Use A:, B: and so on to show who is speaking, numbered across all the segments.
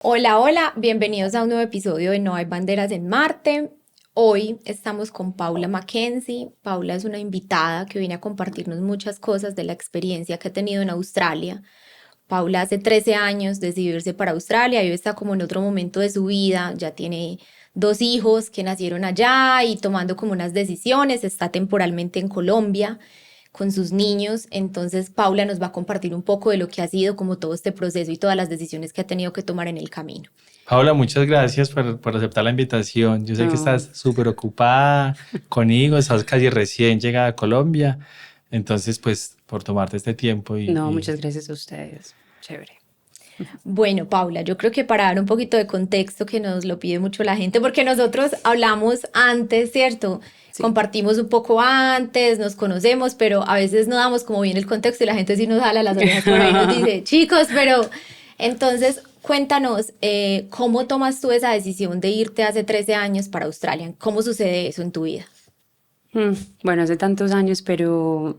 A: Hola, hola, bienvenidos a un nuevo episodio de No hay banderas en Marte. Hoy estamos con Paula Mackenzie. Paula es una invitada que viene a compartirnos muchas cosas de la experiencia que ha tenido en Australia. Paula hace 13 años decidió irse para Australia y hoy está como en otro momento de su vida, ya tiene dos hijos que nacieron allá y tomando como unas decisiones, está temporalmente en Colombia con sus niños. Entonces Paula nos va a compartir un poco de lo que ha sido como todo este proceso y todas las decisiones que ha tenido que tomar en el camino.
B: Paula, muchas gracias por aceptar la invitación. Yo sé que
C: No,
B: estás súper ocupada conmigo, estás casi recién llegada a Colombia, entonces pues por tomarte este tiempo
C: no, muchas gracias a ustedes. Chévere.
A: Bueno, Paula, yo creo que para dar un poquito de contexto que nos lo pide mucho la gente, porque nosotros hablamos antes, ¿cierto?
C: Sí.
A: Compartimos un poco antes, nos conocemos, pero a veces no damos como bien el contexto y la gente sí nos jala las orejas por ahí y nos dice, chicos, pero entonces cuéntanos, ¿cómo tomas tú esa decisión de irte hace 13 años para Australia? ¿Cómo sucede eso en tu vida?
C: Mm, Bueno, hace tantos años, pero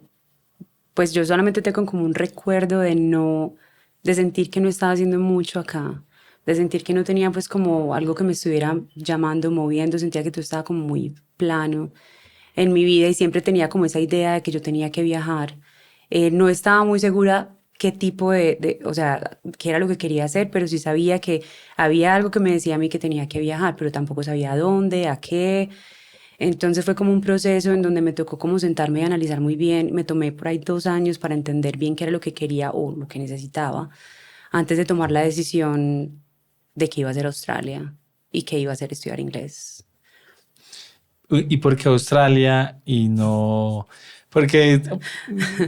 C: pues yo solamente tengo como un recuerdo de sentir que no estaba haciendo mucho acá, de sentir que no tenía pues como algo que me estuviera llamando, moviendo, sentía que todo estaba como muy plano en mi vida y siempre tenía como esa idea de que yo tenía que viajar. No estaba muy segura qué tipo o sea, qué era lo que quería hacer, pero sí sabía que había algo que me decía a mí que tenía que viajar, pero tampoco sabía a dónde, a qué. Entonces fue como un proceso en donde me tocó como sentarme y analizar muy bien. Me tomé por ahí 2 años para entender bien qué era lo que quería o lo que necesitaba antes de tomar la decisión de que iba a ser Australia y que iba a hacer estudiar inglés.
B: ¿Y por qué Australia y no? Porque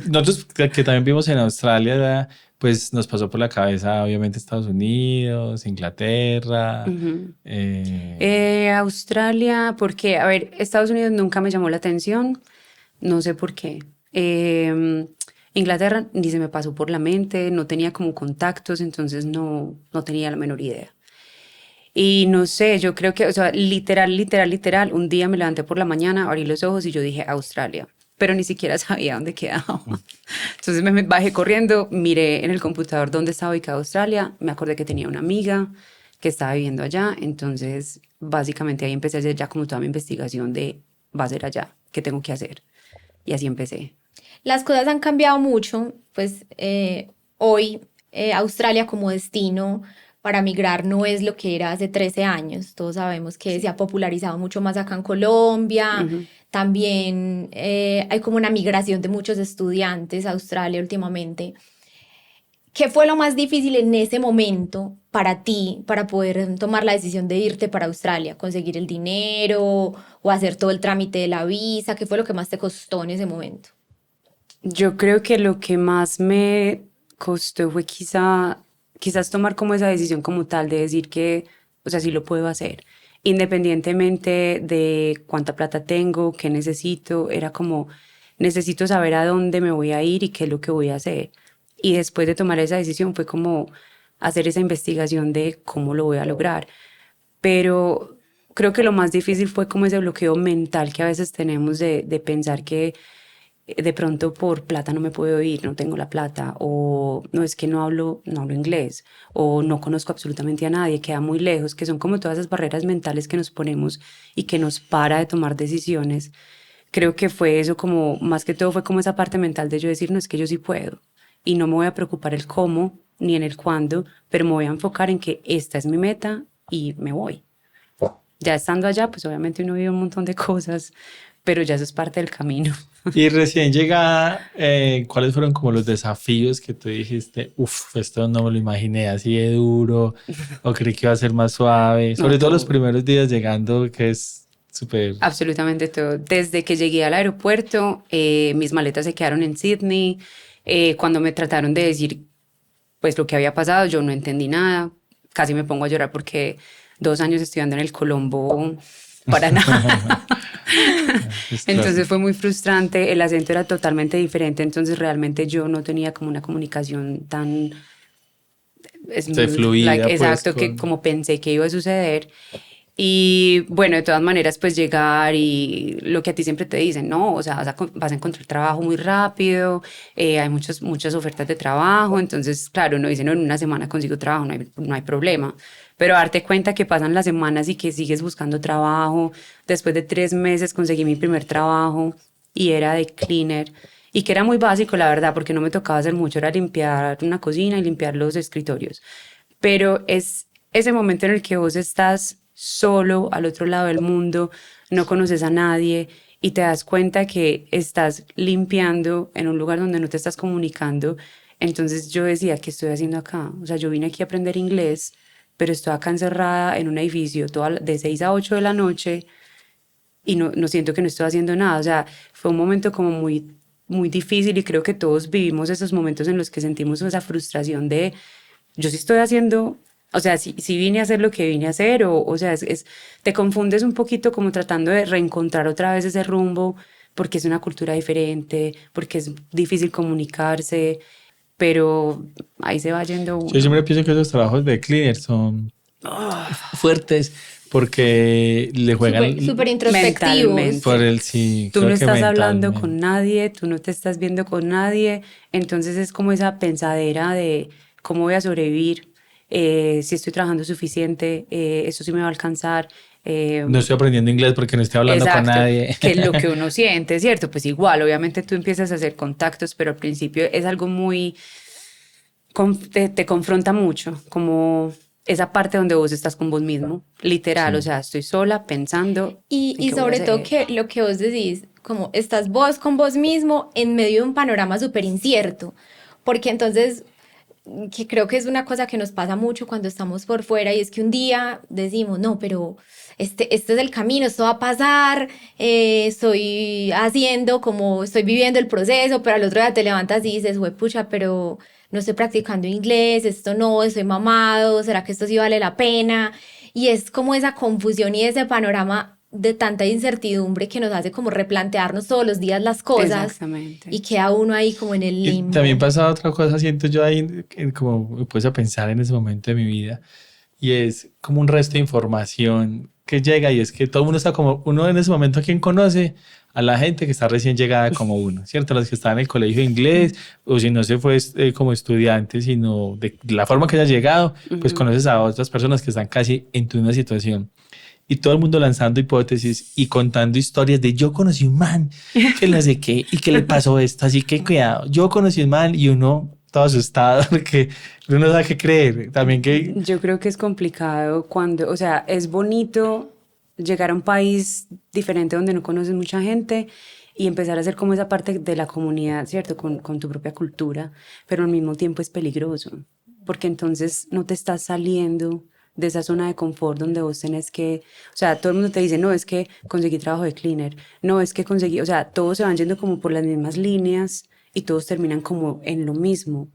B: nosotros que también vivimos en Australia, pues nos pasó por la cabeza obviamente Estados Unidos, Inglaterra.
C: Ujú.
B: eh,
C: Australia, porque, a ver, Estados Unidos nunca me llamó la atención, no sé por qué. Inglaterra ni se me pasó por la mente, no tenía como contactos, entonces no tenía la menor idea. Y no sé, yo creo que, o sea, literal, un día me levanté por la mañana, abrí los ojos y yo dije Australia, pero ni siquiera sabía dónde quedaba. Entonces me bajé corriendo, miré en el computador dónde estaba ubicada Australia, me acordé que tenía una amiga que estaba viviendo allá, entonces básicamente ahí empecé a hacer ya como toda mi investigación de va a ser allá, qué tengo que hacer. Y así empecé.
A: Las cosas han cambiado mucho, pues hoy Australia como destino para migrar no es lo que era hace 13 años. Todos sabemos que se
C: Sí.
A: ha popularizado mucho más acá en Colombia.
C: Ujú.
A: También hay como una migración de muchos estudiantes a Australia últimamente. ¿Qué fue lo más difícil en ese momento para ti, para poder tomar la decisión de irte para Australia? ¿Conseguir el dinero o hacer todo el trámite de la visa? ¿Qué fue lo que más te costó en ese momento?
C: Yo creo que lo que más me costó fue quizás tomar como esa decisión como tal de decir que, o sea, sí lo puedo hacer, independientemente de cuánta plata tengo, qué necesito, era como, necesito saber a dónde me voy a ir y qué es lo que voy a hacer. Y después de tomar esa decisión fue como hacer esa investigación de cómo lo voy a lograr. Pero creo que lo más difícil fue como ese bloqueo mental que a veces tenemos de pensar que de pronto por plata no me puedo ir, no tengo la plata, o no es que no hablo inglés, o no conozco absolutamente a nadie, queda muy lejos, que son como todas esas barreras mentales que nos ponemos y que nos para de tomar decisiones. Creo que fue eso como, más que todo fue como esa parte mental de yo decir, no es que yo sí puedo, y no me voy a preocupar el cómo ni en el cuándo, pero me voy a enfocar en que esta es mi meta y me voy. Ya estando allá, pues obviamente uno vive un montón de cosas, pero ya eso es parte del camino.
B: Y recién llegada, ¿cuáles fueron como los desafíos que tú dijiste? Uf, esto no me lo imaginé así de duro, o creí que iba a ser más suave,
C: No,
B: sobre todo los
C: todo.
B: primeros días llegando, que es súper...
C: Absolutamente todo. Desde que llegué al aeropuerto, mis maletas se quedaron en Sydney. Cuando me trataron de decir pues lo que había pasado, yo no entendí nada. Casi me pongo a llorar porque 2 años estudiando en el Colombo para nada.
B: Es
C: Entonces
B: clásico.
C: fue muy frustrante, el acento era totalmente diferente, entonces realmente yo no tenía como una comunicación tan
B: Se
C: smooth, like,
B: fluida pues
C: exacto, que
B: con...
C: como pensé que iba a suceder. Y bueno, de todas maneras, pues llegar y lo que a ti siempre te dicen, ¿no? O sea, vas a encontrar trabajo muy rápido, hay muchas ofertas de trabajo, entonces, claro, uno dice, no, en una semana consigo trabajo, no hay problema. pero darte cuenta que pasan las semanas y que sigues buscando trabajo. Después de 3 meses conseguí mi primer trabajo y era de cleaner y que era muy básico, la verdad, porque no me tocaba hacer mucho, era limpiar una cocina y limpiar los escritorios. Pero es ese momento en el que vos estás solo al otro lado del mundo, no conoces a nadie y te das cuenta que estás limpiando en un lugar donde no te estás comunicando. Entonces yo decía, ¿qué estoy haciendo acá? O sea, yo vine aquí a aprender inglés, pero estoy acá encerrada en un edificio de 6 a 8 de la noche y no siento que no estoy haciendo nada. O sea, fue un momento como muy difícil y creo que todos vivimos esos momentos en los que sentimos esa frustración de, yo sí estoy haciendo, o sea, si vine a hacer lo que vine a hacer, o sea, te confundes un poquito como tratando de reencontrar otra vez ese rumbo, porque es una cultura diferente, porque es difícil comunicarse, pero ahí se va yendo
B: Yo
C: uno.
B: siempre pienso que esos trabajos de cleaner son fuertes porque le juegan
A: Súper introspectivos.
C: Mentalmente.
B: por el sí.
C: Tú
B: Creo
C: no
B: que
C: estás hablando
B: mentalmente.
C: con nadie, tú no te estás viendo con nadie, entonces es como esa pensadera de cómo voy a sobrevivir, si estoy trabajando suficiente, esto sí me va a alcanzar.
B: No estoy aprendiendo inglés porque no estoy hablando con
C: Exacto,
B: nadie.
C: que es lo que uno siente, ¿cierto? Pues igual, obviamente tú empiezas a hacer contactos, pero al principio es algo muy, te confronta mucho, como esa parte donde vos estás con vos mismo, literal,
B: Sí.
C: o sea, estoy sola pensando
A: Y,
C: en
A: y
C: qué voy a
A: sobre todo
C: hacer.
A: que lo que vos decís, como estás vos con vos mismo en medio de un panorama súper incierto, porque entonces, que creo que es una cosa que nos pasa mucho cuando estamos por fuera y es que un día decimos, no, pero este es el camino, esto va a pasar, estoy haciendo como estoy viviendo el proceso, pero al otro día te levantas y dices, pucha, pero no estoy practicando inglés, esto no, estoy mamado, ¿será que esto sí vale la pena? Y es como esa confusión y ese panorama de tanta incertidumbre que nos hace como replantearnos todos los días las cosas
C: Exactamente.
A: y queda uno ahí como en el
B: Y
A: limbo.
B: también pasa otra cosa, siento yo ahí, como me puse a pensar en ese momento de mi vida, y es como un resto de información que llega, y es que todo el mundo está como, uno en ese momento, ¿quién conoce? A la gente que está recién llegada como uno, ¿cierto? Los que están en el colegio de inglés, o si no se fue como estudiante, sino de la forma que haya llegado, pues conoces a otras personas que están casi en tu misma situación. Y todo el mundo lanzando hipótesis y contando historias de yo conocí un man que no sé qué y que le pasó esto, así que cuidado, yo conocí un man, y uno todo asustado porque uno no sabe qué creer. También que
C: Yo creo que es complicado cuando, o sea, es bonito llegar a un país diferente donde no conoces mucha gente y empezar a ser como esa parte de la comunidad, ¿cierto? Con tu propia cultura, pero al mismo tiempo es peligroso, porque entonces no te estás saliendo de esa zona de confort donde vos tenés que, o sea, todo el mundo te dice, no, es que conseguí trabajo de cleaner, no, es que conseguí, o sea, todos se van yendo como por las mismas líneas y todos terminan como en lo mismo.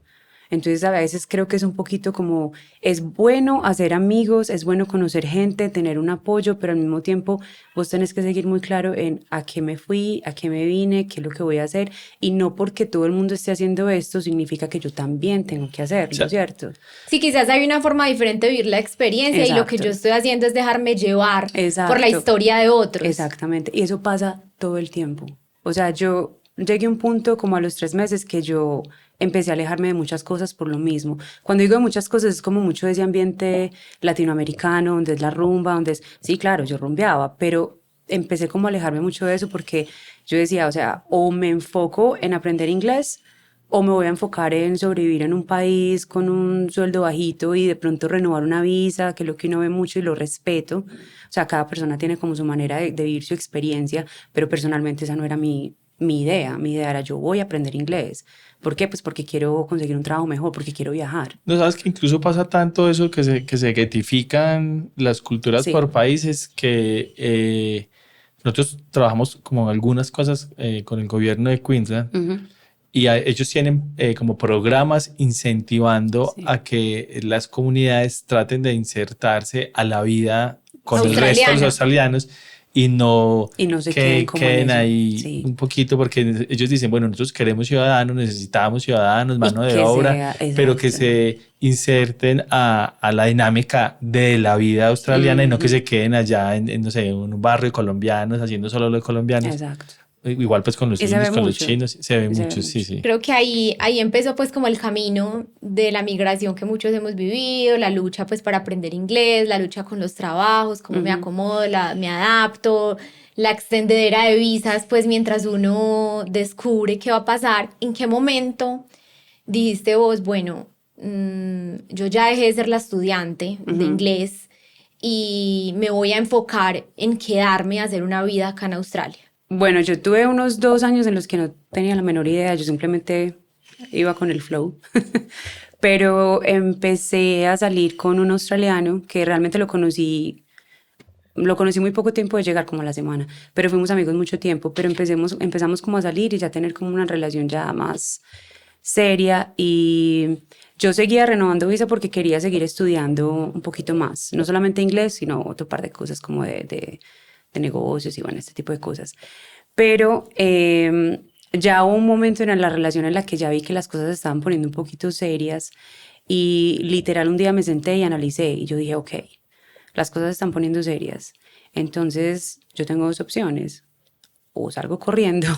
C: Entonces a veces creo que es un poquito como, es bueno hacer amigos, es bueno conocer gente, tener un apoyo, pero al mismo tiempo vos tenés que seguir muy claro en a qué me fui, a qué me vine, qué es lo que voy a hacer, y no porque todo el mundo esté haciendo esto significa que yo también tengo que hacerlo,
B: sea,
C: ¿cierto?
A: Sí, quizás hay una forma diferente de vivir la experiencia y lo que
C: Exacto.
A: yo estoy haciendo es dejarme llevar por la
C: Exacto.
A: historia de otros.
C: Exactamente, y eso pasa todo el tiempo. O sea, yo llegué a un punto como a los 3 meses que yo empecé a alejarme de muchas cosas por lo mismo. Cuando digo de muchas cosas es como mucho de ese ambiente latinoamericano, donde es la rumba, donde es... Sí, claro, yo rumbeaba, pero empecé como a alejarme mucho de eso porque yo decía, o sea, o me enfoco en aprender inglés o me voy a enfocar en sobrevivir en un país con un sueldo bajito y de pronto renovar una visa, que es lo que uno ve mucho y lo respeto. O sea, cada persona tiene como su manera de vivir su experiencia, pero personalmente esa no era mi idea. Mi idea era yo voy a aprender inglés. ¿Por qué? Pues porque quiero conseguir un trabajo mejor, porque quiero viajar.
B: no sabes que incluso pasa tanto eso que se getifican las culturas
C: Sí.
B: por países que nosotros trabajamos como algunas cosas con el gobierno de Queensland. Y ellos tienen como programas incentivando
C: Sí.
B: a que las comunidades traten de insertarse a la vida con el resto de los
A: Australiana.
B: australianos y no
C: Y no se queden como en
B: queden
C: eso.
B: ahí
C: Sí.
B: un poquito, porque ellos dicen, bueno, nosotros queremos ciudadanos, necesitamos ciudadanos, mano de
C: que
B: obra,
C: sea,
B: pero que
C: exacto.
B: se inserten a la dinámica de la vida australiana y no que se queden allá no sé, en un barrio de colombianos haciendo solo lo de colombianos.
C: Exacto.
B: igual pues con los
C: Y se ve
B: indios, con los
C: mucho.
B: chinos, se ve
C: Y se ve
B: mucho, sí,
C: mucho.
B: sí.
A: Creo que ahí empezó pues como el camino de la migración que muchos hemos vivido, la lucha pues para aprender inglés, la lucha con los trabajos, cómo me acomodo, me adapto, la extendedera de visas, pues mientras uno descubre qué va a pasar, en qué momento dijiste vos, bueno, yo ya dejé de ser la estudiante de inglés y me voy a enfocar en quedarme a hacer una vida acá en Australia.
C: Bueno, yo tuve unos 2 años en los que no tenía la menor idea, yo simplemente iba con el flow. Pero empecé a salir con un australiano que realmente lo conocí muy poco tiempo de llegar, como a la semana, pero fuimos amigos mucho tiempo, pero empezamos como a salir y ya tener como una relación ya más seria, y yo seguía renovando visa porque quería seguir estudiando un poquito más, no solamente inglés, sino otro par de cosas como de negocios y bueno, este tipo de cosas. Pero ya hubo un momento en la relación en la que ya vi que las cosas se estaban poniendo un poquito serias y literal un día me senté y analicé y yo dije, ok, las cosas se están poniendo serias. Entonces yo tengo dos opciones: o salgo corriendo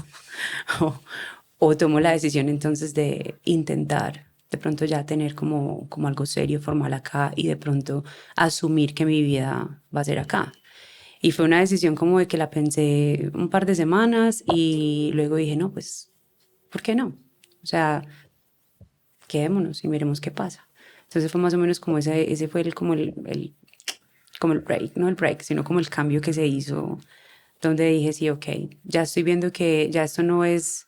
C: o, o tomo la decisión entonces de intentar de pronto ya tener como algo serio, formal acá, y de pronto asumir que mi vida va a ser acá. Y fue una decisión como de que la pensé un par de semanas y luego dije, no, pues, ¿por qué no? O sea, quedémonos y miremos qué pasa. Entonces fue más o menos como ese fue como el break, no el break, sino como el cambio que se hizo, donde dije, sí, ok, ya estoy viendo que ya esto no es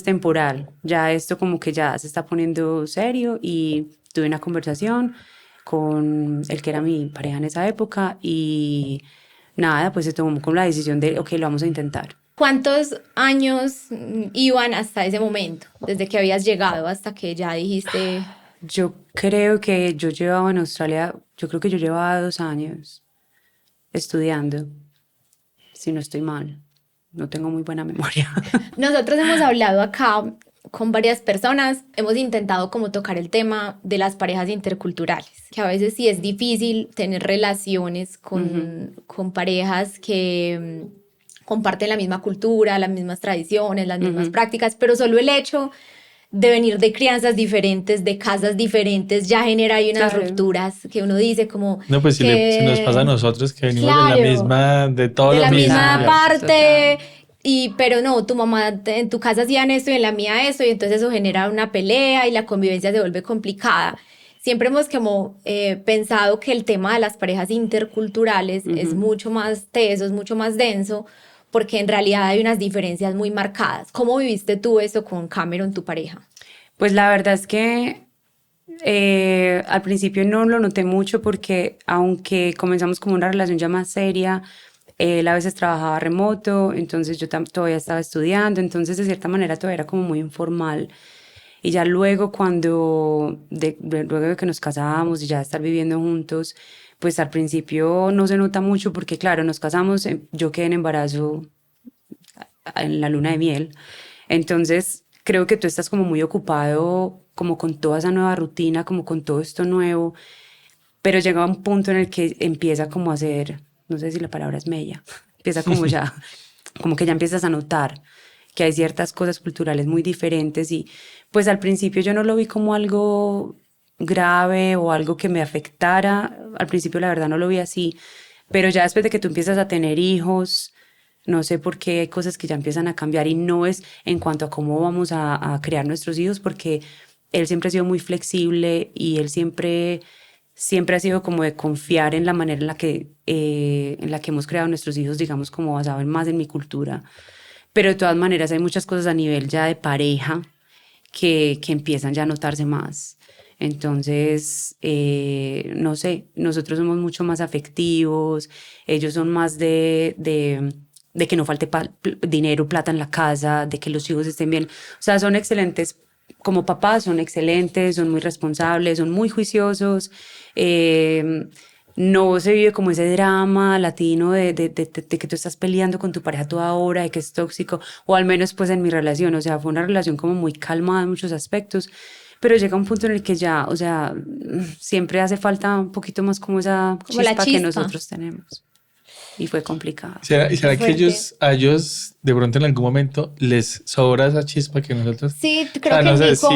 C: temporal, ya esto como que ya se está poniendo serio, y tuve una conversación con el que era mi pareja en esa época y nada, pues se tomó como la decisión de, ok, lo vamos a intentar.
A: ¿Cuántos años iban hasta ese momento? Desde que habías llegado hasta que ya dijiste,
C: Yo creo que yo llevaba en Australia, yo creo que yo llevaba 2 años estudiando, si no estoy mal. No tengo muy buena memoria.
A: nosotros hemos hablado acá con varias personas, hemos intentado como tocar el tema de las parejas interculturales, que a veces sí es difícil tener relaciones con parejas que comparten la misma cultura, las mismas tradiciones, las mismas prácticas, pero solo el hecho de venir de crianzas diferentes, de casas diferentes, ya genera ahí unas
C: Claro.
A: rupturas que uno dice como
B: No, pues si nos pasa a
A: que,
B: nosotros que venimos de la
A: claro,
B: misma, de todo
A: de
B: lo
A: la
B: mismo,
A: misma
B: ya.
C: Total,
A: parte,
C: total.
A: pero no, tu mamá en tu casa hacían esto y en la mía esto, y entonces eso genera una pelea y la convivencia se vuelve complicada. Siempre hemos como pensado que el tema de las parejas interculturales es mucho más teso, es mucho más denso, porque en realidad hay unas diferencias muy marcadas. ¿Cómo viviste tú eso con Cameron, tu pareja?
C: Pues la verdad es que al principio no lo noté mucho porque aunque comenzamos como una relación ya más seria, él a veces trabajaba remoto, entonces yo todavía estaba estudiando, entonces de cierta manera todavía era como muy informal. Y ya luego luego de que nos casábamos y ya estar viviendo juntos, pues al principio no se nota mucho porque claro, nos casamos, yo quedé en embarazo en la luna de miel. Entonces, creo que tú estás como muy ocupado, como con toda esa nueva rutina, como con todo esto nuevo, pero llega un punto en el que empieza como a ser, no sé si la palabra es mella, empieza como ya, como que ya empiezas a notar que hay ciertas cosas culturales muy diferentes, y pues al principio yo no lo vi como algo grave o algo que me afectara, al principio la verdad no lo vi así, pero ya después de que tú empiezas a tener hijos, no sé por qué hay cosas que ya empiezan a cambiar, y no es en cuanto a cómo vamos a crear nuestros hijos, porque él siempre ha sido muy flexible y él siempre ha sido como de confiar en la manera en la que hemos creado nuestros hijos, digamos como basado más en mi cultura. Pero de todas maneras hay muchas cosas a nivel ya de pareja que empiezan ya a notarse más. Entonces, no sé, nosotros somos mucho más afectivos, ellos son más de que no falte dinero, plata en la casa, de que los hijos estén bien. O sea, son excelentes como papás, son excelentes, son muy responsables, son muy juiciosos. No se vive como ese drama latino de que tú estás peleando con tu pareja toda hora, de que es tóxico, o al menos pues en mi relación, o sea, fue una relación como muy calmada en muchos aspectos, pero llega un punto en el que ya, o sea, siempre hace falta un poquito más como esa
A: Como la
C: chispa que
A: chispa.
C: nosotros tenemos. y fue complicado.
B: ¿Será que
A: Fuerte.
B: a ellos de pronto en algún momento les sobra esa chispa que nosotros?
A: Sí,
B: O
A: creo
B: sea,
A: que
B: no sé,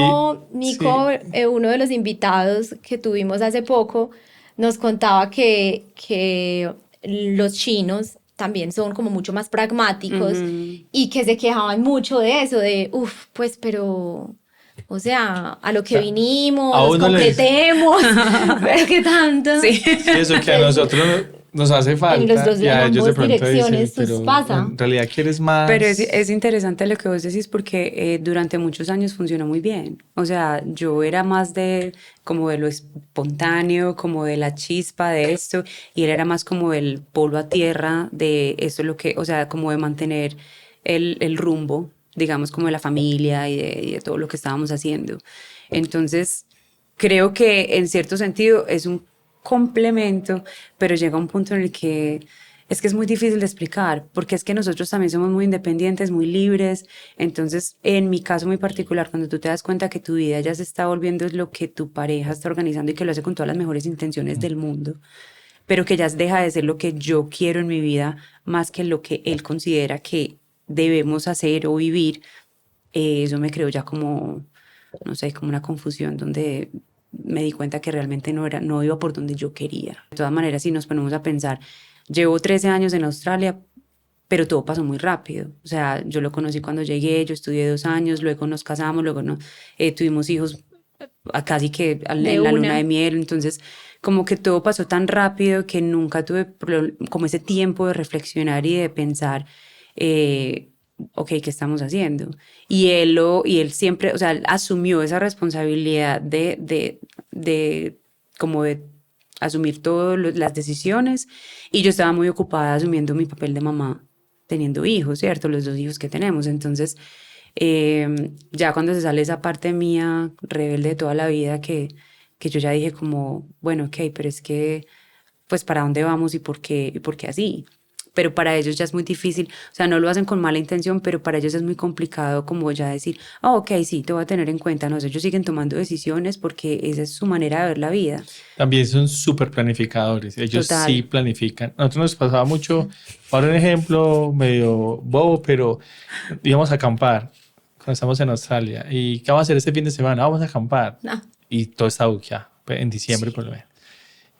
A: Nico, uno de los invitados que tuvimos hace poco, nos contaba que los chinos también son como mucho más pragmáticos
C: Ujú.
A: y que se quejaban mucho de eso, de, uff, pues, pero, o sea, a lo
B: o
A: que
B: sea, a
A: vinimos,
B: uno les...
A: concretemos, pero qué tanto.
C: Sí.
B: Sí, eso que a nosotros nos hace
A: En los
B: falta
A: dos,
B: y
A: en
B: a ellos de
A: ambas
B: pronto dicen,
A: direcciones, sus
B: pero
A: pasa.
B: en realidad quieres
C: Pero
B: más.
C: es interesante lo que vos decís porque durante muchos años funcionó muy bien. O sea, yo era más de como de lo espontáneo, como de la chispa de esto, y él era más como el polo a tierra de esto, lo que, o sea, como de mantener el rumbo, digamos, como de la familia y de todo lo que estábamos haciendo. Entonces, creo que en cierto sentido es un complemento, pero llega un punto en el que es que es muy difícil de explicar, porque es que nosotros también somos muy independientes, muy libres. Entonces, en mi caso muy particular, cuando tú te das cuenta que tu vida ya se está volviendo es lo que tu pareja está organizando y que lo hace con todas las mejores intenciones del mundo, pero que ya deja de ser lo que yo quiero en mi vida más que lo que él considera que debemos hacer o vivir, eso me creó ya como, no sé, como una confusión donde me di cuenta que realmente no iba por donde yo quería. De todas maneras, si nos ponemos a pensar, llevo 13 años en Australia, pero todo pasó muy rápido. O sea, yo lo conocí cuando llegué, yo estudié 2 años, luego nos casamos, luego tuvimos hijos casi que
A: De
C: en la luna de
A: una.
C: miel. Entonces, como que todo pasó tan rápido que nunca tuve como ese tiempo de reflexionar y de pensar, eh, ok, ¿qué estamos haciendo? Y él siempre, o sea, él asumió esa responsabilidad de como de asumir todas las decisiones y yo estaba muy ocupada asumiendo mi papel de mamá, teniendo hijos, ¿cierto? Los 2 hijos que tenemos. Entonces, ya cuando se sale esa parte mía rebelde de toda la vida que yo ya dije como, bueno, ok, pero es que, pues, ¿para dónde vamos y por qué así? Pero para ellos ya es muy difícil, o sea, no lo hacen con mala intención, pero para ellos es muy complicado como ya decir, oh, ok, sí, te voy a tener en cuenta, no, ellos siguen tomando decisiones porque esa es su manera de ver la vida.
B: También son súper planificadores. Ellos sí
C: Total.
B: planifican. Nosotros nos pasaba mucho, ahora un ejemplo medio bobo, pero íbamos a acampar cuando estamos en Australia. ¿Y qué vamos a hacer este fin de semana? Vamos a acampar.
A: No.
B: Y todo está buqueado, pues, en diciembre
C: Sí.
B: por lo menos.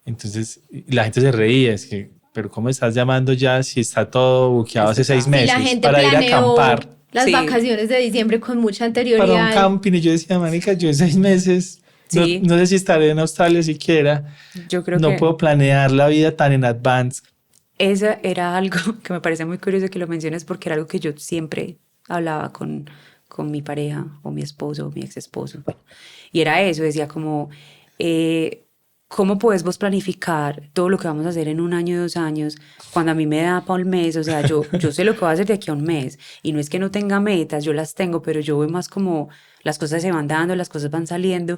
B: Entonces la gente se reía, es que, pero ¿cómo estás llamando ya si está todo buqueado
C: Esto
B: hace 6 meses
A: Si la gente
B: para ir a
A: planeó
B: acampar
A: las
C: Sí,
A: vacaciones de diciembre con mucha
B: para un
A: anterioridad,
B: camping? Y yo decía, manica, yo en 6 meses no,
C: sí,
B: no sé si estaré en Australia siquiera.
C: yo creo
B: No
C: que
B: puedo planear la vida tan en advance.
C: esa era algo que me parece muy curioso que lo menciones porque era algo que yo siempre hablaba con mi pareja o mi esposo o mi ex esposo. Y era eso, decía como, ¿cómo puedes vos planificar todo lo que vamos a hacer en un año, 2 años, cuando a mí me da para un mes? O sea, yo sé lo que voy a hacer de aquí a un mes. Y no es que no tenga metas, yo las tengo, pero yo voy más como las cosas se van dando, las cosas van saliendo,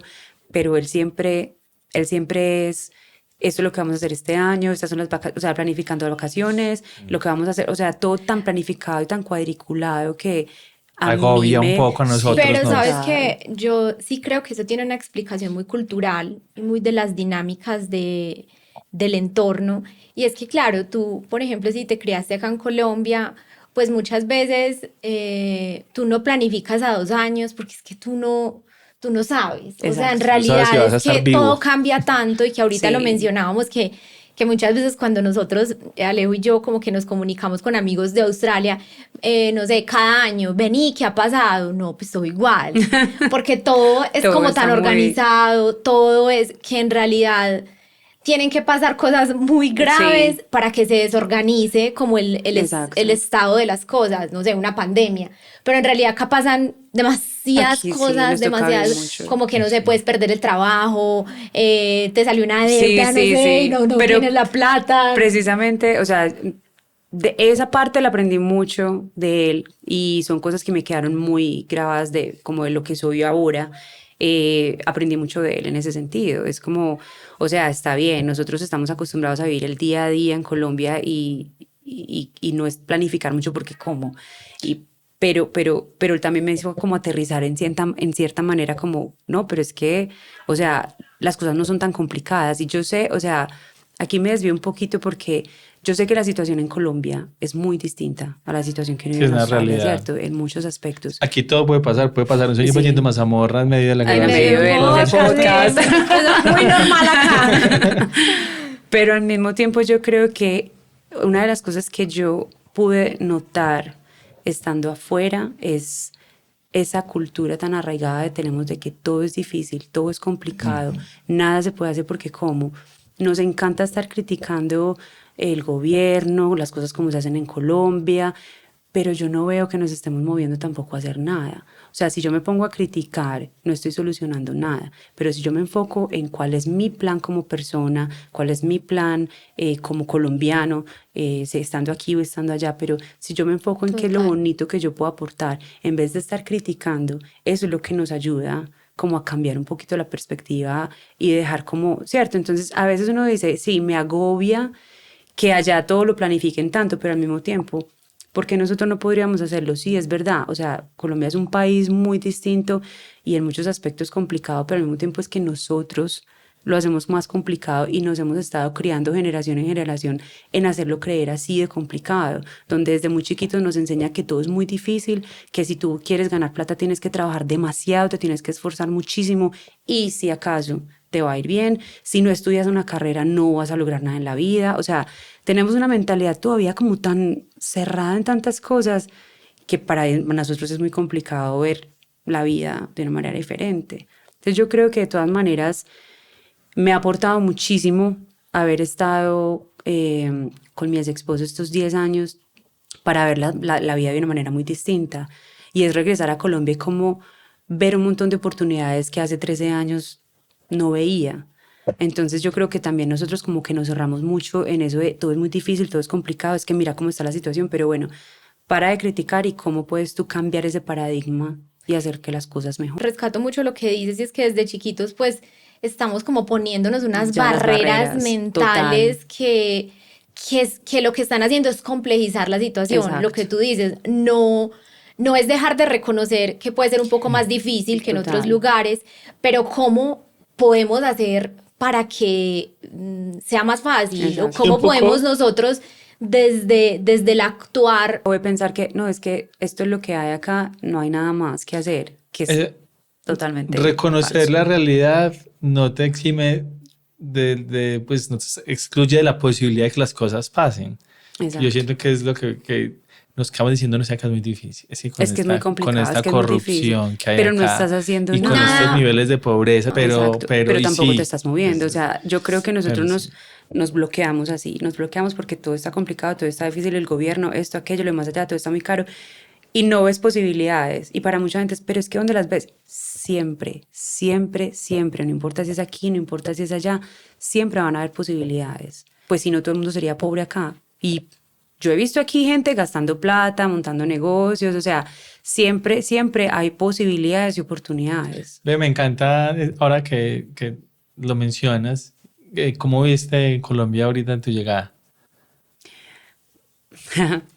C: pero él siempre es esto es lo que vamos a hacer este año, estas son las vacaciones, o sea, planificando las vacaciones, lo que vamos a hacer, o sea, todo tan planificado y tan cuadriculado que a mí
B: Agobia un
C: me,
B: poco a
C: sí,
B: nosotros,
A: pero sabes
B: nos.
C: total,
A: que yo sí creo que eso tiene una explicación muy cultural y muy de las dinámicas del entorno. Y es que, claro, tú, por ejemplo, si te criaste acá en Colombia, pues muchas veces tú no planificas a 2 años porque es que tú no sabes. O sea, en
C: exacto,
B: No sabes si
A: realidad
B: vas a
A: es
B: estar
A: que todo
B: vivo.
A: cambia tanto y que ahorita lo
C: sí,
A: mencionábamos que muchas veces cuando nosotros, Alejo y yo, como que nos comunicamos con amigos de Australia, no sé, cada año, vení, ¿qué ha pasado? No, pues todo igual, porque todo es
C: todo
A: como
C: está
A: tan
C: muy,
A: organizado, todo es que en realidad tienen que pasar cosas muy
C: sí,
A: graves para que se desorganice como el
C: exacto,
A: estado de las cosas, no sé, una pandemia. Pero en realidad acá pasan demasiadas
C: aquí sí,
A: cosas,
C: nos toca vivir
A: demasiadas,
C: mucho,
A: como que no sé,
B: Sí.
A: puedes perder el trabajo, te salió una
C: sí,
A: deuda, no
C: sí,
A: sé, y
C: sí,
A: no
C: pero
A: tienes la plata.
C: precisamente, o sea, de esa parte la aprendí mucho de él y son cosas que me quedaron muy grabadas de como de lo que soy ahora. Aprendí mucho de él en ese sentido. Es como, o sea, está bien, nosotros estamos acostumbrados a vivir el día a día en Colombia y no es planificar mucho porque cómo. Y, pero él también me hizo como aterrizar en cierta manera como, no, pero es que, o sea, las cosas no son tan complicadas y yo sé, o sea, aquí me desvío un poquito porque yo sé que la situación en Colombia es muy distinta a la situación que
B: Sí,
C: vive
B: es
C: en
B: una
C: Australia,
B: realidad.
C: ¿cierto? En muchos aspectos.
B: Aquí todo puede pasar. Un sueño
C: Sí.
B: poniendo mazamorra en medio de la
C: En
A: En medio
C: medio
A: del
C: del podcast.
A: podcast. Eso es muy normal acá.
C: Pero al mismo tiempo yo creo que una de las cosas que yo pude notar estando afuera es esa cultura tan arraigada que tenemos de que todo es difícil, todo es complicado, nada se puede hacer porque como nos encanta estar criticando el gobierno, las cosas como se hacen en Colombia, pero yo no veo que nos estemos moviendo tampoco a hacer nada. O sea, si yo me pongo a criticar, no estoy solucionando nada, pero si yo me enfoco en cuál es mi plan como persona, cuál es mi plan como colombiano, estando aquí o estando allá, pero si yo me enfoco en qué es lo
A: Total.
C: bonito que yo puedo aportar, en vez de estar criticando, eso es lo que nos ayuda como a cambiar un poquito la perspectiva y dejar como, ¿cierto? Entonces, a veces uno dice, sí, me agobia que allá todo lo planifiquen tanto, pero al mismo tiempo, ¿por qué nosotros no podríamos hacerlo? Sí, es verdad. O sea, Colombia es un país muy distinto y en muchos aspectos complicado, pero al mismo tiempo es que nosotros lo hacemos más complicado y nos hemos estado criando generación en generación en hacerlo creer así de complicado, donde desde muy chiquitos nos enseña que todo es muy difícil, que si tú quieres ganar plata tienes que trabajar demasiado, te tienes que esforzar muchísimo y si acaso te va a ir bien, si no estudias una carrera no vas a lograr nada en la vida, o sea, tenemos una mentalidad todavía como tan cerrada en tantas cosas que para nosotros es muy complicado ver la vida de una manera diferente. Entonces yo creo que de todas maneras me ha aportado muchísimo haber estado con mi ex esposo estos 10 años para ver la vida de una manera muy distinta. Y es regresar a Colombia y como ver un montón de oportunidades que hace 13 años no veía. Entonces yo creo que también nosotros como que nos cerramos mucho en eso de todo es muy difícil, todo es complicado, es que mira cómo está la situación, pero bueno, para de criticar y cómo puedes tú cambiar ese paradigma y hacer que las cosas mejoren.
A: Rescato mucho lo que dices y es que desde chiquitos pues estamos como poniéndonos unas
C: Ya las
A: barreras
C: barreras,
A: mentales que lo que están haciendo es complejizar la situación. Lo que
C: Exacto,
A: tú dices, no es dejar de reconocer que puede ser un poco más difícil que en otros
C: total,
A: lugares, pero cómo podemos hacer para que sea más fácil o
C: exacto.
B: Sí, un
A: cómo podemos
B: poco
A: nosotros desde el actuar.
C: O de pensar que no, es que esto es lo que hay acá, no hay nada más que hacer, que es
B: eh,
C: totalmente
B: reconocer
C: falso.
B: la realidad no te exime pues no te excluye de la posibilidad de que las cosas pasen. Yo
C: Exacto.
B: siento que es lo que nos acabamos diciendo, no sé, acá es muy difícil. Es
C: Es que es muy
B: con
C: complicado, es
B: esta
C: que es muy difícil,
B: corrupción que hay
C: pero no
B: acá
C: estás haciendo
B: y con estos
C: nada.
A: Nada.
B: niveles de pobreza,
C: Exacto,
B: pero
C: pero
B: y
C: tampoco te
B: sí,
C: estás moviendo. O
B: es-
C: sea, yo creo que nosotros
B: pero sí.
C: nos bloqueamos así, nos bloqueamos porque todo está complicado, todo está difícil, el gobierno, esto, aquello, lo más allá, todo está muy caro y no ves posibilidades. Y para mucha gente, pero es que ¿dónde las ves? Siempre, siempre, siempre, no importa si es aquí, no importa si es allá, siempre van a haber posibilidades. Pues si no, todo el mundo sería pobre acá. Y yo he visto aquí gente gastando plata, montando negocios, o sea, siempre, siempre hay posibilidades y oportunidades.
B: Ve, me encanta ahora que lo mencionas, ¿cómo viste Colombia ahorita en tu llegada?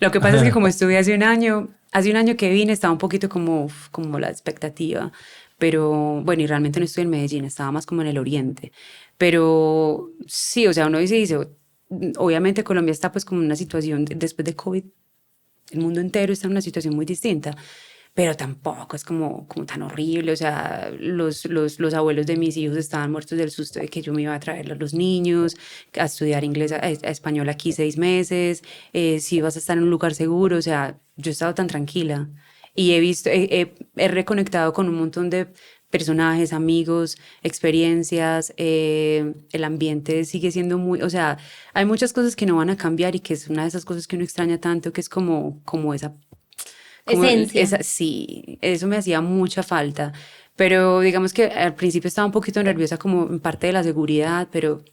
C: Lo que pasa es que como estuve hace un año que vine, estaba un poquito como, como la expectativa, pero bueno, y realmente no estoy en Medellín, estaba más como en el oriente, pero sí, o sea, uno dice, obviamente Colombia está pues como en una situación, después de COVID, el mundo entero está en una situación muy distinta, pero tampoco es como tan horrible. O sea, los abuelos de mis hijos estaban muertos del susto de que yo me iba a traer a los niños a estudiar inglés, a español aquí 6 meses, si vas a estar en un lugar seguro. O sea, yo he estado tan tranquila y he visto, he reconectado con un montón de personajes, amigos, experiencias, el ambiente sigue siendo muy, o sea, hay muchas cosas que no van a cambiar y que es una de esas cosas que uno extraña tanto, que es como esa
A: Esencia.
C: sí, eso me hacía mucha falta. Pero digamos que al principio estaba un poquito nerviosa como en parte de la seguridad, pero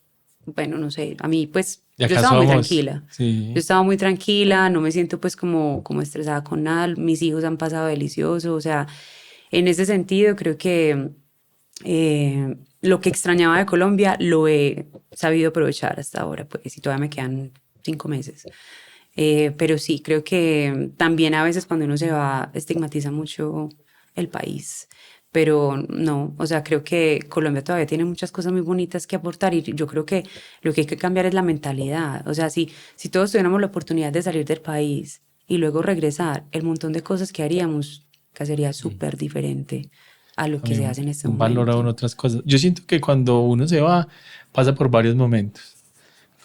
C: bueno, no sé, a mí pues
B: Y
C: yo
B: acá
C: estaba muy
B: somos,
C: tranquila. Yo
B: sí.
C: estaba muy tranquila, no me siento pues como estresada con nada. Mis hijos han pasado delicioso, o sea, en ese sentido creo que lo que extrañaba de Colombia lo he sabido aprovechar hasta ahora, pues, y todavía me quedan 5 meses. Pero sí, creo que también a veces cuando uno se va estigmatiza mucho el país. pero no, o sea, creo que Colombia todavía tiene muchas cosas muy bonitas que aportar y yo creo que lo que hay que cambiar es la mentalidad. O sea, si todos tuviéramos la oportunidad de salir del país y luego regresar, el montón de cosas que haríamos que sería súper diferente a lo que se hace en este
B: Valora uno
C: momento.
B: otras cosas. Yo siento que cuando uno se va, pasa por varios momentos.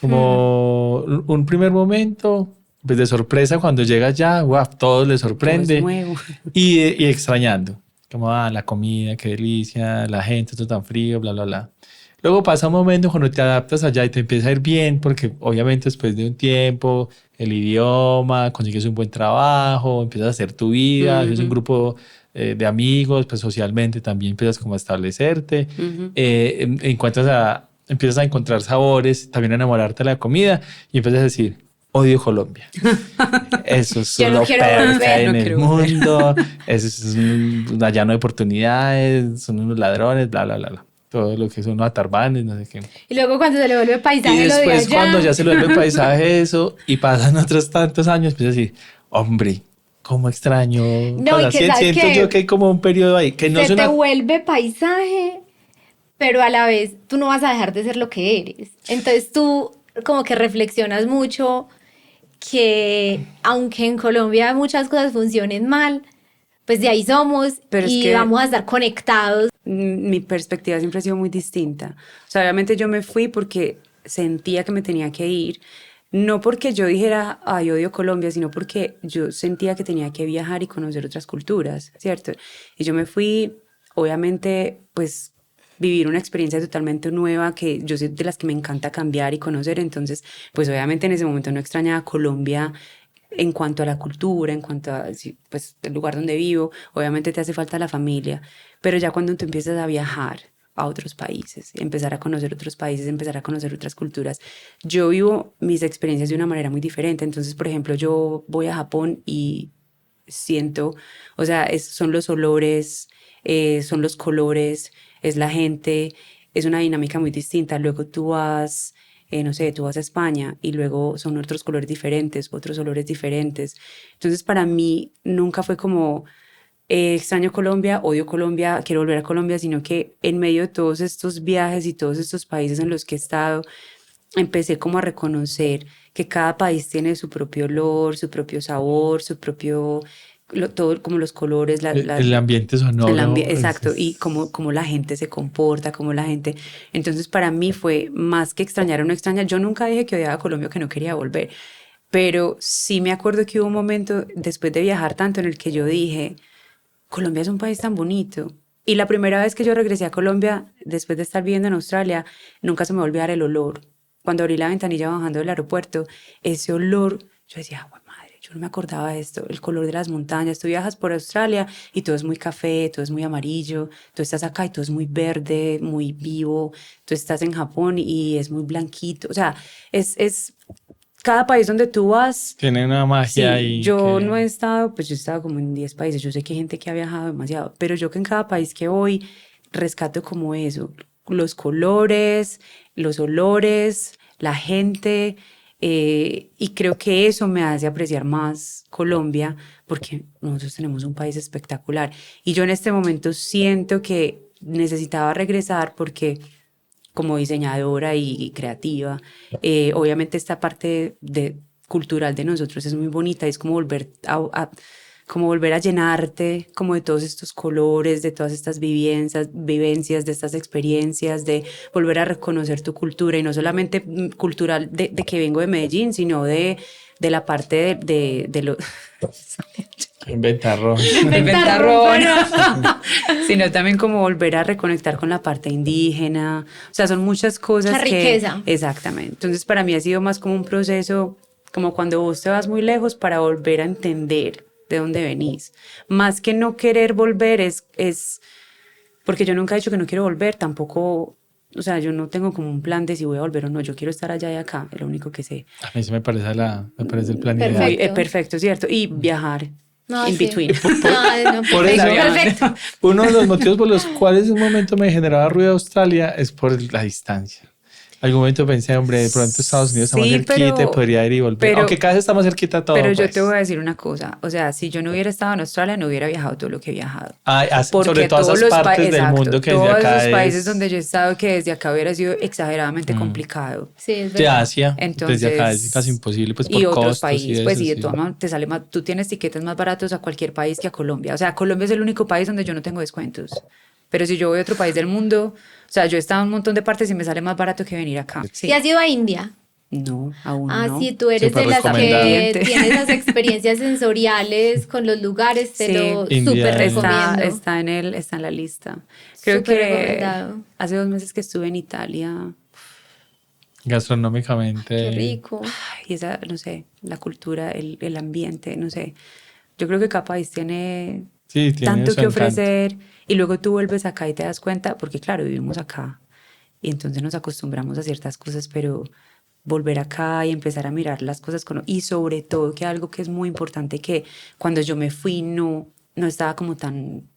B: Como un primer momento, pues de sorpresa cuando llega ya, wow, todo le
C: Todo es
B: sorprende
C: nuevo.
B: y extrañando. Como, la comida, qué delicia, la gente, esto tan frío, bla, bla, bla. Luego pasa un momento cuando te adaptas allá y te empieza a ir bien, porque obviamente después de un tiempo, el idioma, consigues un buen trabajo, empiezas a hacer tu vida, haces un
C: Ujú,
B: grupo de amigos, pues socialmente también empiezas como a establecerte,
C: ujú.
B: empiezas a encontrar sabores, también a enamorarte de la comida y empiezas a decir, odio Colombia. Eso es
A: Yo no
B: lo
A: quiero
B: peor que hay
A: volver.
B: en
C: No
B: el
C: quiero volver.
B: mundo, eso es un hallano de oportunidades, son unos ladrones, bla, bla, bla, bla. Todo lo que son los atarbanes, no sé qué.
A: Y luego cuando se le vuelve
B: Y
A: paisaje lo de
B: después, cuando
A: allá.
B: ya se le vuelve paisaje eso y pasan otros tantos años, empieza a decir, hombre, cómo extraño.
A: No, y que sabes
B: Siento yo que
A: que
B: hay como un periodo ahí, que no es
A: se te
B: una...
A: vuelve paisaje, pero a la vez tú no vas a dejar de ser lo que eres. Entonces tú como que reflexionas mucho que aunque en Colombia muchas cosas funcionen mal, pues de ahí somos
C: Pero es
A: y
C: que
A: vamos a estar conectados.
C: mi perspectiva siempre ha sido muy distinta. O sea, obviamente yo me fui porque sentía que me tenía que ir. No porque yo dijera, ay, odio Colombia, sino porque yo sentía que tenía que viajar y conocer otras culturas, ¿cierto? Y yo me fui, obviamente, pues vivir una experiencia totalmente nueva que yo soy de las que me encanta cambiar y conocer. Entonces, pues obviamente en ese momento no extrañaba Colombia en cuanto a la cultura, en cuanto a pues, el lugar donde vivo, obviamente te hace falta la familia, pero ya cuando tú empiezas a viajar a otros países, empezar a conocer otros países, empezar a conocer otras culturas, yo vivo mis experiencias de una manera muy diferente. Entonces, por ejemplo, yo voy a Japón y siento, o sea, son los olores, son los colores, es la gente, es una dinámica muy distinta. Luego tú vas, no sé, tú vas a España y luego son otros colores diferentes, otros olores diferentes. Entonces, para mí nunca fue como extraño Colombia, odio Colombia, quiero volver a Colombia, sino que en medio de todos estos viajes y todos estos países en los que he estado, empecé como a reconocer que cada país tiene su propio olor, su propio sabor, su propio, todo como los colores,
B: El ambiente sonoro.
C: exacto, y cómo la gente se comporta, cómo la gente... Entonces para mí fue más que extrañar o no extrañar. Yo nunca dije que odiaba a Colombia o que no quería volver, pero sí me acuerdo que hubo un momento después de viajar tanto en el que yo dije, Colombia es un país tan bonito. Y la primera vez que yo regresé a Colombia, después de estar viviendo en Australia, nunca se me volvió a dar el olor. Cuando abrí la ventanilla bajando del aeropuerto, ese olor, yo decía, "Jue madre, yo no me acordaba de esto, el color de las montañas. Tú viajas por Australia y todo es muy café, todo es muy amarillo. Tú estás acá y todo es muy verde, muy vivo. Tú estás en Japón y es muy blanquito. O sea, es cada país donde tú vas.
B: Tiene una magia
C: Sí,
B: ahí
C: yo no
B: que...
C: he estado, pues yo he estado como en 10 países. Yo sé que hay gente que ha viajado demasiado, pero yo que en cada país que voy rescato como eso, los colores, los olores, la gente, y creo que eso me hace apreciar más Colombia porque nosotros tenemos un país espectacular. Y yo en este momento siento que necesitaba regresar porque como diseñadora y creativa, obviamente esta parte cultural de nosotros es muy bonita, es como como volver a llenarte como de todos estos colores, de todas estas vivencias, de estas experiencias, de volver a reconocer tu cultura y no solamente cultural de que vengo de Medellín, sino de la parte de lo...
B: Ventarrón.
C: de
A: Ventarrón,
C: Ventarrón, sino también como volver a reconectar con la parte indígena. O sea, son muchas cosas
A: la
C: que...
A: riqueza.
C: Exactamente. Entonces, para mí ha sido más como un proceso, como cuando vos te vas muy lejos para volver a entender de dónde venís. Más que no querer volver es porque yo nunca he dicho que no quiero volver, tampoco... O sea, yo no tengo como un plan de si voy a volver o no. Yo quiero estar allá y acá, es lo único que sé.
B: A mí se me parece, me parece el plan
A: Perfecto.
B: ideal.
C: Perfecto, ¿cierto? Y viajar
A: No,
C: in
A: sí.
C: between.
A: No,
B: Por eso,
A: perfecto.
B: uno de los motivos por los cuales un momento me generaba ruido Australia es por la distancia. Algún momento pensé, hombre, de pronto Estados Unidos está más
C: Sí,
B: cerquita y podría ir y volver.
C: pero,
B: Aunque cada vez está más cerquita a todo,
C: pero yo
B: pues.
C: te voy a decir una cosa, o sea, si yo no hubiera estado en Australia, no hubiera viajado todo lo que he viajado.
B: Sobre
C: Porque
B: todo
C: todos
B: esas
C: los
B: partes del
C: exacto,
B: mundo que desde
C: todos
B: acá
C: esos países donde
B: es
C: yo he estado, que desde acá hubiera sido exageradamente complicado.
A: Sí, es
B: de
A: verdad.
B: Asia, desde acá es casi
C: Entonces,
B: imposible, pues
C: y
B: por
C: otros
B: costos y
C: países, pues
B: eso,
C: y de
B: sí.
C: todas maneras te sale más, tú tienes tiquetes más baratos a cualquier país que a Colombia. O sea, Colombia es el único país donde yo no tengo descuentos. Pero si yo voy a otro país del mundo, o sea, yo he estado en un montón de partes y me sale más barato que venir acá.
A: ¿Sí has
C: Sí.
A: ido a India?
C: No, aún
A: Ah,
C: no.
A: sí, tú eres
B: Súper
A: de las
C: Está
B: recomendado.
A: que
C: pendiente.
A: tiene esas experiencias sensoriales con los lugares, te
C: Sí,
A: lo súper
B: India
A: recomiendo.
C: está en la lista. Creo
A: Súper
C: que
A: recomendado.
C: hace 2 meses que estuve en Italia.
A: Qué
B: gastronómicamente,
A: rico.
C: Y esa, no sé, la cultura, el ambiente, no sé. Yo creo que cada país tiene
B: sí, tiene
C: tanto
B: su
C: que
B: encanto.
C: ofrecer y luego tú vuelves acá y te das cuenta, porque claro, vivimos acá y entonces nos acostumbramos a ciertas cosas, pero volver acá y empezar a mirar las cosas y sobre todo que algo que es muy importante que cuando yo me fui no estaba como tan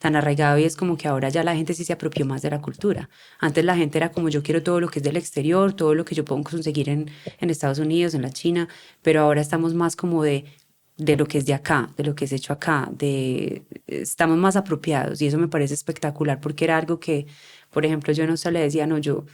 C: arraigado y es como que ahora ya la gente sí se apropió más de la cultura. Antes la gente era como yo quiero todo lo que es del exterior, todo lo que yo puedo conseguir en Estados Unidos, en la China, pero ahora estamos más como de lo que es de acá, de lo que es hecho acá, estamos más apropiados y eso me parece espectacular porque era algo que, por ejemplo, yo no solo le decía, no, yo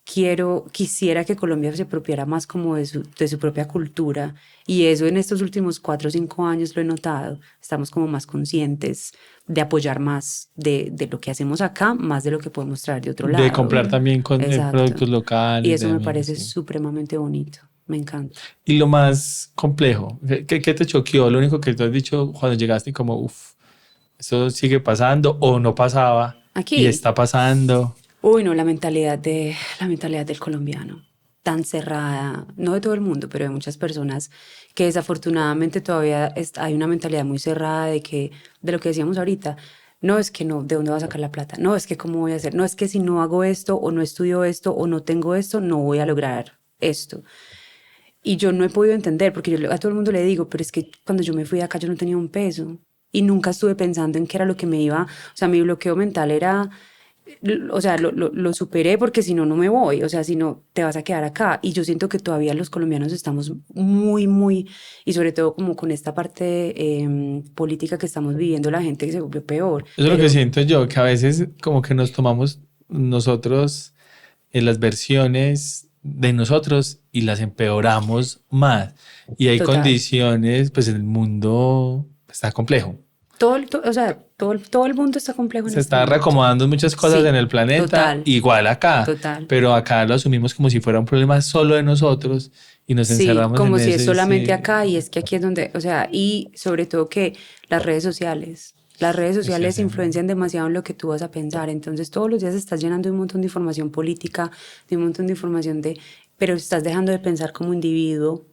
C: quisiera que Colombia se apropiara más como de su propia cultura y eso en estos últimos 4 o 5 años lo he notado. Estamos como más conscientes de apoyar más de lo que hacemos acá, más de lo que podemos traer de otro
B: De
C: lado.
B: comprar también con
C: Exacto.
B: productos
C: Y
B: locales,
C: eso
B: de
C: me
B: amigos,
C: parece
B: sí.
C: supremamente bonito. Me encanta.
B: Y lo más complejo, ¿qué te choqueó? Lo único que tú has dicho cuando llegaste como, uff, eso sigue pasando o no pasaba y
C: Aquí.
B: está pasando.
C: Uy, no, la mentalidad del colombiano, tan cerrada, no de todo el mundo, pero de muchas personas que desafortunadamente todavía hay una mentalidad muy cerrada de lo que decíamos ahorita, no es que no, ¿de dónde va a sacar la plata? No es que cómo voy a hacer, no es que si no hago esto o no estudio esto o no tengo esto, no voy a lograr esto. Y yo no he podido entender, porque a todo el mundo le digo, pero es que cuando yo me fui de acá yo no tenía un peso y nunca estuve pensando en qué era lo que me iba, o sea, mi bloqueo mental era o sea, lo superé porque si no, no me voy, o sea, si no, te vas a quedar acá. Y yo siento que todavía los colombianos estamos muy, y sobre todo como con esta parte política que estamos viviendo, la gente que se volvió peor.
B: Eso es lo que
C: Pero
B: siento yo, que a veces como que nos tomamos nosotros en las versiones de nosotros y las empeoramos más. Y hay
C: total,
B: condiciones, pues el mundo está complejo.
C: o sea, todo el mundo está complejo en
B: Se
C: este
B: está
C: momento.
B: reacomodando muchas cosas en
C: Sí,
B: el planeta,
C: total,
B: igual acá,
C: total.
B: pero acá lo asumimos como si fuera un problema solo de nosotros y nos
C: Sí,
B: encerramos en
C: como si
B: eso
C: es
B: y
C: solamente
B: sí,
C: acá y es que aquí es donde, o sea, y sobre todo que las redes
B: sí,
C: sociales
B: sí.
C: influencian demasiado en lo que tú vas a pensar, entonces todos los días estás llenando de un montón de información política, de un montón de información pero estás dejando de pensar como individuo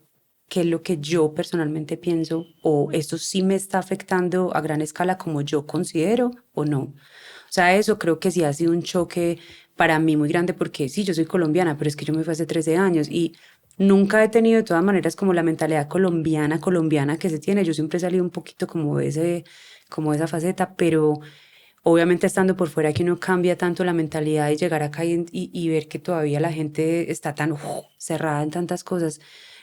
C: qué es lo que yo personalmente pienso o esto sí me está afectando a gran escala como yo considero o no. O sea, eso creo que sí ha sido un choque para mí muy grande porque sí, yo soy colombiana, pero es que yo me fui hace 13 años y nunca he tenido de todas maneras como la mentalidad colombiana que se tiene. Yo siempre he salido un poquito como de esa faceta, pero obviamente estando por fuera que uno cambia tanto la mentalidad y llegar acá y ver que todavía la gente está tan cerrada en tantas cosas,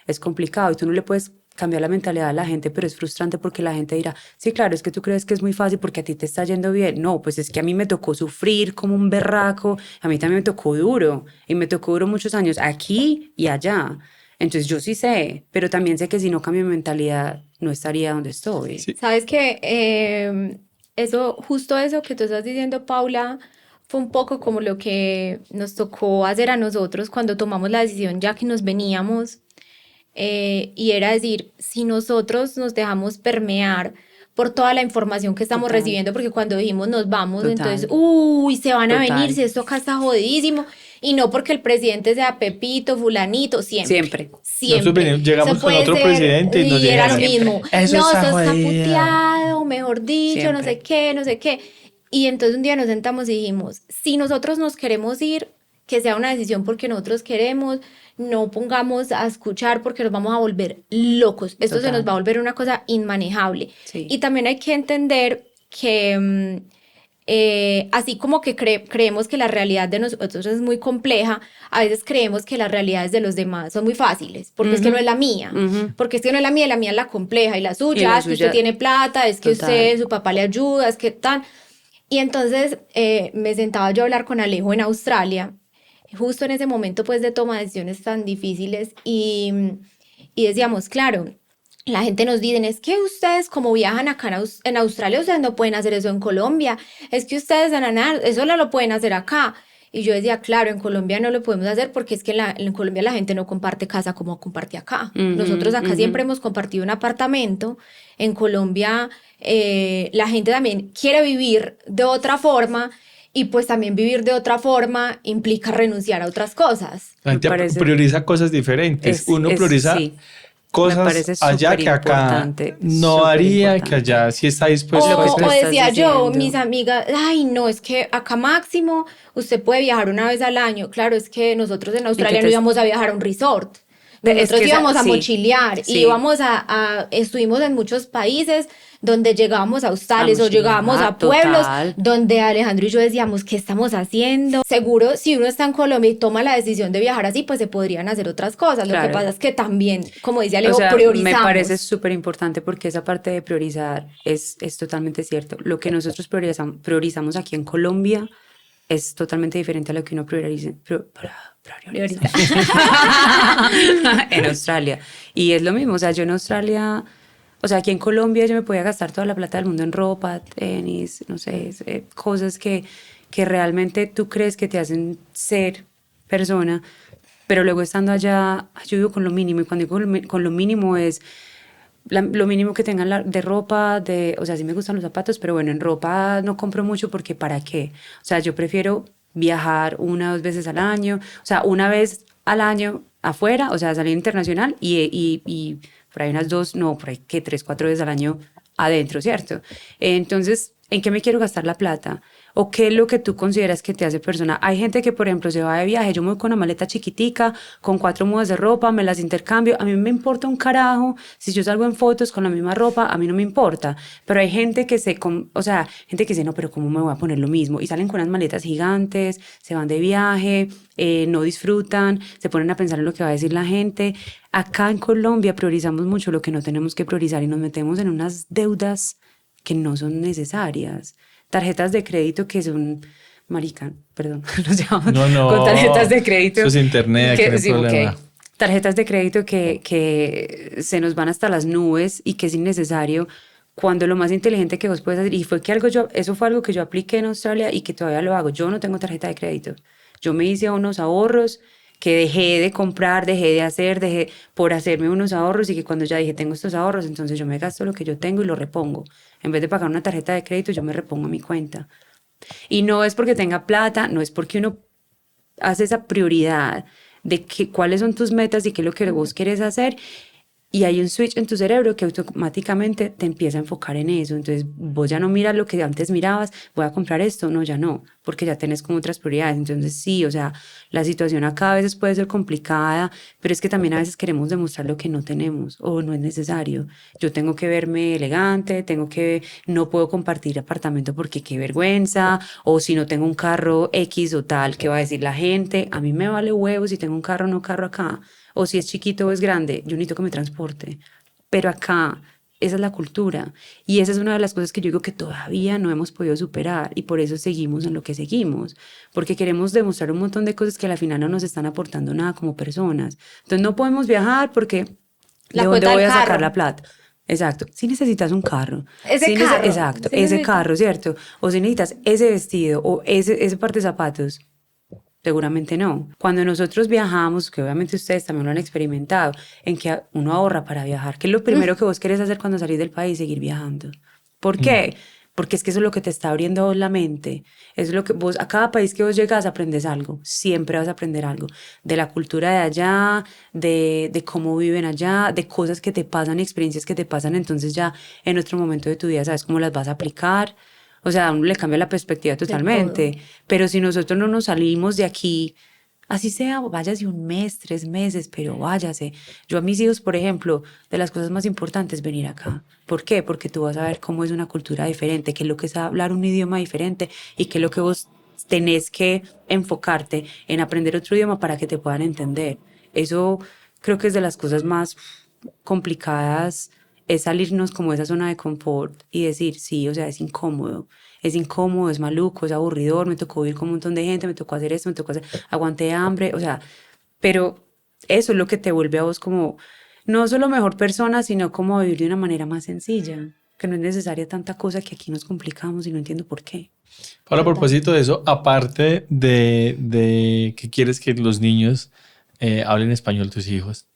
C: es complicado y tú no le puedes cambiar la mentalidad a la gente, pero es frustrante porque la gente dirá, sí, claro, es que tú crees que es muy fácil porque a ti te está yendo bien. No, pues es que a mí me tocó sufrir como un berraco, a mí también me tocó duro y me tocó duro muchos años aquí y allá. Entonces yo sí sé, pero también sé que si no cambio mi mentalidad no estaría donde estoy.
B: Sí.
A: Sabes que eso, justo eso que tú estás diciendo, Paula, fue un poco como lo que nos tocó hacer a nosotros cuando tomamos la decisión ya que nos veníamos. Y era decir, si nosotros nos dejamos permear por toda la información que estamos
C: Total,
A: recibiendo, porque cuando dijimos nos vamos, entonces,
C: total,
A: uy, se van a venir,
C: total.
A: si esto acá está jodidísimo, y no porque el presidente sea Pepito, fulanito, siempre,
C: Siempre,
B: Nosotros
A: siempre. Eso
B: llegamos con
A: puede
B: otro
A: ser,
B: presidente y nos
A: y era lo
B: dijeron,
A: mismo,
C: siempre,
B: eso
A: no,
B: está
A: eso está
B: jodido.
A: puteado, mejor dicho, no sé
C: siempre.
A: qué, no sé qué. Y entonces un día nos sentamos y dijimos, si nosotros nos queremos ir, que sea una decisión porque nosotros queremos, no pongamos a escuchar porque nos vamos a volver locos. Esto se nos va a
C: Total,
A: volver una cosa inmanejable. Y
C: sí,
A: también hay que entender que Así como que creemos que la realidad de nosotros es muy compleja, a veces creemos que las realidades de los demás son muy fáciles, porque es que no es la mía, porque es que no es la mía es la compleja, y la suya es que usted tiene plata, es que usted, su papá le ayuda, es que tal. Y entonces me sentaba yo a hablar con Alejo en Australia, justo en ese momento pues de toma de decisiones tan difíciles, y decíamos, claro, la gente nos dice, es que ustedes como viajan acá en Australia, ustedes no pueden hacer eso en Colombia, es que ustedes eso no lo pueden hacer acá. Y yo decía, claro, en Colombia no lo podemos hacer porque es que en Colombia la gente no comparte casa como comparte acá. Nosotros acá siempre hemos compartido un apartamento. En Colombia la gente también quiere vivir de otra forma, y pues también vivir de otra forma implica renunciar a otras cosas.
B: La gente prioriza cosas diferentes. Uno prioriza cosas allá que acá no haría, que allá sí está dispuesto.
A: O decía yo, mis amigas, ay no, es que acá máximo usted puede viajar una vez al año. Claro, es que nosotros en Australia no íbamos a viajar a un resort. Nosotros íbamos a mochilear, y estuvimos en muchos países donde llegábamos a hostales o llegábamos a pueblos donde Alejandro y yo decíamos, ¿qué estamos haciendo? Seguro, si uno está en Colombia y toma la decisión de viajar así, pues se podrían hacer otras cosas. Lo que pasa es que también, como dice Alejo, priorizamos.
C: Me parece súper importante porque esa parte de priorizar es totalmente cierto. Lo que nosotros priorizamos aquí en Colombia es totalmente diferente a lo que uno prioriza en Australia. Y es lo mismo, o sea, yo en Australia, o sea, aquí en Colombia yo me podía gastar toda la plata del mundo en ropa, tenis, no sé, cosas que realmente tú crees que te hacen ser persona, pero luego estando allá, yo vivo con lo mínimo, y cuando digo con lo mínimo es lo mínimo que tengan de ropa, o sea, sí me gustan los zapatos, pero bueno, en ropa no compro mucho porque ¿para qué? O sea, yo prefiero viajar 1 o 2 veces al año, o sea, 1 vez al año afuera, o sea, salir internacional, y por ahí por ahí que 3, 4 veces al año adentro, ¿cierto? Entonces, ¿en qué me quiero gastar la plata? ¿O qué es lo que tú consideras que te hace persona? Hay gente que, por ejemplo, se va de viaje, yo me voy con una maleta chiquitica, con 4 mudas de ropa, me las intercambio, a mí me importa un carajo, si yo salgo en fotos con la misma ropa, a mí no me importa, pero hay gente que gente que dice, no, pero ¿cómo me voy a poner lo mismo? Y salen con unas maletas gigantes, se van de viaje, no disfrutan, se ponen a pensar en lo que va a decir la gente. Acá en Colombia priorizamos mucho lo que no tenemos que priorizar y nos metemos en unas deudas que no son necesarias. Tarjetas de crédito que son, marica, perdón, nos llevamos con tarjetas de crédito.
B: Eso es internet, que no hay problema.
C: Okay. Tarjetas de crédito que se nos van hasta las nubes y que es innecesario, cuando lo más inteligente que vos puedes hacer, y eso fue algo que yo apliqué en Australia y que todavía lo hago. Yo no tengo tarjeta de crédito. Yo me hice unos ahorros que dejé de comprar, dejé de hacer, por hacerme unos ahorros, y que cuando ya dije, tengo estos ahorros, entonces yo me gasto lo que yo tengo y lo repongo. En vez de pagar una tarjeta de crédito, yo me repongo a mi cuenta. Y no es porque tenga plata, no es porque uno hace esa prioridad de cuáles son tus metas y qué es lo que vos quieres hacer, y hay un switch en tu cerebro que automáticamente te empieza a enfocar en eso. Entonces vos ya no miras lo que antes mirabas, voy a comprar esto, no, ya no, porque ya tenés como otras prioridades. Entonces sí, o sea, la situación acá a veces puede ser complicada, pero es que también a veces queremos demostrar lo que no tenemos o no es necesario. Yo tengo que verme elegante, no puedo compartir apartamento porque qué vergüenza, o si no tengo un carro X o tal, ¿qué va a decir la gente? A mí me vale huevo si tengo un carro o no carro acá. O si es chiquito o es grande, yo necesito que me transporte. Pero acá, esa es la cultura. Y esa es una de las cosas que yo digo que todavía no hemos podido superar. Y por eso seguimos en lo que seguimos. Porque queremos demostrar un montón de cosas que al final no nos están aportando nada como personas. Entonces no podemos viajar porque ¿de dónde voy a sacar la plata? Exacto. Si necesitas un carro. Exacto, ese carro, ¿cierto? O si necesitas ese vestido o ese par de zapatos. Seguramente no. Cuando nosotros viajamos, que obviamente ustedes también lo han experimentado, en que uno ahorra para viajar, ¿qué es lo primero que vos querés hacer cuando salís del país? Seguir viajando. ¿Por qué? Porque es que eso es lo que te está abriendo a vos la mente. Es lo que a cada país que vos llegas aprendes algo. Siempre vas a aprender algo. De la cultura de allá, de cómo viven allá, de cosas que te pasan, experiencias que te pasan. Entonces ya en otro momento de tu vida sabes cómo las vas a aplicar. O sea, a uno le cambia la perspectiva totalmente. Pero si nosotros no nos salimos de aquí Así sea, váyase un mes, 3 meses, pero váyase. Yo a mis hijos, por ejemplo, de las cosas más importantes es venir acá. ¿Por qué? Porque tú vas a ver cómo es una cultura diferente, qué es lo que es hablar un idioma diferente y qué es lo que vos tenés que enfocarte en aprender otro idioma para que te puedan entender. Eso creo que es de las cosas más complicadas, es salirnos como de esa zona de confort y decir, sí, o sea, es incómodo, es maluco, es aburridor, me tocó vivir con un montón de gente, me tocó hacer esto, me tocó hacer, aguanté hambre, o sea, pero eso es lo que te vuelve a vos como, no solo mejor persona, sino como vivir de una manera más sencilla, que no es necesaria tanta cosa que aquí nos complicamos y no entiendo por qué.
B: Ahora, a
A: Total.
B: propósito de eso, aparte de que quieres que los niños hablen español, tus hijos,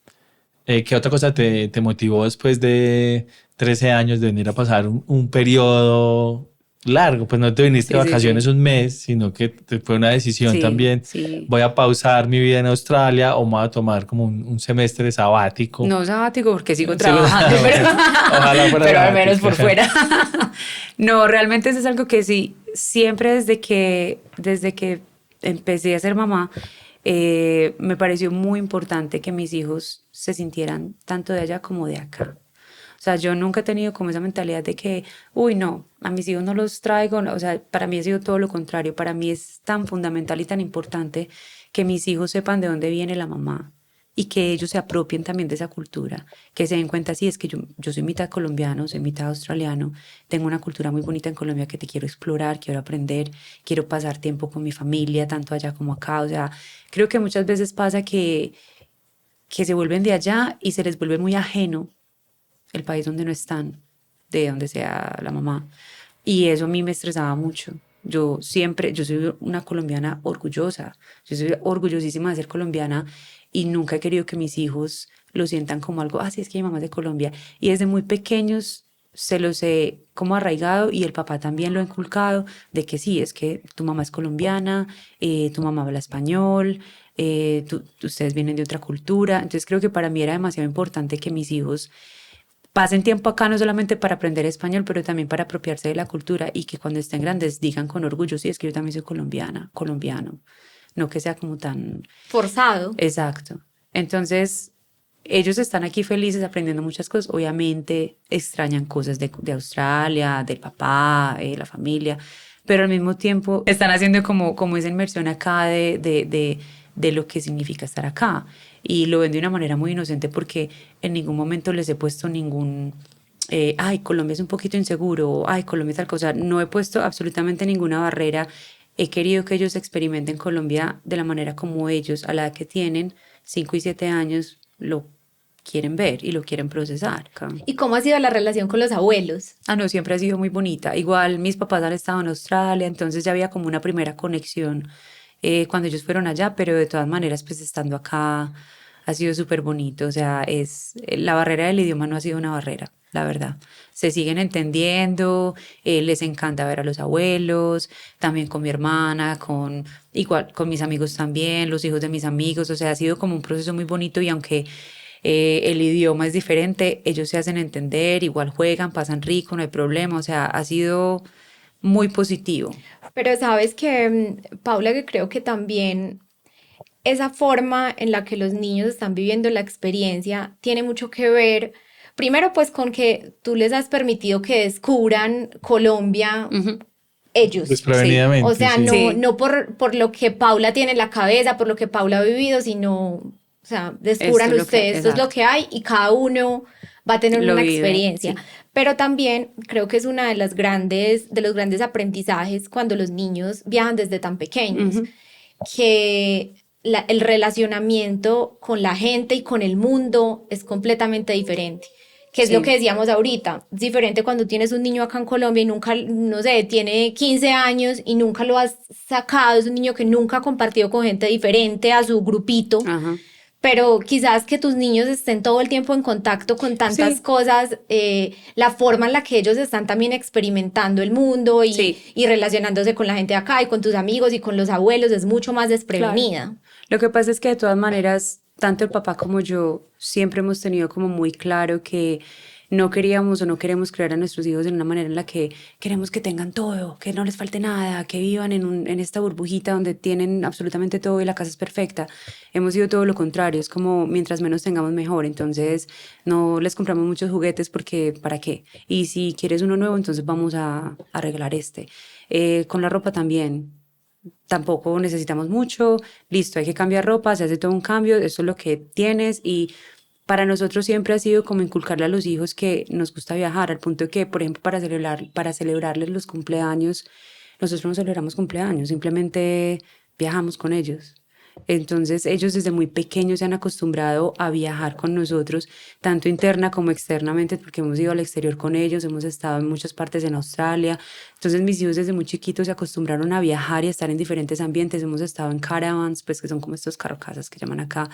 B: ¿qué otra cosa te motivó después de 13 años de venir a pasar un periodo largo? Pues no te viniste de
C: Sí, sí,
B: vacaciones
C: sí.
B: un mes, sino que fue una decisión
C: Sí,
B: también.
C: sí.
B: Voy a pausar mi vida en Australia o me voy a tomar como un semestre sabático.
C: No sabático porque sigo
B: Sí,
C: trabajando, pero,
B: bueno, ojalá fuera
C: pero al menos por
B: sabática.
C: fuera. No, realmente eso es algo que sí, siempre desde que empecé a ser mamá, me pareció muy importante que mis hijos se sintieran tanto de allá como de acá. O sea, yo nunca he tenido como esa mentalidad de que, uy, no, a mis hijos no los traigo. No, o sea, para mí ha sido todo lo contrario. Para mí es tan fundamental y tan importante que mis hijos sepan de dónde viene la mamá y que ellos se apropien también de esa cultura, que se den cuenta, sí, es que yo soy mitad colombiano, soy mitad australiano, tengo una cultura muy bonita en Colombia que te quiero explorar, quiero aprender, quiero pasar tiempo con mi familia, tanto allá como acá. O sea, creo que muchas veces pasa que se vuelven de allá y se les vuelve muy ajeno el país donde no están, de donde sea la mamá. Y eso a mí me estresaba mucho. Yo soy una colombiana orgullosa, yo soy orgullosísima de ser colombiana y nunca he querido que mis hijos lo sientan como algo, sí, es que mi mamá es de Colombia. Y desde muy pequeños se los he como arraigado y el papá también lo ha inculcado de que sí, es que tu mamá es colombiana, tu mamá habla español, ustedes vienen de otra cultura. Entonces creo que para mí era demasiado importante que mis hijos pasen tiempo acá no solamente para aprender español, pero también para apropiarse de la cultura y que cuando estén grandes digan con orgullo, sí, es que yo también soy colombiana, colombiano, no que sea como tan
A: Forzado.
C: exacto. Entonces, ellos están aquí felices aprendiendo muchas cosas, obviamente extrañan cosas de Australia, del papá, la familia, pero al mismo tiempo están haciendo como esa inmersión acá de lo que significa estar acá. Y lo ven de una manera muy inocente porque en ningún momento les he puesto ningún, ay, Colombia es un poquito inseguro, ay, Colombia es tal cosa. No he puesto absolutamente ninguna barrera. He querido que ellos experimenten Colombia de la manera como ellos, a la edad que tienen, 5 y 7 años, lo quieren ver y lo quieren procesar.
A: ¿Y cómo ha sido la relación con los abuelos?
C: Ah, no, siempre ha sido muy bonita. Igual mis papás han estado en Australia, entonces ya había como una primera conexión cuando ellos fueron allá, pero de todas maneras, pues estando acá ha sido súper bonito. O sea, la barrera del idioma no ha sido una barrera, la verdad. Se siguen entendiendo, les encanta ver a los abuelos, también con mi hermana, igual con mis amigos también, los hijos de mis amigos. O sea, ha sido como un proceso muy bonito y aunque el idioma es diferente, ellos se hacen entender, igual juegan, pasan rico, no hay problema. O sea, ha sido muy positivo.
A: Pero sabes que, Paula, que creo que también esa forma en la que los niños están viviendo la experiencia tiene mucho que ver, primero pues con que tú les has permitido que descubran Colombia ellos. O
B: Desprevenidamente,
A: sea,
B: sí.
A: no,
C: Sí.
A: no por lo que Paula tiene en la cabeza, por lo que Paula ha vivido, sino, o sea, descubran
C: Esto es lo que,
A: ustedes, esto es lo
C: exacto,
A: que hay y cada uno va a tener
C: lo
A: una
C: vive,
A: experiencia.
C: sí.
A: Pero también creo que es una de los grandes aprendizajes cuando los niños viajan desde tan pequeños, que el relacionamiento con la gente y con el mundo es completamente diferente. Que es lo que
C: Sí,
A: decíamos ahorita, es diferente cuando tienes un niño acá en Colombia y nunca, no sé, tiene 15 años y nunca lo has sacado, es un niño que nunca ha compartido con gente diferente a su grupito,
C: ajá.
A: pero quizás que tus niños estén todo el tiempo en contacto con tantas
C: Sí,
A: cosas, la forma en la que ellos están también experimentando el mundo
C: sí,
A: y relacionándose con la gente de acá y con tus amigos y con los abuelos es mucho más
C: claro.
A: desprevenida.
C: Lo que pasa es que de todas maneras tanto el papá como yo siempre hemos tenido como muy claro que no queríamos o no queremos criar a nuestros hijos de una manera en la que queremos que tengan todo, que no les falte nada, que vivan en esta burbujita donde tienen absolutamente todo y la casa es perfecta. Hemos sido todo lo contrario, es como mientras menos tengamos mejor, entonces no les compramos muchos juguetes porque ¿para qué? Y si quieres uno nuevo, entonces vamos a arreglar este. Con la ropa también. Tampoco necesitamos mucho, listo, hay que cambiar ropa, se hace todo un cambio, eso es lo que tienes y para nosotros siempre ha sido como inculcarle a los hijos que nos gusta viajar, al punto de que, por ejemplo, para celebrarles los cumpleaños, nosotros no celebramos cumpleaños, simplemente viajamos con ellos. Entonces ellos desde muy pequeños se han acostumbrado a viajar con nosotros, tanto interna como externamente, porque hemos ido al exterior con ellos, hemos estado en muchas partes en Australia. Entonces mis hijos desde muy chiquitos se acostumbraron a viajar y a estar en diferentes ambientes. Hemos estado en caravans, pues que son como estos carrocasas que llaman acá.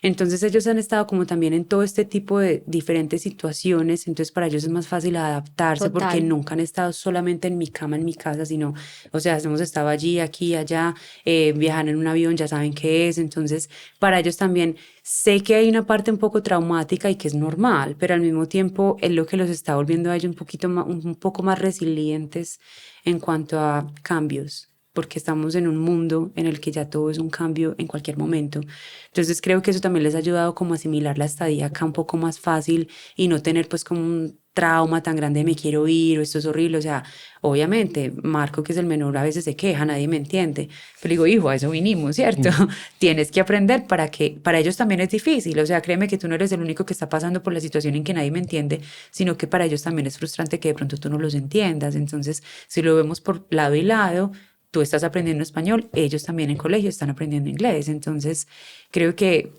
C: Entonces ellos han estado como también en todo este tipo de diferentes situaciones, entonces para ellos es más fácil adaptarse porque
A: Total.
C: nunca han estado solamente en mi cama, en mi casa, sino, o sea, hemos estado allí, aquí, allá, viajar en un avión, ya saben qué es, entonces para ellos también sé que hay una parte un poco traumática y que es normal, pero al mismo tiempo es lo que los está volviendo a ellos un poquito más, un poco más resilientes en cuanto a cambios, porque estamos en un mundo en el que ya todo es un cambio en cualquier momento. Entonces creo que eso también les ha ayudado como a asimilar la estadía acá un poco más fácil y no tener pues como un trauma tan grande de me quiero ir o esto es horrible. O sea, obviamente Marco, que es el menor, a veces se queja, nadie me entiende. Pero digo, hijo, a eso vinimos, ¿cierto? Tienes que aprender para ellos también es difícil. O sea, créeme que tú no eres el único que está pasando por la situación en que nadie me entiende, sino que para ellos también es frustrante que de pronto tú no los entiendas. Entonces, si lo vemos por lado y lado, tú estás aprendiendo español, ellos también en colegio están aprendiendo inglés. Entonces, creo que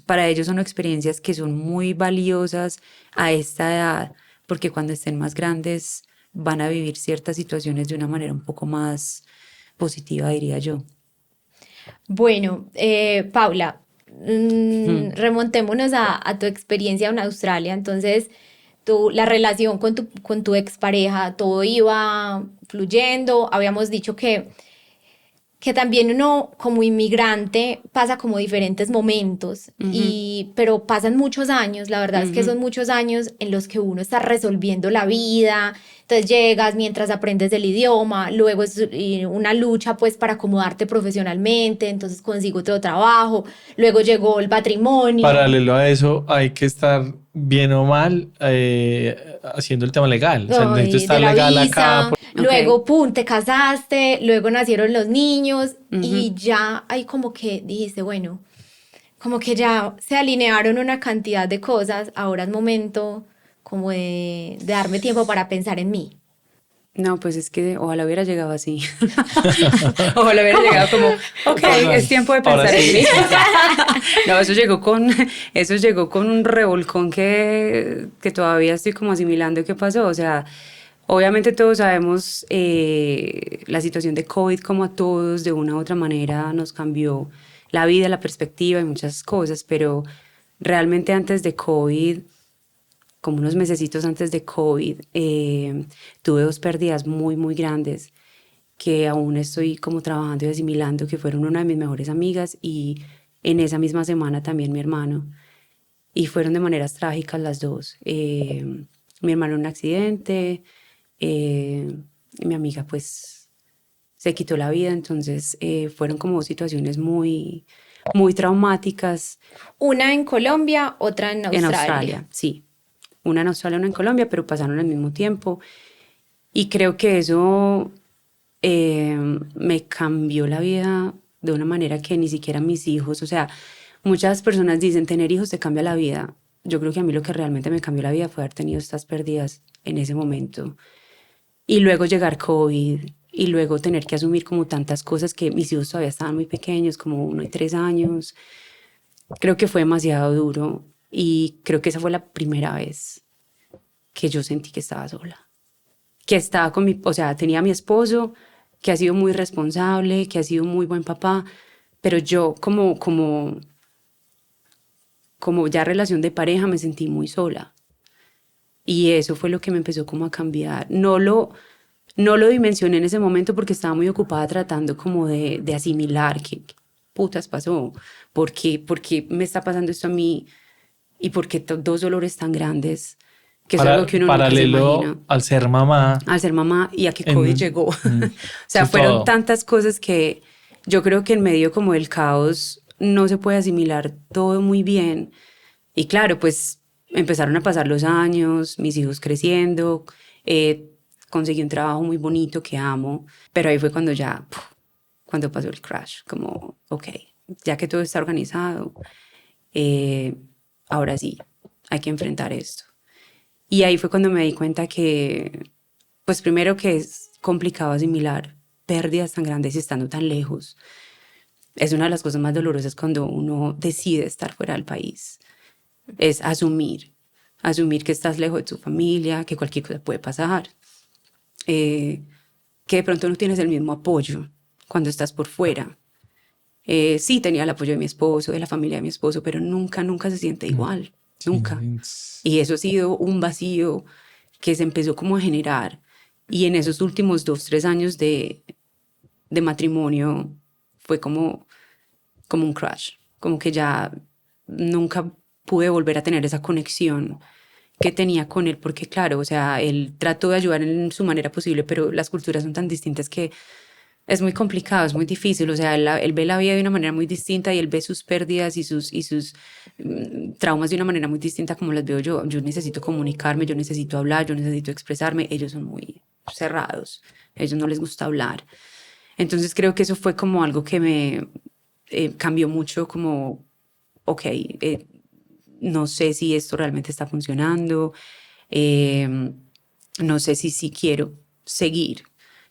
C: para ellos son experiencias que son muy valiosas a esta edad, porque cuando estén más grandes van a vivir ciertas situaciones de una manera un poco más positiva, diría yo.
A: Bueno, Paula,
C: Ujú.
A: remontémonos a tu experiencia en Australia. Entonces, la relación con tu expareja, todo iba fluyendo. Habíamos dicho que también uno como inmigrante pasa como diferentes momentos,
C: Ujú,
A: pero pasan muchos años, la verdad es que
C: ujú,
A: son muchos años en los que uno está resolviendo la vida, entonces llegas mientras aprendes el idioma, luego es una lucha pues para acomodarte profesionalmente, entonces consigo otro trabajo, luego llegó el matrimonio.
B: Paralelo a eso, hay que estar bien o mal haciendo el tema legal. O sea, necesito
A: Ay, de
B: estar
A: la
B: legal acá.
A: visa,
C: ok,
A: luego, pum, te casaste, luego nacieron los niños
C: ujú.
A: y ya hay como que dijiste, bueno, como que ya se alinearon una cantidad de cosas, ahora es momento como de darme tiempo para pensar en mí.
C: No, pues es que ojalá hubiera llegado así. Ojalá hubiera
A: ¿Cómo?
C: llegado como, ok,
B: Total.
C: es tiempo de
B: Ahora
C: pensar en
B: sí.
C: mí. No, eso llegó con un revolcón que todavía estoy como asimilando qué pasó. O sea, obviamente todos sabemos la situación de COVID como a todos de una u otra manera nos cambió la vida, la perspectiva y muchas cosas, pero realmente antes de COVID como unos mesecitos antes de COVID, tuve dos pérdidas muy, muy grandes que aún estoy como trabajando y asimilando, que fueron una de mis mejores amigas y en esa misma semana también mi hermano. Y fueron de maneras trágicas las dos. Mi hermano en un accidente, y mi amiga pues se quitó la vida, entonces fueron como situaciones muy, muy traumáticas
A: Una en Colombia, otra en
C: en
A: Australia.
C: Australia, sí. Una en Australia, una en Colombia, pero pasaron al mismo tiempo. Y creo que eso me cambió la vida de una manera que ni siquiera mis hijos, o sea, muchas personas dicen, tener hijos te cambia la vida. Yo creo que a mí lo que realmente me cambió la vida fue haber tenido estas pérdidas en ese momento. Y luego llegar COVID y luego tener que asumir como tantas cosas que mis hijos todavía estaban muy pequeños, como 1 y 3 años. Creo que fue demasiado duro y creo que esa fue la primera vez que yo sentí que estaba sola, que estaba con mi, o sea, tenía a mi esposo, que ha sido muy responsable, que ha sido muy buen papá, pero yo como ya relación de pareja me sentí muy sola. Y eso fue lo que me empezó como a cambiar. No lo dimensioné en ese momento porque estaba muy ocupada tratando como de asimilar putas pasó? ¿Por qué me está pasando esto a mí? ¿Y por qué dos dolores tan grandes? Que es algo que uno nunca se imagina.
B: Paralelo al ser mamá.
C: Al ser mamá y a que COVID llegó. O sea,
B: sí,
C: fueron
B: todo.
C: tantas cosas que yo creo que en medio como del caos no se puede asimilar todo muy bien. Y claro, pues empezaron a pasar los años, mis hijos creciendo, conseguí un trabajo muy bonito que amo, pero ahí fue cuando ya, cuando pasó el crash, como, ok, ya que todo está organizado, ahora sí, hay que enfrentar esto. Y ahí fue cuando me di cuenta que, pues primero que es complicado asimilar pérdidas tan grandes y estando tan lejos. Es una de las cosas más dolorosas cuando uno decide estar fuera del país. Es asumir que estás lejos de tu familia, que cualquier cosa puede pasar, que de pronto no tienes el mismo apoyo cuando estás por fuera. Sí, tenía el apoyo de mi esposo, de la familia de mi esposo, pero nunca se siente igual, nunca. Y eso ha sido un vacío que se empezó como a generar. Y en esos últimos 2-3 años de matrimonio fue como un crash, como que ya nunca pude volver a tener esa conexión que tenía con él, porque claro, o sea, él trató de ayudar en su manera posible, pero las culturas son tan distintas que es muy complicado, es muy difícil, o sea, él ve la vida de una manera muy distinta y él ve sus pérdidas y sus traumas de una manera muy distinta como las veo yo. Yo necesito comunicarme, yo necesito hablar, yo necesito expresarme, ellos son muy cerrados, a ellos no les gusta hablar. Entonces creo que eso fue como algo que me cambió mucho, como, ok, no sé si esto realmente está funcionando, no sé si quiero seguir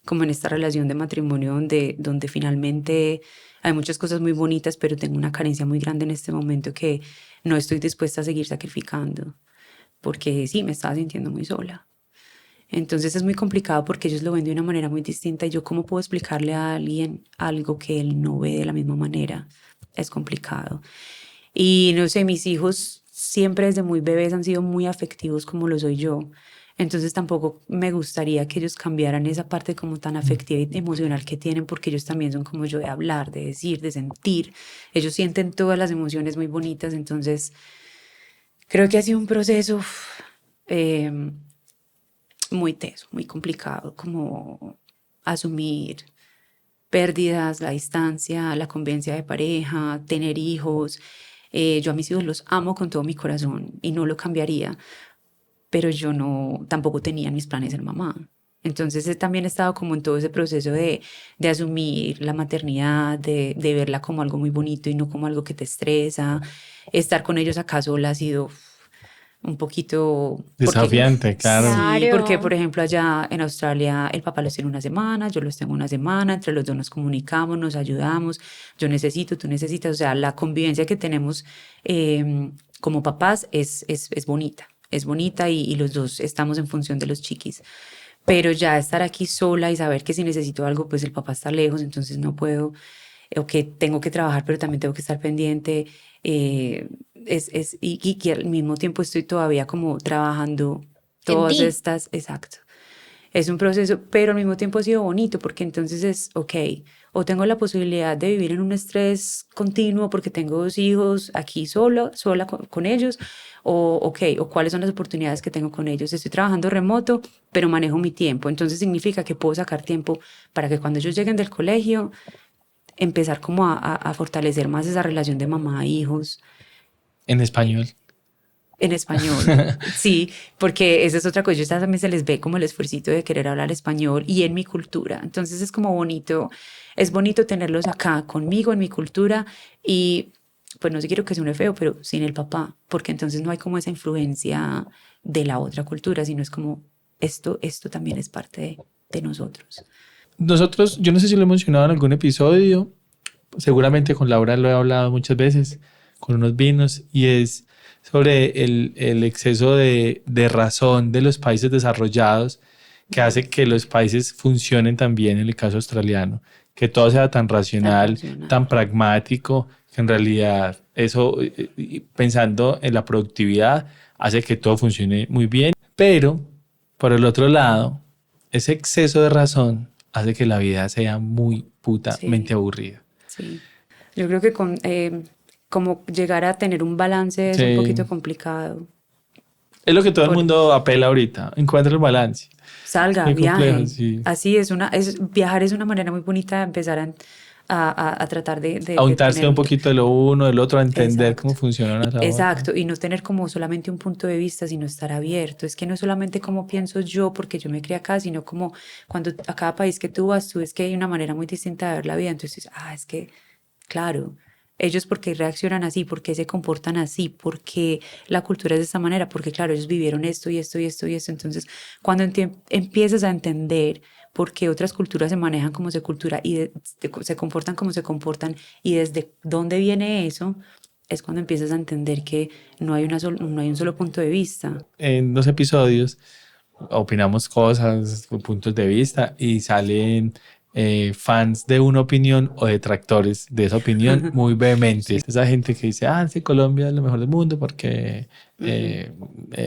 C: como en esta relación de matrimonio donde finalmente hay muchas cosas muy bonitas, pero tengo una carencia muy grande en este momento que no estoy dispuesta a seguir sacrificando, porque sí, me estaba sintiendo muy sola. Entonces es muy complicado porque ellos lo ven de una manera muy distinta y yo cómo puedo explicarle a alguien algo que él no ve de la misma manera. Es complicado. Y no sé, mis hijos siempre desde muy bebés han sido muy afectivos como lo soy yo. Entonces tampoco me gustaría que ellos cambiaran esa parte como tan afectiva y emocional que tienen, porque ellos también son como yo, de hablar, de decir, de sentir. Ellos sienten todas las emociones muy bonitas. Entonces creo que ha sido un proceso muy teso, muy complicado, como asumir pérdidas, la distancia, la convivencia de pareja, tener hijos. Yo a mis hijos los amo con todo mi corazón y no lo cambiaría, pero yo tampoco tenía en mis planes ser mamá. Entonces también he estado como en todo ese proceso de asumir la maternidad, de verla como algo muy bonito y no como algo que te estresa. Estar con ellos acá sola ha sido un poquito
B: desafiante, claro.
C: Sí, porque
A: Claro.
C: por ejemplo allá en Australia el papá los tiene una semana, yo los tengo una semana, entre los dos nos comunicamos, nos ayudamos, yo necesito, tú necesitas, o sea, la convivencia que tenemos como papás es bonita y los dos estamos en función de los chiquis. Pero ya estar aquí sola y saber que si necesito algo, pues el papá está lejos, entonces no puedo, o que tengo que trabajar, pero también tengo que estar pendiente. Y que al mismo tiempo estoy todavía como trabajando todas
A: ti.
C: estas, exacto. Es un proceso, pero al mismo tiempo ha sido bonito porque entonces es, ok, o tengo la posibilidad de vivir en un estrés continuo porque tengo 2 hijos aquí sola con ellos, o cuáles son las oportunidades que tengo con ellos. Estoy trabajando remoto, pero manejo mi tiempo, entonces significa que puedo sacar tiempo para que cuando ellos lleguen del colegio, empezar como a fortalecer más esa relación de mamá e hijos.
B: En español.
C: En español, sí, porque esa es otra cosa, ellos también se les ve como el esfuercito de querer hablar español y en mi cultura, entonces es como bonito, es bonito tenerlos acá conmigo en mi cultura y pues no sé, quiero que suene feo, pero sin el papá, porque entonces no hay como esa influencia de la otra cultura, sino es como esto también es parte de nosotros.
B: Nosotros, yo no sé si lo he mencionado en algún episodio, seguramente con Laura lo he hablado muchas veces, con unos vinos, y es sobre el exceso de razón de los países desarrollados que hace que los países funcionen tan bien, en el caso australiano, que todo sea tan racional, tan pragmático, que en realidad eso, pensando en la productividad, hace que todo funcione muy bien. Pero, por el otro lado, ese exceso de razón hace que la vida sea muy putamente aburrida.
C: Sí. Yo creo que como llegar a tener un balance es un
B: Sí.
C: poquito complicado.
B: Es lo que todo el mundo apela ahorita. Encuentra el balance.
C: Salga,
B: Qué complejo,
C: viaje.
B: sí.
C: Así viajar es una manera muy bonita de empezar a tratar
B: A
C: de
B: untarse
C: tener
B: un poquito de lo uno, del otro, a entender cómo
C: exacto.
B: funciona una otra.
C: Exacto, y no tener como solamente un punto de vista, sino estar abierto. Es que no es solamente como pienso yo, porque yo me crié acá, sino como cuando a cada país que tú vas, tú ves que hay una manera muy distinta de ver la vida. Entonces, es que, claro, ellos por qué reaccionan así, por qué se comportan así, por qué la cultura es de esta manera, porque claro, ellos vivieron esto y esto y esto y esto. Entonces, cuando empiezas a entender por qué otras culturas se manejan como se cultura y se comportan como se comportan y desde dónde viene eso, es cuando empiezas a entender que no hay no hay un solo punto de vista.
B: En los episodios opinamos cosas, puntos de vista y salen fans de una opinión o detractores de esa opinión muy vehementes. Esa gente que dice, sí, Colombia es lo mejor del mundo porque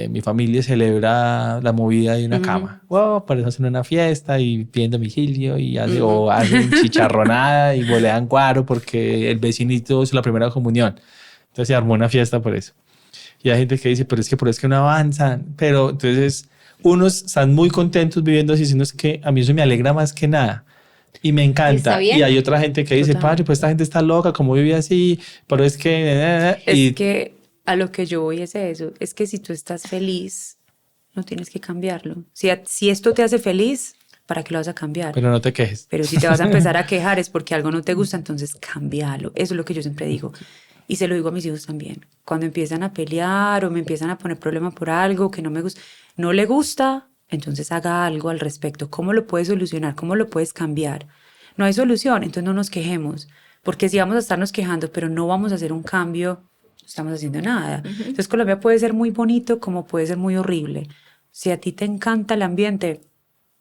B: mi familia celebra la movida de una cama. Wow, para eso hacen una fiesta y piden domicilio y o hacen chicharronada y bolean guaro porque el vecinito hizo la primera comunión. Entonces se armó una fiesta por eso. Y hay gente que dice, pero es que no avanzan. Pero entonces unos están muy contentos viviendo así, sino es que a mí eso me alegra más que nada. Y me
A: Y está
B: encanta. Y
A: bien.
B: hay otra gente que dice,
C: Total.
B: padre, pues esta gente está loca, ¿cómo vive así? Pero es que...
C: Es que a lo que yo voy es eso, es que si tú estás feliz, no tienes que cambiarlo. Si esto te hace feliz, ¿para qué lo vas a cambiar?
B: Pero no te quejes.
C: Pero si te vas a empezar a quejar es porque algo no te gusta, entonces cámbialo. Eso es lo que yo siempre digo. Y se lo digo a mis hijos también. Cuando empiezan a pelear o me empiezan a poner problema por algo que no me gusta, no le gusta, entonces haga algo al respecto. ¿Cómo lo puedes solucionar? ¿Cómo lo puedes cambiar? No hay solución, entonces no nos quejemos. Porque si vamos a estarnos quejando, pero no vamos a hacer un cambio, no estamos haciendo nada. Entonces Colombia puede ser muy bonito como puede ser muy horrible. Si a ti te encanta el ambiente,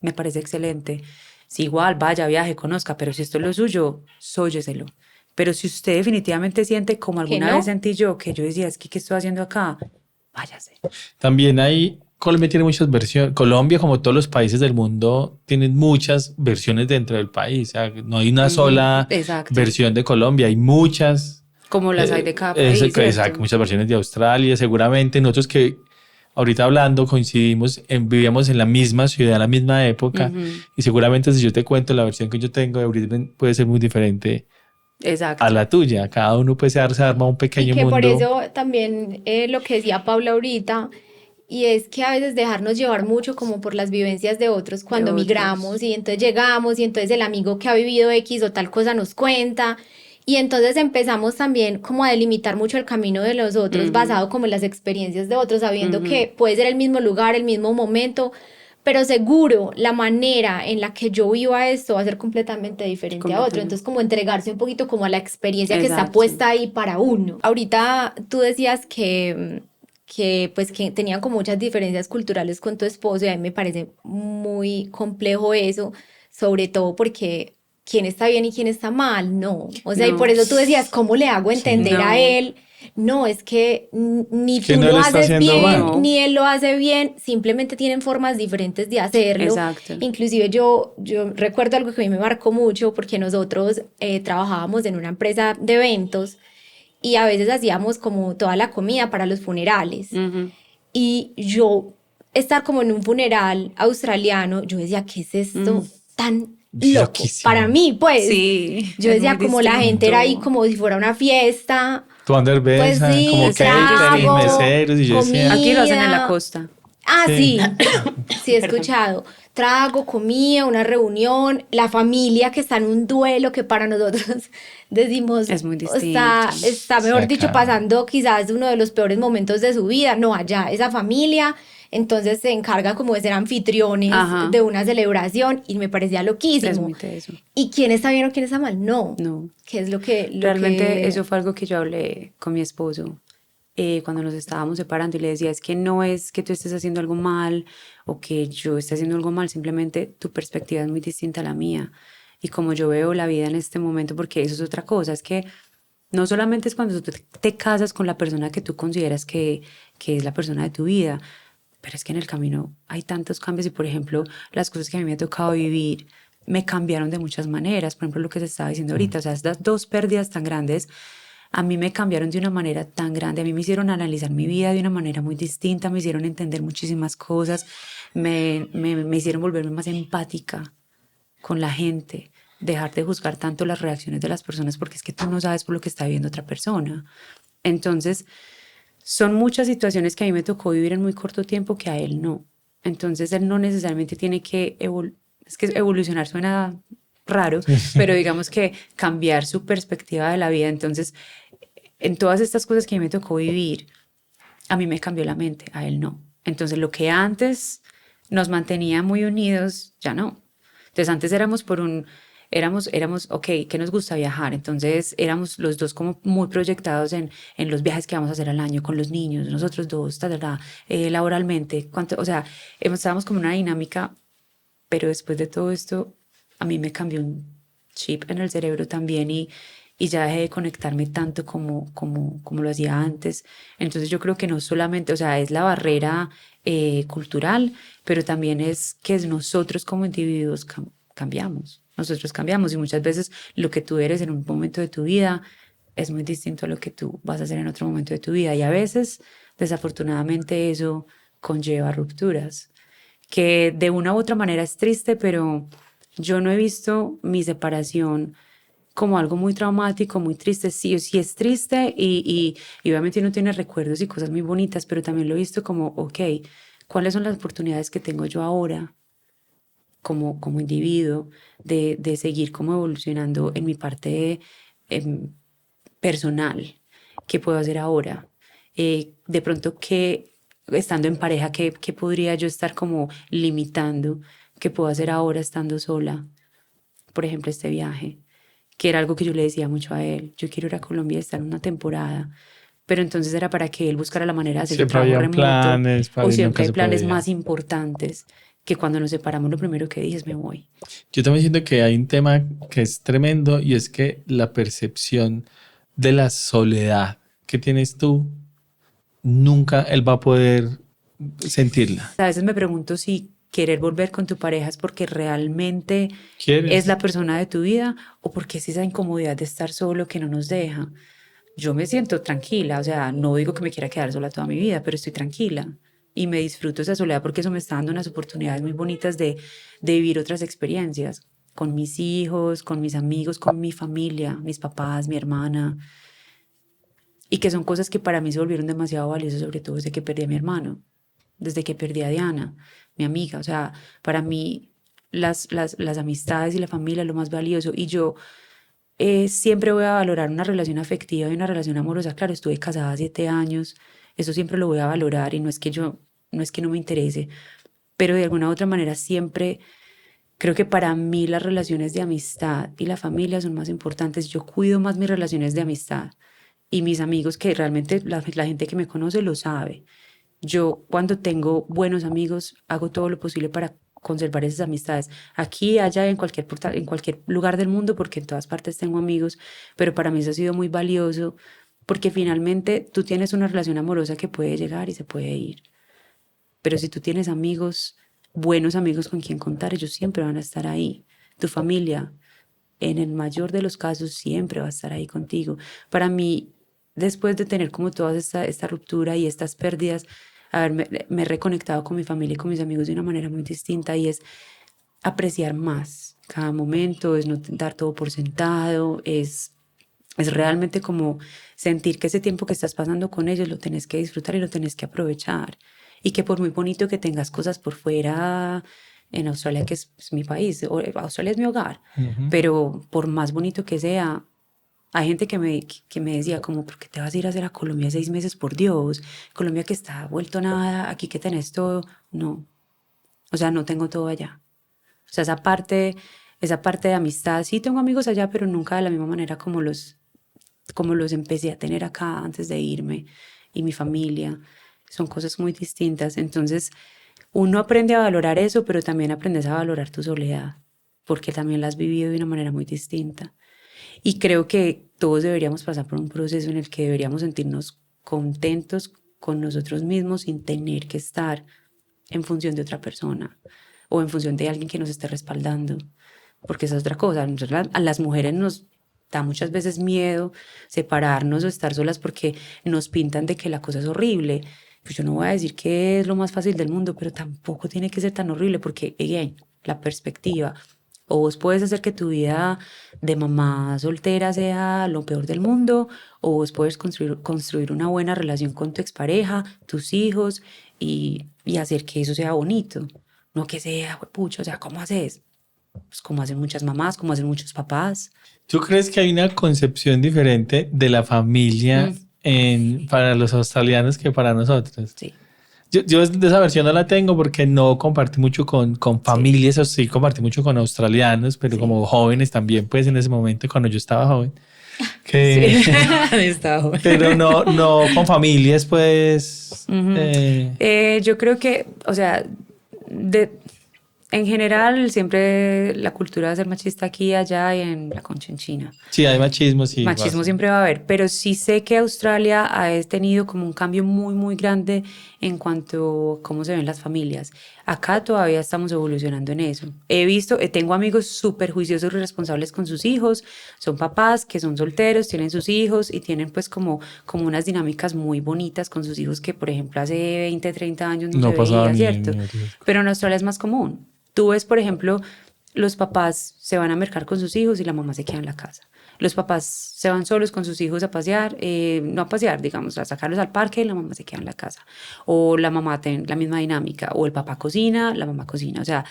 C: me parece excelente. Si igual, vaya, viaje, conozca, pero si esto es lo suyo, sóyeselo. Pero si usted definitivamente siente como
A: ¿Que
C: alguna
A: no?
C: vez sentí yo, que yo decía, es que, ¿qué estoy haciendo acá? Váyase.
B: También hay... Colombia tiene muchas versiones. Colombia, como todos los países del mundo, tienen muchas versiones dentro del país. O sea, no hay una sola
C: Exacto.
B: versión de Colombia, hay muchas.
C: Como las hay de cada país, ¿cierto?
B: Exacto, muchas versiones de Australia. Seguramente nosotros que ahorita hablando coincidimos, vivíamos en la misma ciudad, en la misma época. Y seguramente si yo te cuento la versión que yo tengo de Brisbane puede ser muy diferente
C: Exacto.
B: a la tuya. Cada uno puede se arma un
A: Y
B: pequeño
A: que por
B: mundo.
A: eso también lo que decía Paula ahorita, y es que a veces dejarnos llevar mucho como por las vivencias de otros cuando
C: otros.
A: migramos y entonces llegamos y entonces el amigo que ha vivido X o tal cosa nos cuenta y entonces empezamos también como a delimitar mucho el camino de los otros basado como en las experiencias de otros, sabiendo que puede ser el mismo lugar, el mismo momento, pero seguro la manera en la que yo viva esto va a ser completamente diferente a otro. Entonces como entregarse un poquito como a la experiencia que está
C: Exacto.
A: puesta ahí para uno. Ahorita tú decías que pues que tenían como muchas diferencias culturales con tu esposo y a mí me parece muy complejo eso, sobre todo porque quién está bien y quién está mal, no. O sea, y
C: No.
A: por eso tú decías, ¿cómo le hago entender
C: No.
A: a él? No, es que ni
B: Que
A: tú
B: no
A: lo
B: le está
A: haces
B: haciendo
A: bien,
B: mal.
A: ni él lo hace bien, simplemente tienen formas diferentes de hacerlo.
C: Exacto.
A: Inclusive yo recuerdo algo que a mí me marcó mucho porque nosotros trabajábamos en una empresa de eventos y a veces hacíamos como toda la comida para los funerales. Y yo estar como en un funeral australiano, yo decía, ¿qué es esto tan loco?
B: Loquísimo.
A: Para mí, pues.
C: Sí,
A: Yo
C: es
A: decía,
C: muy
A: como la gente era ahí
C: distinto.
A: como si fuera una fiesta.
B: Tomando
A: Pues
B: cerveza,
A: sí,
B: como catering,
A: trago,
B: meseros, y yo decía,
C: Aquí lo hacen en la
A: comida.
C: costa.
A: Ah,
B: Sí.
A: sí, sí he escuchado. Trago, comida, una reunión, la familia que está en un duelo que para nosotros decimos,
C: Es muy
A: está
B: Sí,
A: mejor dicho,
B: acá.
A: pasando quizás uno de los peores momentos de su vida. No, allá, esa familia, entonces se encarga como de ser anfitriones
C: Ajá.
A: de una celebración y me parecía
C: Es
A: loquísimo.
C: muy teso.
A: ¿Y quién está bien o quién está mal? No.
C: No.
A: ¿Qué es lo que...?
C: Realmente eso fue algo que yo hablé con mi esposo cuando nos estábamos separando y le decía, es que no es que tú estés haciendo algo mal o que yo esté haciendo algo mal, simplemente tu perspectiva es muy distinta a la mía y como yo veo la vida en este momento, porque eso es otra cosa, es que no solamente es cuando tú te casas con la persona que tú consideras que es la persona de tu vida, pero es que en el camino hay tantos cambios y, por ejemplo, las cosas que a mí me ha tocado vivir, me cambiaron de muchas maneras. Por ejemplo, lo que se estaba diciendo ahorita, o sea, estas dos pérdidas tan grandes a mí me cambiaron de una manera tan grande, a mí me hicieron analizar mi vida de una manera muy distinta, me hicieron entender muchísimas cosas, me hicieron volverme más empática con la gente, dejar de juzgar tanto las reacciones de las personas porque es que tú no sabes por lo que está viviendo otra persona. Entonces, son muchas situaciones que a mí me tocó vivir en muy corto tiempo que a él no. Entonces, él no necesariamente tiene que es que evolucionar suena raro, pero digamos que cambiar su perspectiva de la vida. Entonces, en todas estas cosas que a mí me tocó vivir, a mí me cambió la mente, a él no. Entonces, lo que antes nos mantenía muy unidos, ya no. Entonces, antes ok, que nos gusta viajar. Entonces, éramos los dos como muy proyectados en los viajes que vamos a hacer al año con los niños, nosotros dos, laboralmente. O sea, estábamos como una dinámica, pero después de todo esto, a mí me cambió un chip en el cerebro también y ya dejé de conectarme tanto como lo hacía antes. Entonces yo creo que no solamente, o sea, es la barrera cultural, pero también es que nosotros como individuos cambiamos. Nosotros cambiamos y muchas veces lo que tú eres en un momento de tu vida es muy distinto a lo que tú vas a hacer en otro momento de tu vida. Y a veces, desafortunadamente, eso conlleva rupturas, que de una u otra manera es triste, pero yo no he visto mi separación como algo muy traumático, muy triste. Sí, sí es triste y obviamente uno tiene recuerdos y cosas muy bonitas, pero también lo he visto como, ok, ¿cuáles son las oportunidades que tengo yo ahora como individuo de seguir como evolucionando en mi parte personal? ¿Qué puedo hacer ahora? De pronto, estando en pareja, ¿qué podría yo estar como limitando? ¿Qué puedo hacer ahora estando sola? Por ejemplo, este viaje, que era algo que yo le decía mucho a él. Yo quiero ir a Colombia y estar una temporada, pero entonces era para que él buscara la manera de hacer el
B: Siempre
C: trabajo
B: habían
C: remoto,
B: planes,
C: o
B: y
C: siempre
B: nunca
C: hay
B: se
C: planes
B: podía.
C: más importantes que cuando nos separamos lo primero que dije es me voy.
B: Yo también siento que hay un tema que es tremendo y es que la percepción de la soledad que tienes tú, nunca él va a poder sentirla.
C: A veces me pregunto si querer volver con tu pareja es porque realmente es
B: ¿Quieres?
C: la persona de tu vida o porque es esa incomodidad de estar solo que no nos deja. Yo me siento tranquila, o sea, no digo que me quiera quedar sola toda mi vida, pero estoy tranquila y me disfruto esa soledad porque eso me está dando unas oportunidades muy bonitas de vivir otras experiencias con mis hijos, con mis amigos, con mi familia, mis papás, mi hermana, y que son cosas que para mí se volvieron demasiado valiosas, sobre todo desde que perdí a mi hermano, desde que perdí a Diana, mi amiga. O sea, para mí las amistades y la familia es lo más valioso. Y yo siempre voy a valorar una relación afectiva y una relación amorosa. Claro, estuve casada 7 años, eso siempre lo voy a valorar y no es que no me interese, pero de alguna u otra manera siempre creo que para mí las relaciones de amistad y la familia son más importantes. Yo cuido más mis relaciones de amistad y mis amigos, que realmente la gente que me conoce lo sabe. Yo cuando tengo buenos amigos hago todo lo posible para conservar esas amistades. Aquí, allá, en cualquier lugar del mundo, porque en todas partes tengo amigos, pero para mí eso ha sido muy valioso porque finalmente tú tienes una relación amorosa que puede llegar y se puede ir. Pero si tú tienes amigos, buenos amigos con quien contar, ellos siempre van a estar ahí. Tu familia, en el mayor de los casos, siempre va a estar ahí contigo. Para mí, después de tener como toda esta ruptura y estas pérdidas, me he reconectado con mi familia y con mis amigos de una manera muy distinta y es apreciar más cada momento, es no dar todo por sentado, es realmente como sentir que ese tiempo que estás pasando con ellos lo tenés que disfrutar y lo tenés que aprovechar. Y que por muy bonito que tengas cosas por fuera, en Australia, que es mi país, Australia es mi hogar, pero por más bonito que sea, hay gente que me decía como, ¿por qué te vas a ir a hacer a Colombia 6 meses? Por Dios, Colombia que está vuelto nada, aquí que tenés todo. No, o sea, no tengo todo allá. O sea, esa parte de amistad, sí tengo amigos allá, pero nunca de la misma manera como los empecé a tener acá antes de irme y mi familia. Son cosas muy distintas. Entonces, uno aprende a valorar eso, pero también aprendes a valorar tu soledad, porque también la has vivido de una manera muy distinta. Y creo que todos deberíamos pasar por un proceso en el que deberíamos sentirnos contentos con nosotros mismos sin tener que estar en función de otra persona o en función de alguien que nos esté respaldando. porque esa es otra cosa. A las mujeres nos da muchas veces miedo separarnos o estar solas porque nos pintan de que la cosa es horrible. Pues yo no voy a decir que es lo más fácil del mundo, pero tampoco tiene que ser tan horrible porque, again, la perspectiva. O vos puedes hacer que tu vida de mamá soltera sea lo peor del mundo, o vos puedes construir una buena relación con tu expareja, tus hijos, y hacer que eso sea bonito. No que sea, pucho, o sea, ¿cómo haces? Pues como hacen muchas mamás, como hacen muchos papás.
B: ¿Tú crees que hay una concepción diferente de la familia para los australianos que para nosotros?
C: Sí.
B: Yo de esa versión no la tengo porque no compartí mucho con familias, o sí compartí mucho con australianos, pero como jóvenes también, pues en ese momento cuando yo estaba joven. Que,
C: Sí. Estaba joven.
B: pero no con familias, pues.
C: Yo creo que, o sea, en general siempre la cultura va a ser machista aquí, allá y en la Conchinchina.
B: Sí, hay machismo, sí.
C: Machismo siempre va a haber, pero sí sé que Australia ha tenido como un cambio muy, muy grande en cuanto a cómo se ven las familias. Acá todavía estamos evolucionando en eso. Tengo amigos súper juiciosos y responsables con sus hijos, son papás que son solteros, tienen sus hijos y tienen pues como unas dinámicas muy bonitas con sus hijos que, por ejemplo, hace 20, 30 años no se
B: pasaba
C: veía,
B: ni
C: ¿cierto? Pero en Australia es más común. Tú ves, por ejemplo, los papás se van a mercar con sus hijos y la mamá se queda en la casa. Los papás se van solos con sus hijos a pasear, no a pasear, digamos, a sacarlos al parque y la mamá se queda en la casa. O la mamá tiene la misma dinámica, o el papá cocina, la mamá cocina. O sea,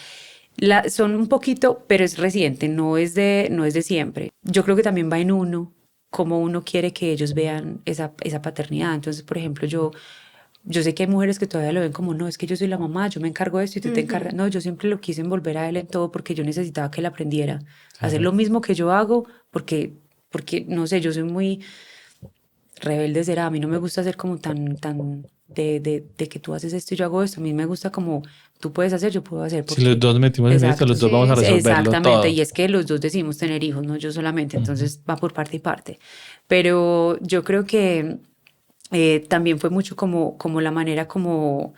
C: son un poquito, pero es reciente, no es de siempre. Yo creo que también va en uno, cómo uno quiere que ellos vean esa paternidad. Entonces, por ejemplo, yo sé que hay mujeres que todavía lo ven como, no, es que yo soy la mamá, yo me encargo de esto y tú te encargas. No, yo siempre lo quise envolver a él en todo porque yo necesitaba que él aprendiera a hacer lo mismo que yo hago porque, no sé, yo soy muy rebelde, será. A mí no me gusta ser como tan de que tú haces esto y yo hago esto. A mí me gusta como tú puedes hacer, yo puedo hacer.
B: Si los dos metimos en esto, los dos vamos a resolverlo
C: exactamente,
B: todo.
C: y es que los dos decidimos tener hijos, no yo solamente, entonces va por parte y parte. Pero yo creo que también fue mucho como la manera como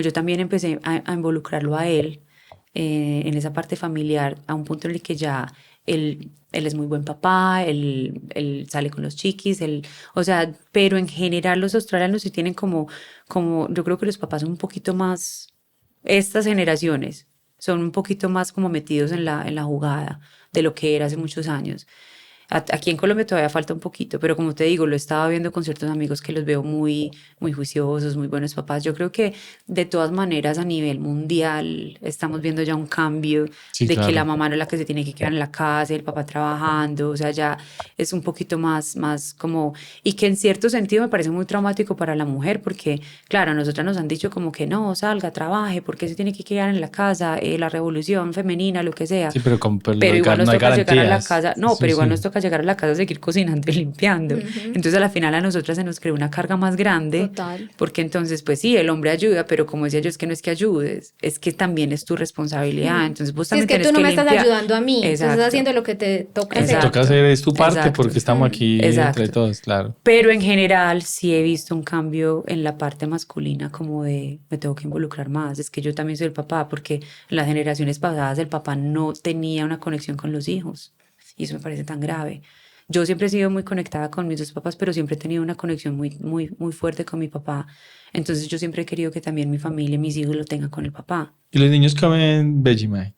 C: yo también empecé a involucrarlo a él en esa parte familiar, a un punto en el que ya él es muy buen papá, él sale con los chiquis, o sea, pero en general los australianos sí tienen como, yo creo que los papás son un poquito más, estas generaciones son un poquito más como metidos en la jugada de lo que era hace muchos años. Aquí en Colombia todavía falta un poquito, pero como te digo, lo estaba viendo con ciertos amigos que los veo muy, muy juiciosos, muy buenos papás. Yo creo que de todas maneras a nivel mundial estamos viendo ya un cambio de que la mamá no es la que se tiene que quedar en la casa, el papá trabajando, o sea, ya es un poquito más como, y que en cierto sentido me parece muy traumático para la mujer, porque claro, a nosotras nos han dicho como que no, salga, trabaje, porque se tiene que quedar en la casa, la revolución femenina, lo que sea.
B: Sí, pero
C: igual nos
B: no hay
C: toca llegar a la
B: garantías.
C: casa, no,
B: Sí,
C: pero igual
B: sí.
C: nos toca llegar a la casa a seguir cocinando y limpiando. Entonces a la final a nosotras se nos creó una carga más grande.
A: Total.
C: Porque entonces pues sí, el hombre ayuda, pero como decía yo, es que no es que ayudes, es que también es tu responsabilidad. Entonces vos también
A: es que tú no me estás ayudando a mí, tú
C: Exacto.
A: estás haciendo lo que te toca
B: Lo que
A: hacer.
B: toca hacer es tu parte
C: Exacto.
B: porque estamos aquí entre todos, claro.
C: Pero en general sí he visto un cambio en la parte masculina como de me tengo que involucrar más. Es que yo también soy el papá porque en las generaciones pasadas el papá no tenía una conexión con los hijos y eso me parece tan grave. Yo siempre he sido muy conectada con mis dos papás, pero siempre he tenido una conexión muy, muy, muy fuerte con mi papá. Entonces yo siempre he querido que también mi familia y mis hijos lo tengan con el papá.
B: ¿Y los niños comen Vegemite?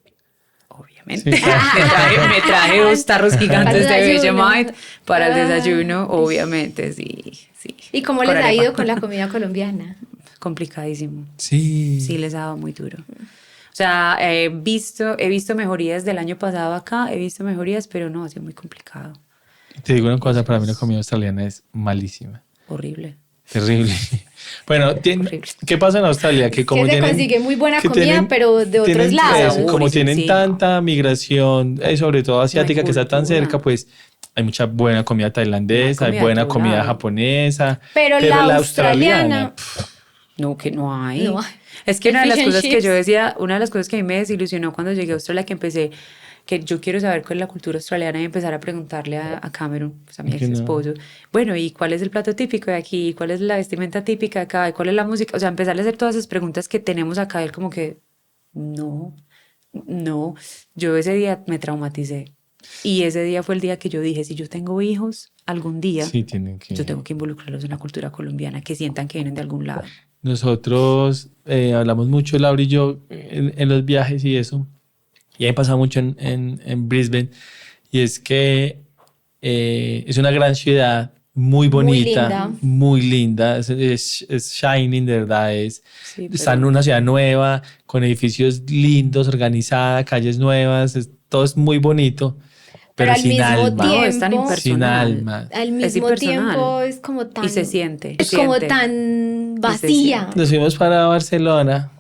C: Obviamente.
B: Sí, claro.
C: me traje 2 tarros gigantes
A: Para
C: de
A: el desayuno.
C: Vegemite para el desayuno, obviamente, sí.
A: ¿Y cómo les ha ido con la comida colombiana?
C: Complicadísimo.
B: Sí.
C: Sí, les ha dado muy duro. O sea, he visto mejorías del año pasado acá, he visto mejorías, pero no, ha sido muy complicado.
B: Te digo una cosa, para mí la comida australiana es malísima.
C: Horrible.
B: Terrible. Bueno, ¿qué pasa en Australia? Que como
A: que se
B: tienen,
A: consigue muy buena
B: que
A: comida, pero de otros
B: tienen,
A: lados.
B: como tienen
C: Sí.
B: tanta migración, sobre todo asiática, que está tan
C: cultura.
B: cerca, pues hay mucha buena comida tailandesa,
C: Hay
B: hay
C: comida
B: buena
C: de todo
B: comida
C: lado.
B: japonesa.
A: Pero la australiana,
C: No, que no hay.
A: No hay.
C: Es que una de las
A: Fish and
C: cosas que
A: chips.
C: yo decía, una de las cosas que a mí me desilusionó cuando llegué a Australia, que empecé, que yo quiero saber cuál es la cultura australiana y empezar a preguntarle a Cameron, pues a mi
B: ¿Por qué
C: ex
B: no?
C: esposo, bueno, ¿y cuál es el plato típico de aquí? ¿Y cuál es la vestimenta típica de acá? ¿Y cuál es la música? O sea, empezarle a hacer todas esas preguntas que tenemos acá, él como que, no, No, yo ese día me traumaticé. Y ese día fue el día que yo dije, si yo tengo hijos, algún día
B: Sí, tienen que.
C: yo tengo que involucrarlos en la cultura colombiana, que sientan que vienen de algún lado.
B: Nosotros hablamos mucho, Laura y yo, en los viajes y eso. Y he pasado mucho en Brisbane. Y es que es una gran ciudad, muy bonita,
A: linda.
B: muy linda. Es shining, de verdad.
C: Sí,
B: Está en
C: pero
B: una ciudad nueva, con edificios lindos, organizada, calles nuevas. Todo es muy bonito,
A: Pero
B: pero
A: al
B: sin
A: mismo
B: alma.
C: no, es tan
A: tiempo,
B: Sin
C: impersonal.
B: alma.
A: al
C: Es
A: mismo tiempo
C: impersonal.
A: es como
C: Y se
A: tan,
C: siente,
A: es
C: se
A: como
C: siente.
A: tan
C: Y se
A: vacía.
C: siente.
B: Nos fuimos para Barcelona,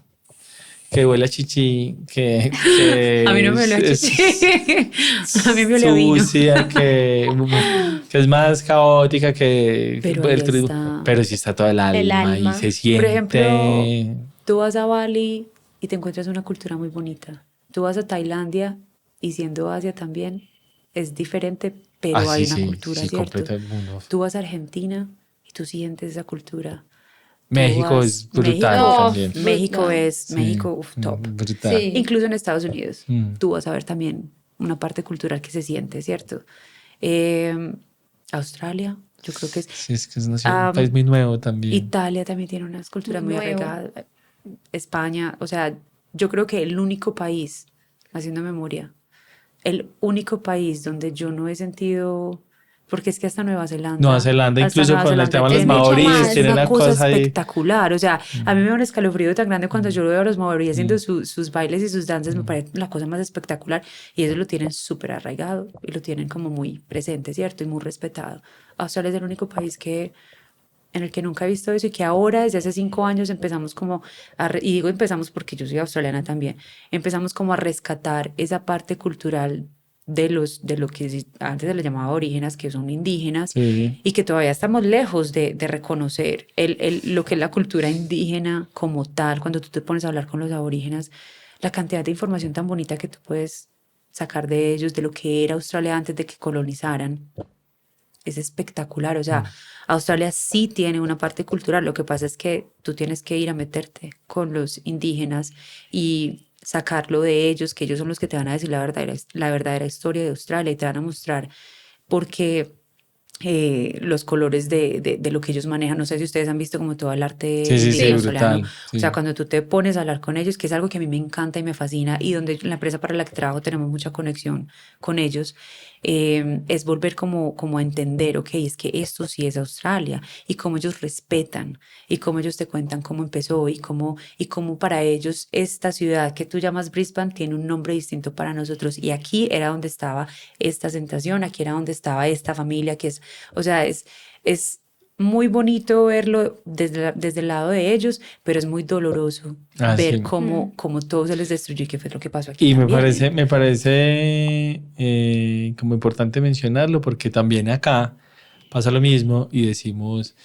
B: que huele a chichi,
C: A mí no me
B: es,
C: olía a
B: es
C: chichi. A mí me olía a vino.
B: sucia, que es más caótica que
C: Pero ahí
B: el turismo.
C: está.
B: Pero sí está todo el
A: El
B: alma y
A: alma.
B: se
C: Por ejemplo,
B: siente.
C: tú vas a Bali y te encuentras una cultura muy bonita. Tú vas a Tailandia y siendo Asia también es diferente, pero hay
B: Sí,
C: una
B: sí,
C: cultura,
B: sí,
C: ¿cierto?
B: completo el mundo.
C: Tú vas a Argentina y tú sientes esa cultura.
B: México es brutal
C: México,
A: Oh,
B: también.
C: México
A: brutal.
C: es,
B: Sí,
C: México, top.
B: brutal.
A: Sí.
C: Incluso en Estados Unidos,
B: Mm.
C: tú vas a ver también una parte cultural que se siente, ¿cierto? Eh, Australia, yo creo que es.
B: Sí, es que es un país muy nuevo también.
C: Italia también tiene unas culturas
A: Muy
C: muy
A: nuevo.
C: arraigadas. España, o sea, yo creo que el único país, haciendo memoria, el único país donde yo no he sentido, porque es que hasta Nueva
B: Nueva Zelanda,
C: hasta
B: incluso
C: Nueva
B: con el
C: Zelanda
B: tema de los
A: Es
C: tiene
A: mucho
B: maoríes,
A: más.
B: tiene
C: una
B: una
C: cosa
B: cosa ahí.
C: espectacular. O sea, a mí me da un escalofrío tan grande cuando yo veo a los maoríes haciendo sus bailes y sus danzas, me parece la cosa más espectacular. Y eso lo tienen súper arraigado y lo tienen como muy presente, ¿cierto? Y muy respetado. Australia es el único país en el que nunca he visto eso y que ahora, desde hace 5 años, empezamos como y digo empezamos porque yo soy australiana también, empezamos como a rescatar esa parte cultural de lo que antes se les llamaba aborígenes, que son indígenas,
B: Sí.
C: y que todavía estamos lejos de reconocer lo que es la cultura indígena como tal. Cuando tú te pones a hablar con los aborígenes, la cantidad de información tan bonita que tú puedes sacar de ellos, de lo que era Australia antes de que colonizaran, es espectacular. O sea, Australia sí tiene una parte cultural. Lo que pasa es que tú tienes que ir a meterte con los indígenas y sacarlo de ellos, que ellos son los que te van a decir la verdadera historia de Australia y te van a mostrar por qué los colores de lo que ellos manejan. No sé si ustedes han visto como todo el arte
B: Sí, sí, sí,
C: indígena australiano.
B: brutal.
C: O sea,
B: Sí.
C: cuando tú te pones a hablar con ellos, que es algo que a mí me encanta y me fascina, y donde la empresa para la que trabajo tenemos mucha conexión con ellos, es volver como a entender, ok, es que esto sí es Australia, y cómo ellos respetan, y cómo ellos te cuentan cómo empezó, y cómo para ellos esta ciudad que tú llamas Brisbane tiene un nombre distinto para nosotros, y aquí era donde estaba esta asentación, aquí era donde estaba esta familia, que es, o sea, es muy bonito verlo desde el lado de ellos, pero es muy doloroso ver
B: Sí.
C: cómo todo se les destruyó y qué fue lo que pasó aquí
B: Y
C: también.
B: me parece como importante mencionarlo porque también acá pasa lo mismo y decimos,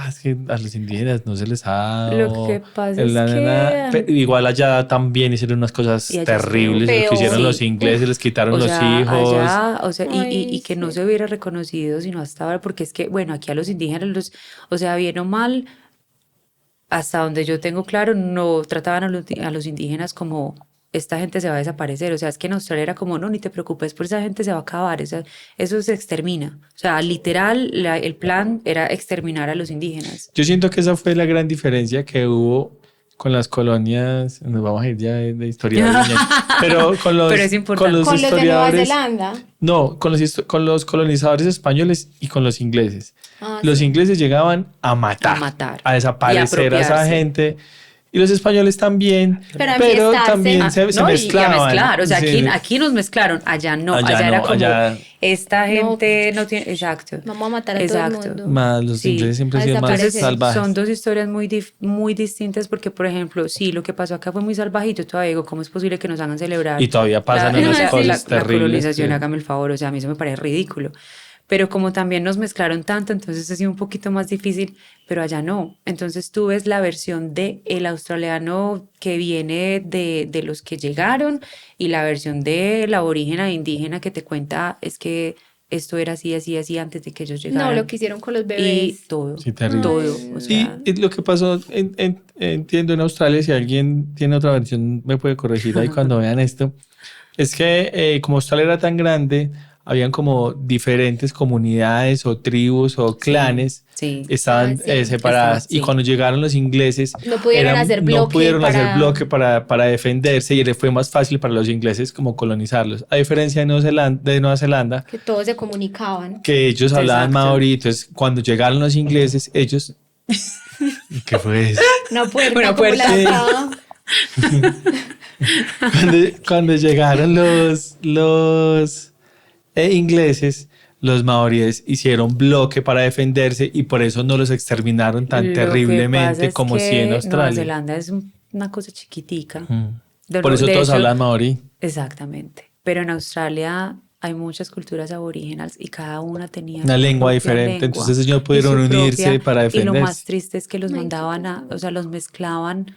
B: es que a los indígenas no se les ha
C: Lo que
B: dado
C: pasa es que
B: igual allá también hicieron unas
C: y
B: cosas
C: allá es peor.
B: terribles, lo que hicieron los
A: Peor.
C: Sí,
B: ingleses, les quitaron
C: o
B: los
C: sea,
B: hijos.
C: allá, o sea, y
A: Ay,
C: que no
A: sí.
C: se hubiera reconocido sino hasta ahora, porque es que, bueno, aquí a los indígenas, o sea, bien o mal, hasta donde yo tengo claro, no trataban a los indígenas como esta gente se va a desaparecer. O sea, es que en Australia era como, no, ni te preocupes, por esa gente se va a acabar, eso se extermina. O sea, literal, el plan era exterminar a los indígenas.
B: Yo siento que esa fue la gran diferencia que hubo con las colonias, nos vamos a ir ya de historiadores, pero
C: Pero es
B: con
C: importante.
B: los
A: Con los de Nueva
B: historiadores.
A: Zelanda.
B: No, con los colonizadores españoles y con los ingleses.
A: Ah,
B: Los
A: sí.
B: ingleses llegaban a
C: A
B: matar,
C: matar
B: a
C: y
B: desaparecer a esa
C: apropiarse.
B: gente. Y los españoles también,
A: Pero
B: pero
A: ambientarse.
B: también se
C: No, y a
B: mezclaban.
C: mezclar, o sea,
B: Sí,
C: aquí nos mezclaron, allá no,
B: allá
C: allá era
B: no,
C: como,
B: allá
C: esta
A: No,
C: gente no tiene, exacto,
A: vamos a matar a todo el
C: exacto.
A: mundo.
B: más, los ingleses
C: Sí,
B: siempre
A: A
B: han sido más
C: entonces
A: desaparecer.
C: son
B: salvajes.
C: dos historias muy distintas porque, por ejemplo, sí, lo que pasó acá fue muy salvaje y yo todavía digo, ¿cómo es posible que nos hagan celebrar
B: Y todavía pasan
C: la,
B: unas
A: Ah,
C: la,
A: sí.
B: cosas
C: la
B: terribles
C: colonización?
B: que...
C: Hágame el favor, o sea, a mí eso me parece ridículo. Pero como también nos mezclaron tanto, entonces ha sido un poquito más difícil, pero allá no. Entonces tú ves la versión de el australiano que viene de los que llegaron y la versión del aborigen indígena que te cuenta es que esto era así, así, así antes de que ellos
A: No,
C: llegaran.
A: lo que hicieron con los
C: Y
A: bebés.
C: todo,
B: Sí, terrible.
C: todo. O
B: Sí,
C: sea,
B: lo que pasó, entiendo en Australia, si alguien tiene otra versión me puede corregir ahí cuando vean esto, es que como Australia era tan grande, habían como diferentes comunidades o tribus o clanes,
C: sí.
B: estaban
A: Sí.
B: separadas. Y
C: Sí.
B: cuando llegaron los ingleses,
A: No pudieron hacer bloque
B: no pudieron hacer
A: para-
B: bloque para defenderse y les fue más fácil para los ingleses como colonizarlos. A diferencia de Nueva Zelanda,
A: Que todos se comunicaban.
B: que ellos hablaban
C: Exacto.
B: maorí, entonces cuando llegaron los ingleses, ellos... ¿Qué fue eso?
A: Una puerta
C: Una
A: como
C: puerta.
A: la de
B: Sí.
A: acá.
B: Cuando llegaron los ingleses, los maoríes hicieron bloque para defenderse y por eso no los exterminaron tan
C: Lo que pasa
B: terriblemente
C: es
B: como si en
C: que Nueva
B: Australia.
C: Zelanda es una cosa chiquitica.
B: Por eso
C: De
B: todos
C: hecho,
B: hablan maorí.
C: exactamente. Pero en Australia hay muchas culturas aborígenas y cada una tenía
B: Una
C: su
B: lengua
C: propia
B: diferente,
C: lengua
B: entonces ellos
C: y
B: pudieron
C: su
B: unirse para
C: Y lo más
B: defenderse.
C: triste es que los
A: Ay, qué
C: mandaban o sea, los mezclaban.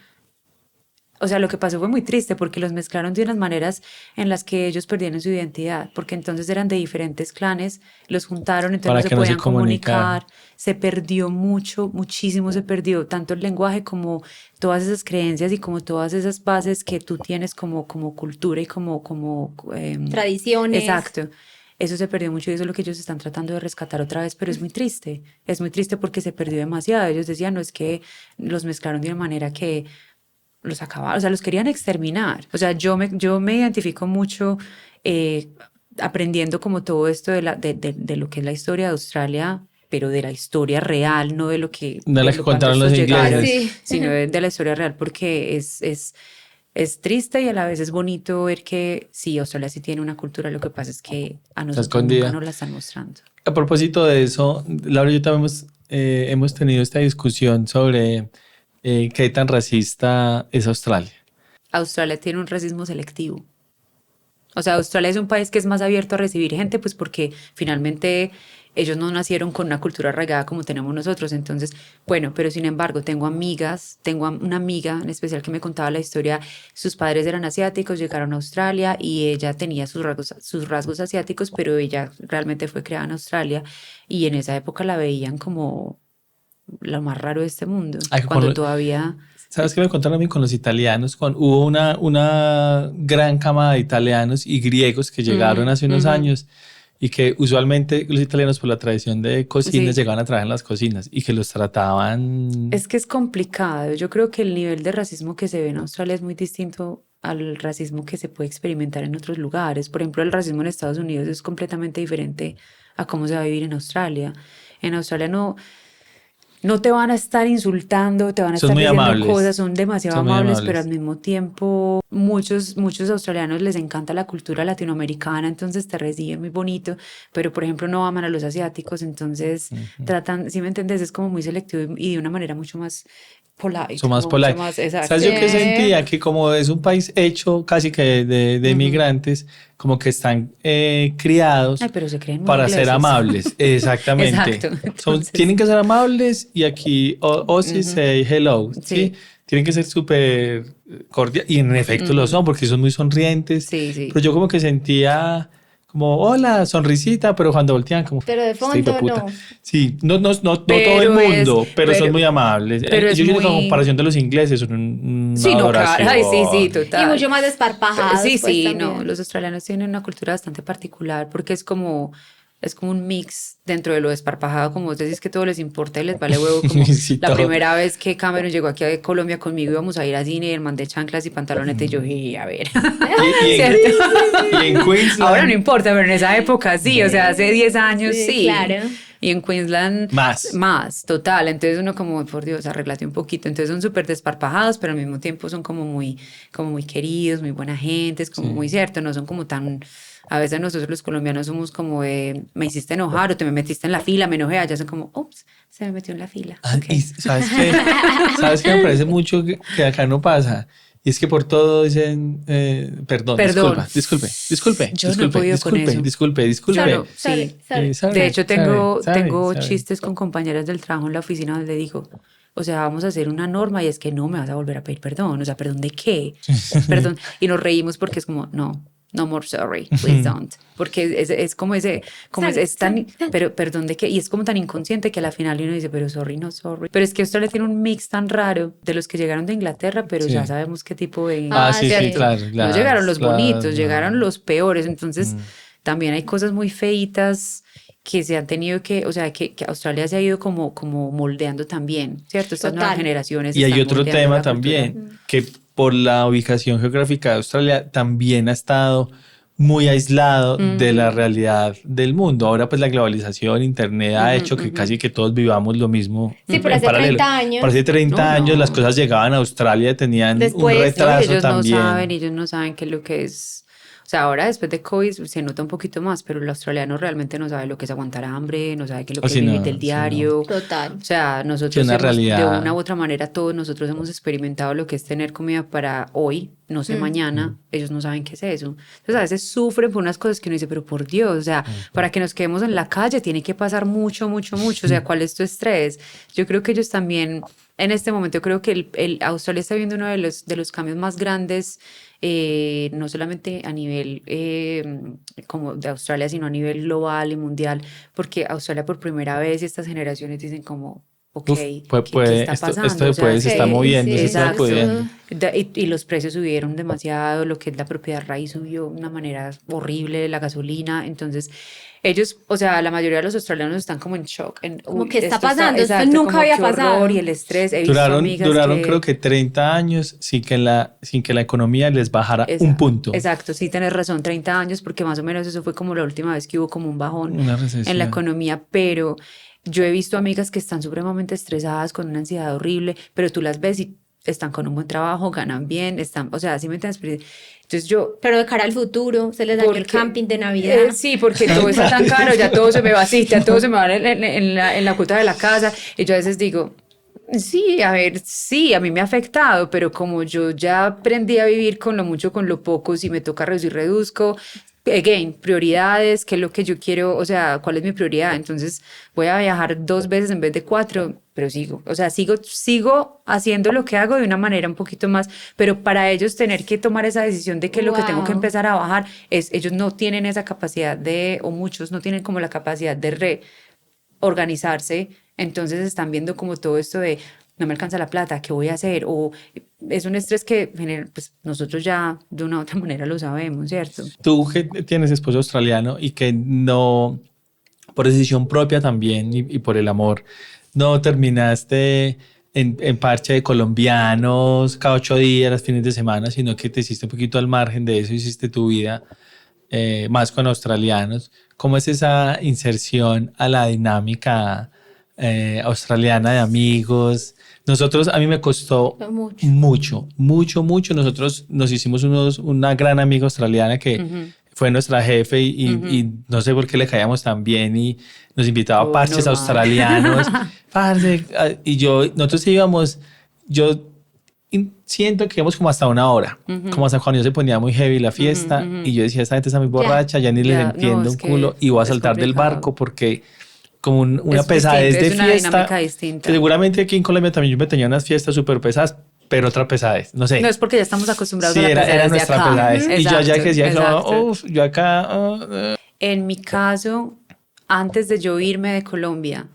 C: O sea, lo que pasó fue muy triste porque los mezclaron de unas maneras en las que ellos perdieron su identidad, porque entonces eran de diferentes clanes, los juntaron, entonces
B: Para
C: no se
B: que no se
C: podían
B: comunicaran.
C: comunicar, se perdió mucho, muchísimo se perdió, tanto el lenguaje como todas esas creencias y como todas esas bases que tú tienes como cultura y
A: Tradiciones.
C: Exacto. Eso se perdió mucho y eso es lo que ellos están tratando de rescatar otra vez, pero es muy triste porque se perdió demasiado. Ellos decían, no, es que los mezclaron de una manera que los acabaron, o sea, los querían exterminar. O sea, yo me identifico mucho aprendiendo como todo esto de lo que es la historia de Australia, pero de la historia real, no de lo que...
B: De la que
C: cuando
B: contaron los
C: estos llegaron,
B: ingleses.
A: Sí.
C: sino de la historia real, porque es triste y a la vez es bonito ver que sí, Australia sí tiene una cultura, lo que pasa es que a nosotros
B: escondida.
C: nunca nos la están mostrando.
B: A propósito de eso, Laura y yo también hemos tenido esta discusión sobre qué tan racista es Australia.
C: Australia tiene un racismo selectivo. O sea, Australia es un país que es más abierto a recibir gente, pues porque finalmente ellos no nacieron con una cultura arraigada como tenemos nosotros. Entonces, bueno, pero sin embargo, tengo una amiga en especial que me contaba la historia. Sus padres eran asiáticos, llegaron a Australia y ella tenía sus rasgos asiáticos, pero ella realmente fue creada en Australia y en esa época la veían como lo más raro de este mundo.
B: Ay,
C: Cuando todavía...
B: ¿Sabes qué me contaron a mí con los italianos? Hubo una gran camada de italianos y griegos que llegaron hace unos años y que usualmente los italianos por la tradición de cocinas
C: Sí.
B: llegaban a trabajar en las cocinas y que los trataban...
C: Es que es complicado. Yo creo que el nivel de racismo que se ve en Australia es muy distinto al racismo que se puede experimentar en otros lugares. Por ejemplo, el racismo en Estados Unidos es completamente diferente a cómo se va a vivir en Australia. En Australia no te van a estar insultando, te van a
B: Son
C: estar
B: muy
C: diciendo
B: amables.
C: cosas, son demasiado
B: Son muy
C: amables,
B: amables.
C: pero al mismo tiempo muchos australianos les encanta la cultura latinoamericana, entonces te reciben muy bonito, pero por ejemplo no aman a los asiáticos, entonces tratan, ¿sí me entiendes? Es como muy selectivo y de una manera mucho más polite.
B: Son más
C: como mucho
B: polite.
C: más- exacto.
B: ¿Sabes yo qué
A: Sí.
B: sentía? Que como es un país hecho casi que de migrantes, como que están criados
C: Ay, pero se creen muy
B: para ser
C: ingleses.
B: amables. Exactamente.
C: Exacto. Entonces-
B: Tienen que ser amables y aquí Ozzy say hello. ¿sí?
C: Sí.
B: Tienen que ser súper cordiales y en efecto lo son porque son muy sonrientes.
C: Sí, sí.
B: Pero yo como que sentía como hola, sonrisita, pero cuando voltean como
A: Pero de
B: "Este hijo
A: fondo
B: puta".
A: no.
B: Sí, no todo
C: Pero
B: el mundo, pero son
C: pero-
B: muy amables.
C: pero es
B: Yo creo que a
C: muy-
B: comparación de los ingleses son una
C: Sí, no, claro.
B: adoración.
C: Ay, sí, sí,
A: Y
C: total.
A: mucho más desparpajados.
C: Sí,
A: pues,
C: sí,
A: también.
C: no, los australianos tienen una cultura bastante particular porque es como un mix dentro de lo desparpajado, como vos decís que todo les importa y les vale huevo, como
B: Sí,
C: la
B: todo.
C: primera vez que Cameron llegó aquí a Colombia conmigo íbamos a ir a cine y el man de chanclas y pantalones y yo, y a ver,
B: Y en Queensland,
C: ahora no importa, pero en esa época sí, o sea, hace 10 años
A: Sí,
C: sí.
A: claro.
C: Y en Queensland
B: Más.
C: total. Entonces uno como, por Dios, arréglate un poquito. Entonces son súper desparpajados, pero al mismo tiempo son como muy queridos, muy buena gente, es como muy cierto, no son como tan... A veces nosotros los colombianos somos como me hiciste enojar o te me metiste en la fila, me enojé, allá son como, ups, se me metió en la fila.
B: Ah,
C: Ok.
B: y ¿sabes qué? ¿Sabes qué me parece mucho que acá no pasa? Y es que por todo dicen, perdón. Disculpe.
C: Yo no he podido con eso.
B: Disculpe.
C: Yo no,
A: Sorry,
C: sí.
A: sorry.
B: Sorry,
C: De hecho, tengo
B: sorry.
C: chistes con compañeras del trabajo en la oficina donde digo, o sea, vamos a hacer una norma y es que no me vas a volver a pedir perdón. O sea, ¿perdón de qué? Perdón. Y nos reímos porque es como, no, no more sorry, please don't. Porque es como es tan, pero perdón de qué, y es como tan inconsciente que a la final uno dice, pero sorry, no sorry. Pero es que Australia tiene un mix tan raro de los que llegaron de Inglaterra, pero
B: Sí.
C: ya sabemos qué tipo de...
B: Sí,
A: sí.
B: claro.
C: No llegaron los bonitos,
B: claro.
C: llegaron los peores. Entonces, también hay cosas muy feitas que se han tenido que, o sea, que Australia se ha ido como moldeando también, ¿cierto? Estas nuevas
A: Total.
C: generaciones
B: Y hay
C: están
B: otro
C: moldeando
B: tema
C: la cultura.
B: también, que por la ubicación geográfica de Australia también ha estado muy aislado de la realidad del mundo. Ahora pues la globalización, internet ha hecho que casi que todos vivamos lo mismo
A: Sí, pero
B: en
A: hace
B: paralelo.
A: 30 años.
B: Por hace 30
C: No,
B: años las
C: no.
B: cosas llegaban a Australia, tenían
A: Después,
B: un
A: no,
B: retraso
C: ellos
B: también.
C: ellos no saben qué es lo que es. O sea, ahora después de COVID se nota un poquito más, pero el australiano realmente no sabe lo que es aguantar hambre, no sabe qué es lo
B: O
C: que
B: si
C: es vivir
B: no,
C: del
B: si no.
C: diario.
A: Total.
C: O sea,
B: Sí,
C: nosotros
B: una
C: hemos, de
B: realidad.
C: una u otra manera, todos nosotros hemos experimentado lo que es tener comida para hoy, no sé, mañana. Ellos no saben qué es eso. Entonces, a veces sufren por unas cosas que uno dice, pero por Dios, o sea, para que nos quedemos en la calle tiene que pasar mucho, mucho, mucho. O sea, ¿cuál es tu estrés? Yo creo que ellos también, en este momento, yo creo que el Australia está viendo uno de los cambios más grandes, no solamente a nivel como de Australia, sino a nivel global y mundial, porque Australia por primera vez y estas generaciones dicen como, ok,
B: Uf,
C: ¿qué está
B: esto
C: pasando?
B: de
C: O sea,
B: puede se está
A: Sí,
B: moviendo,
A: sí,
B: se está
C: exacto.
B: pudiendo.
C: Y los precios subieron demasiado, lo que es la propiedad raíz subió de una manera horrible, la gasolina. Entonces, ellos, o sea, la mayoría de los australianos están como en shock.
A: Como,
C: Uy,
A: ¿qué está
C: esto
A: pasando? Esto
C: exacto,
A: nunca
C: como
A: había
C: qué horror
A: pasado.
C: y el estrés. He visto amigas
B: Duraron
C: que...
B: creo que 30 años sin que la economía les bajara un punto.
C: Exacto, sí tienes razón, 30 años, porque más o menos eso fue como la última vez que hubo como un bajón
B: Una
C: en la
B: recesión.
C: economía, pero yo he visto amigas que están supremamente estresadas con una ansiedad horrible, pero tú las ves y están con un buen trabajo, ganan bien, están, o sea, ¿sí me entiendes? Entonces yo...
A: Pero de cara al futuro, se les dañó el
C: Porque,
A: camping de Navidad.
C: sí, porque todo está tan caro, ya todo se me va así, ya todo se me va en la cuota de la casa, y yo a veces digo... Sí, a ver, sí, a mí me ha afectado, pero como yo ya aprendí a vivir con lo mucho, con lo poco, si me toca reducir, reduzco. Again, prioridades, qué es lo que yo quiero, o sea, cuál es mi prioridad. Entonces voy a viajar 2 veces en vez de 4, pero sigo, o sea, sigo haciendo lo que hago de una manera un poquito más, pero para ellos tener que tomar esa decisión de que lo que tengo que
A: Wow.
C: empezar a bajar es, ellos no tienen esa capacidad o muchos no tienen como la capacidad de organizarse, entonces están viendo como todo esto de no me alcanza la plata, ¿qué voy a hacer? O es un estrés que pues, nosotros ya de una u otra manera lo sabemos, ¿cierto?
B: Tú que tienes esposo australiano y que no, por decisión propia también y por el amor, no terminaste en parche de colombianos cada 8 días, los fines de semana, sino que te hiciste un poquito al margen de eso, hiciste tu vida más con australianos. ¿Cómo es esa inserción a la dinámica australiana de amigos? Nosotros, a mí me costó
A: Mucho.
B: mucho. Nosotros nos hicimos una gran amiga australiana que fue nuestra jefe y no sé por qué le caíamos tan bien y nos invitaba a parches
C: Normal.
B: australianos. Parce, nosotros íbamos, yo siento que íbamos como hasta 1 hora, como hasta cuando ya se ponía muy heavy la fiesta y yo decía, esta gente está muy borracha, ya ni les
C: Ya, no,
B: entiendo
C: es
B: un
C: que
B: culo y voy a
C: es
B: saltar del
C: complicado.
B: barco porque como una
C: Es
B: pesadez
C: distinto,
B: de
C: es una
B: fiesta,
C: dinámica distinta.
B: que seguramente aquí en Colombia también yo me tenía unas fiestas súper pesadas, pero otra pesadez, no sé.
C: No es porque ya estamos acostumbrados
B: Sí,
C: a la
B: era
C: pesadez de
B: nuestra
C: acá.
B: pesadez. Y yo allá que decía,
C: Exacto.
B: uff, yo acá...
C: En mi caso, antes de yo irme de Colombia,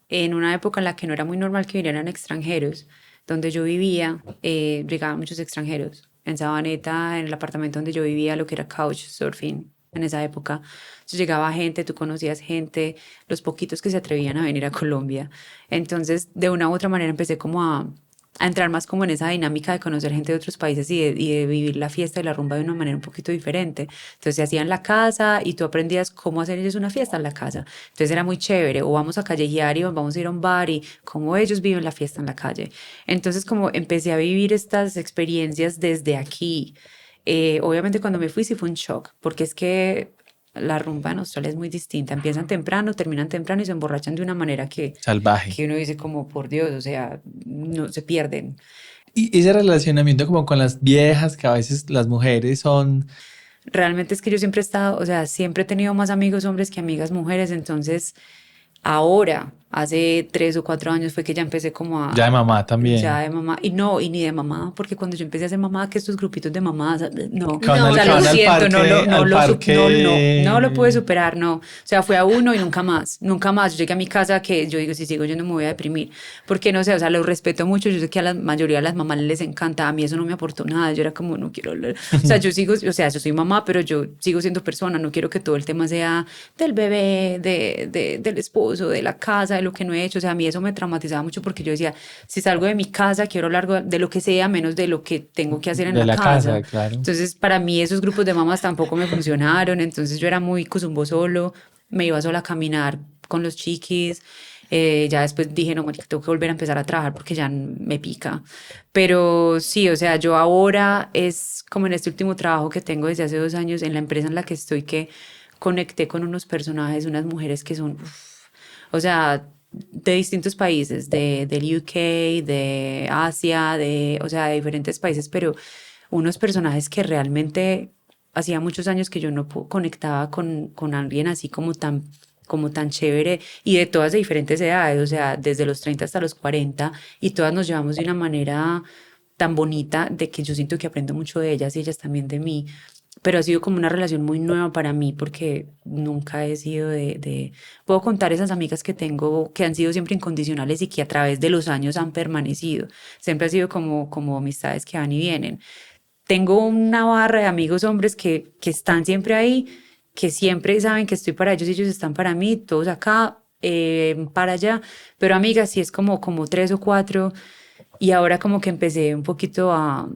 C: en una época en la que no era muy normal que vinieran extranjeros, donde yo vivía, llegaban muchos extranjeros. En Sabaneta, en el apartamento donde yo vivía, lo que era couchsurfing en esa época. Entonces llegaba gente, tú conocías gente, los poquitos que se atrevían a venir a Colombia. Entonces, de una u otra manera empecé como a entrar más como en esa dinámica de conocer gente de otros países y de vivir la fiesta y la rumba de una manera un poquito diferente. Entonces se hacía en la casa y tú aprendías cómo hacer ellos una fiesta en la casa. Entonces era muy chévere. O vamos a callejear y vamos a ir a un bar y cómo ellos viven la fiesta en la calle. Entonces como empecé a vivir estas experiencias desde aquí. Obviamente cuando me fui sí fue un shock, porque es que la rumba en Australia es muy distinta. Empiezan temprano, terminan temprano y se emborrachan de una manera que
B: salvaje.
C: uno dice como, por Dios, o sea, no se pierden.
B: Y ese relacionamiento como con las viejas, que a veces las mujeres son...
C: Realmente es que yo siempre he estado, o sea, siempre he tenido más amigos hombres que amigas mujeres, entonces ahora Hace 3 o 4 años fue que ya empecé como
B: Ya de mamá también.
C: ya de mamá, y no, y ni de mamá, porque cuando yo empecé a ser mamá, que estos grupitos de mamás, no,
B: Que van
A: No,
C: o
B: al,
C: sea,
B: que
C: lo
B: van al
C: siento, no
B: parque, al
C: no lo pude
B: parque.
C: superar, no, o sea, fue a uno y nunca más, nunca más, yo llegué a mi casa que yo digo, si sigo yo no me voy a deprimir, porque no sé, o sea, lo respeto mucho, yo sé que a la mayoría de las mamás les encanta, a mí eso no me aportó nada, yo era como, no quiero hablar, o sea, yo sigo, o sea, yo soy mamá, pero yo sigo siendo persona, no quiero que todo el tema sea del bebé, del esposo, de la casa, de lo que no he hecho, o sea, a mí eso me traumatizaba mucho porque yo decía, si salgo de mi casa, quiero hablar de lo que sea, menos de lo que tengo que hacer en
B: De
C: la
B: la
C: casa.
B: casa, claro.
C: Entonces, para mí esos grupos de mamás tampoco me funcionaron, entonces yo era muy cuzumbo solo, me iba sola a caminar con los chiquis, ya después dije, no, marica, tengo que volver a empezar a trabajar porque ya me pica. Pero sí, o sea, yo ahora es como en este último trabajo que tengo desde hace 2 años en la empresa en la que estoy que conecté con unos personajes, unas mujeres que son, o sea, de distintos países, del UK, de Asia, o sea, de diferentes países, pero unos personajes que realmente hacía muchos años que yo no conectaba con alguien así como tan chévere y de todas de diferentes edades, o sea, desde los 30 hasta los 40 y todas nos llevamos de una manera tan bonita de que yo siento que aprendo mucho de ellas y ellas también de mí, pero ha sido como una relación muy nueva para mí porque nunca he sido puedo contar esas amigas que tengo que han sido siempre incondicionales y que a través de los años han permanecido. Siempre ha sido como amistades que van y vienen. Tengo una barra de amigos hombres que están siempre ahí, que siempre saben que estoy para ellos y ellos están para mí, todos acá, para allá, pero amigas sí es como 3 o 4 y ahora como que empecé un poquito a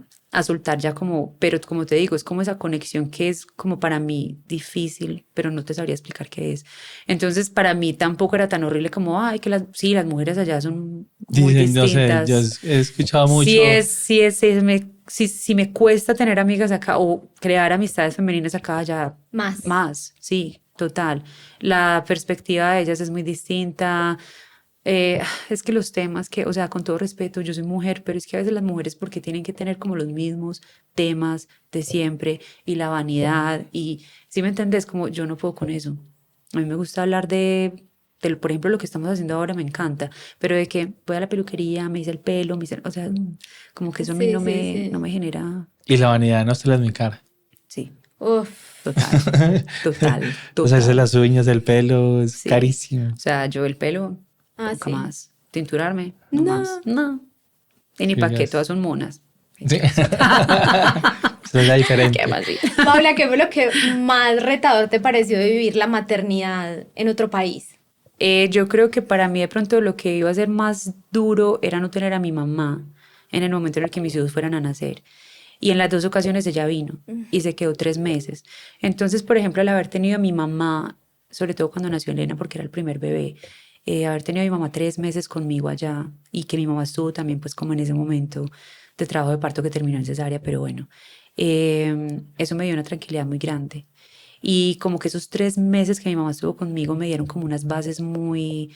C: soltar ya como, pero como te digo, es como esa conexión que es como para mí difícil, pero no te sabría explicar qué es. Entonces para mí tampoco era tan horrible como, ay, que sí, las mujeres allá son muy
B: Dicen, no sé, yo
C: distintas.
B: he escuchado
C: Sí
B: mucho.
C: sí me cuesta tener amigas acá o crear amistades femeninas acá ya
A: más.
C: más, sí, total. La perspectiva de ellas es muy distinta. Es que los temas que, o sea, con todo respeto, yo soy mujer, pero es que a veces las mujeres porque tienen que tener como los mismos temas de siempre y la vanidad y, si me entendés, como yo no puedo con eso. A mí me gusta hablar por ejemplo, lo que estamos haciendo ahora me encanta, pero de que voy a la peluquería, me hice el pelo, o sea, como que eso a mí
A: Sí,
C: no
A: sí,
C: no
A: sí.
C: me genera,
B: Y la vanidad no se las mi cara.
C: sí,
A: Uf.
C: total, total,
B: Pues hacerse
C: total,
B: las uñas, el pelo, es
C: sí.
B: carísimo.
C: O sea, yo el pelo,
A: Ah,
C: nunca
A: sí.
C: más. Tinturarme, no más,
A: No.
C: no. Y ni
B: Sí,
C: para
B: ya
C: qué, todas son monas.
B: Sí.
C: Hechas.
B: Eso es la
C: ¿Qué
B: diferente.
C: más? Sí.
A: Paula, ¿qué fue lo que más retador te pareció de vivir la maternidad en otro país?
C: Yo creo que para mí de pronto lo que iba a ser más duro era no tener a mi mamá en el momento en el que mis hijos fueran a nacer. Y en las dos ocasiones ella vino y se quedó 3 meses. Entonces, por ejemplo, al haber tenido a mi mamá, sobre todo cuando nació Elena, porque era el primer bebé, haber tenido a mi mamá 3 meses conmigo allá y que mi mamá estuvo también pues como en ese momento de trabajo de parto que terminó en cesárea, pero bueno, eso me dio una tranquilidad muy grande. Y como que esos 3 meses que mi mamá estuvo conmigo me dieron como unas bases muy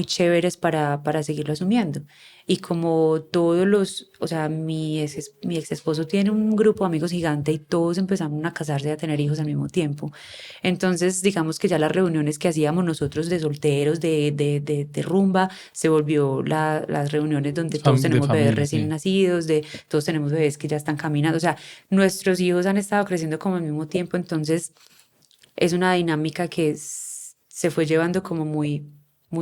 C: chéveres para seguirlo asumiendo. Y como o sea, mi ex esposo tiene un grupo de amigos gigante y todos empezamos a casarse y a tener hijos al mismo tiempo. Entonces, digamos que ya las reuniones que hacíamos nosotros de solteros, de rumba, se volvió las reuniones donde todos
B: De
C: tenemos bebés
B: familia,
C: recién
B: sí.
C: nacidos, todos tenemos bebés que ya están caminando. O sea, nuestros hijos han estado creciendo como al mismo tiempo, entonces es una dinámica que se fue llevando como muy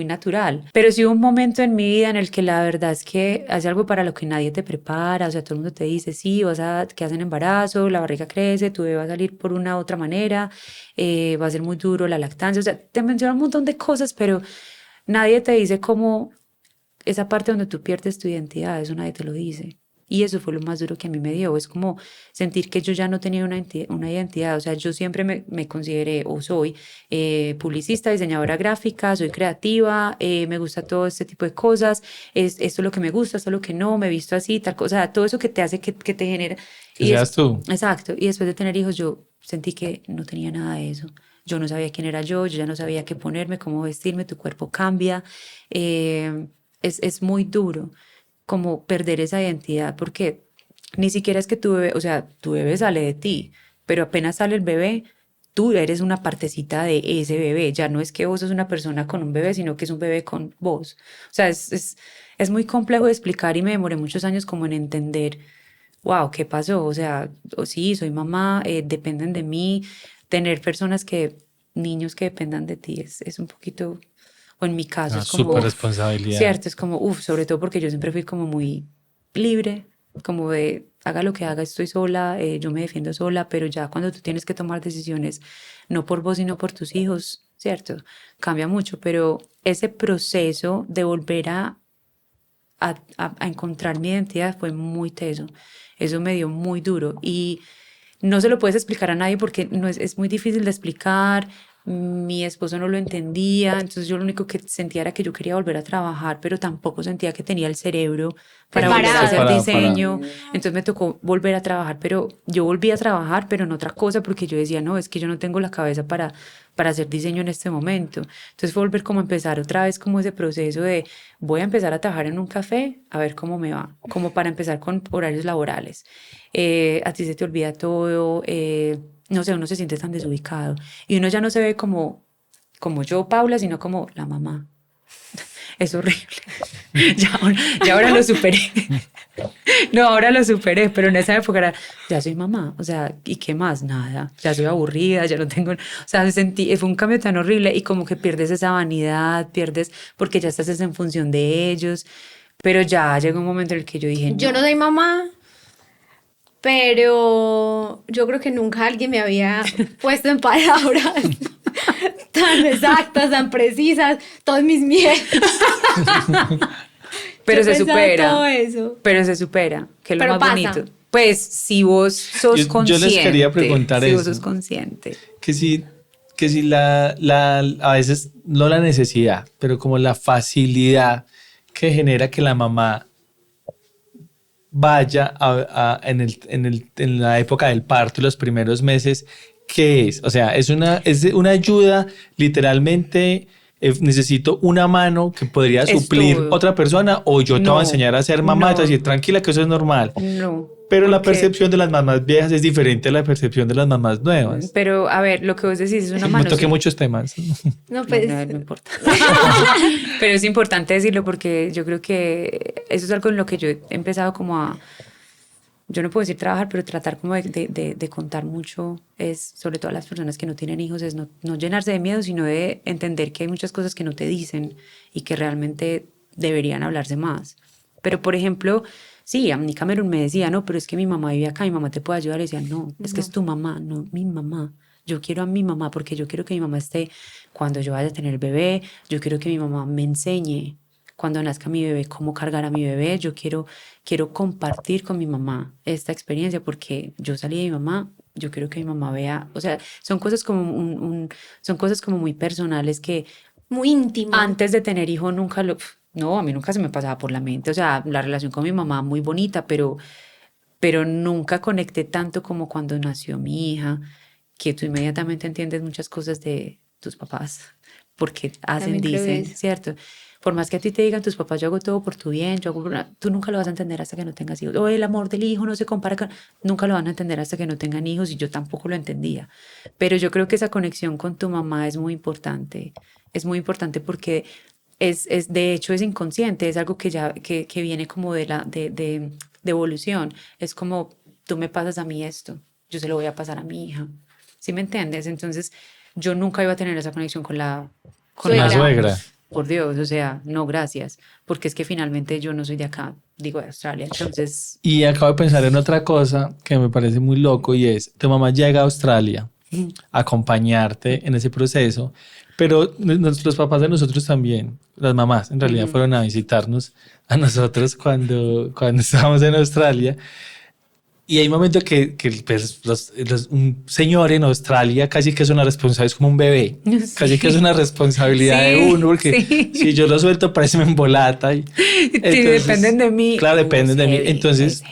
C: natural. Pero sí hubo un momento en mi vida en el que la verdad es que hace algo para lo que nadie te prepara, o sea, todo el mundo te dice, sí, quedas en embarazo, la barriga crece, tu bebé va a salir por una u otra manera, va a ser muy duro la lactancia, o sea, te mencionan un montón de cosas, pero nadie te dice cómo esa parte donde tú pierdes tu identidad, eso nadie te lo dice. Y eso fue lo más duro que a mí me dio, es como sentir que yo ya no tenía una identidad, o sea, yo siempre me consideré o soy publicista, diseñadora gráfica, soy creativa, me gusta todo este tipo de cosas, esto es lo que me gusta, esto es lo que no, me he visto así, tal cosa, o sea, todo eso que te hace que te genera.
B: Que seas tú.
C: Exacto, y después de tener hijos yo sentí que no tenía nada de eso. Yo no sabía quién era yo ya no sabía qué ponerme, cómo vestirme, tu cuerpo cambia. Es muy duro como perder esa identidad porque ni siquiera es que tu bebé, o sea, tu bebé sale de ti, pero apenas sale el bebé, tú eres una partecita de ese bebé. Ya no es que vos sos una persona con un bebé, sino que es un bebé con vos. O sea, es muy complejo de explicar y me demoré muchos años como en entender, wow, ¿qué pasó? O sea, sí, soy mamá, dependen de mí. Tener niños que dependan de ti es un poquito, o en mi caso
B: Una
C: es como,
B: súper responsabilidad.
C: cierto, es como, sobre todo porque yo siempre fui como muy libre, como de, haga lo que haga, estoy sola, yo me defiendo sola, pero ya cuando tú tienes que tomar decisiones, no por vos, sino por tus hijos, cierto, cambia mucho, pero ese proceso de volver a encontrar mi identidad fue muy teso, eso me dio muy duro y no se lo puedes explicar a nadie porque no es muy difícil de explicar. Mi esposo no lo entendía, entonces yo lo único que sentía era que yo quería volver a trabajar, pero tampoco sentía que tenía el cerebro para volver a hacer
B: Preparado.
C: diseño. Entonces me tocó volver a trabajar, pero yo volví a trabajar, pero en otra cosa, porque yo decía, no, es que yo no tengo la cabeza para hacer diseño en este momento. Entonces fue volver como a empezar otra vez como ese proceso de voy a empezar a trabajar en un café, a ver cómo me va, como para empezar con horarios laborales. A ti se te olvida todo, no sé, uno se siente tan desubicado y uno ya no se ve como yo, Paula, sino como la mamá. Es horrible. Ya ahora lo superé. No, ahora lo superé, pero en esa época era, ya soy mamá, o sea, ¿y qué más? Nada, ya soy aburrida, ya no tengo, o sea, fue un cambio tan horrible y como que pierdes esa vanidad, porque ya estás en función de ellos, pero ya llegó un momento en el que yo dije,
A: Yo no soy mamá, pero yo creo que nunca alguien me había puesto en palabras tan exactas, tan precisas, todos mis miedos.
C: Pero
A: Yo
C: se
A: pensaba
C: supera.
A: todo eso.
C: Pero se supera, que es lo
A: Pero
C: más
A: pasa.
C: bonito. Pues si vos sos
B: Yo
C: consciente.
B: les quería preguntar
C: si vos
B: eso.
C: sos consciente.
B: Que si a veces no la necesidad, pero como la facilidad que genera que la mamá vaya en la época del parto, los primeros meses, ¿qué es? O sea, es una ayuda literalmente. Necesito una mano que podría
C: Es
B: suplir
C: todo.
B: otra persona o yo te voy a enseñar a ser mamá, te voy a decir tranquila que eso es normal.
C: No.
B: Pero la
C: porque-
B: percepción de las mamás viejas es diferente a la percepción de las mamás nuevas.
C: Pero a ver, lo que vos decís es una
B: Me
C: mano.
B: toqué
C: sí.
B: muchos temas.
A: No, pues,
C: No importa. Pero es importante decirlo porque yo creo que eso es algo en lo que yo he empezado como yo no puedo decir trabajar, pero tratar como de contar mucho, es sobre todo a las personas que no tienen hijos, es no llenarse de miedo, sino de entender que hay muchas cosas que no te dicen y que realmente deberían hablarse más. Pero, por ejemplo, sí, a mí Cameron me decía, no, pero es que mi mamá vive acá, mi mamá te puede ayudar. Y decía, no, es que es tu mamá, no mi mamá. Yo quiero a mi mamá porque yo quiero que mi mamá esté cuando yo vaya a tener bebé, yo quiero que mi mamá me enseñe cuando nazca mi bebé, cómo cargar a mi bebé. Yo quiero compartir con mi mamá esta experiencia porque yo salí de mi mamá, yo quiero que mi mamá vea, o sea, son cosas como son cosas como muy personales que
A: muy íntimo.
C: antes de tener hijo no, a mí nunca se me pasaba por la mente, o sea, la relación con mi mamá muy bonita, pero nunca conecté tanto como cuando nació mi hija, que tú inmediatamente entiendes muchas cosas de tus papás, porque
A: También creo
C: dicen,
A: eso.
C: ¿cierto? Por más que a ti te digan tus papás, yo hago todo por tu bien, tú nunca lo vas a entender hasta que no tengas hijos. O el amor del hijo no se compara con... Nunca lo van a entender hasta que no tengan hijos y yo tampoco lo entendía. Pero yo creo que esa conexión con tu mamá es muy importante. Es muy importante porque de hecho es inconsciente, es algo que viene como de evolución. Es como, tú me pasas a mí esto, yo se lo voy a pasar a mi hija. ¿Sí me entiendes? Entonces yo nunca iba a tener esa conexión con la
B: suegra.
C: Por Dios, o sea, no, gracias, porque es que finalmente yo no soy de acá, digo de Australia, entonces...
B: Y acabo de pensar en otra cosa que me parece muy loco y es, tu mamá llega a Australia a acompañarte en ese proceso, pero los papás de nosotros también, las mamás en realidad fueron a visitarnos a nosotros cuando estábamos en Australia. Y hay momentos que pues, un señor en Australia casi que es una responsabilidad, es como un bebé,
C: Sí.
B: casi que es una responsabilidad de uno, porque si yo lo suelto parece me embolata.
C: Dependen de mí.
B: Claro, dependen de mí. Entonces,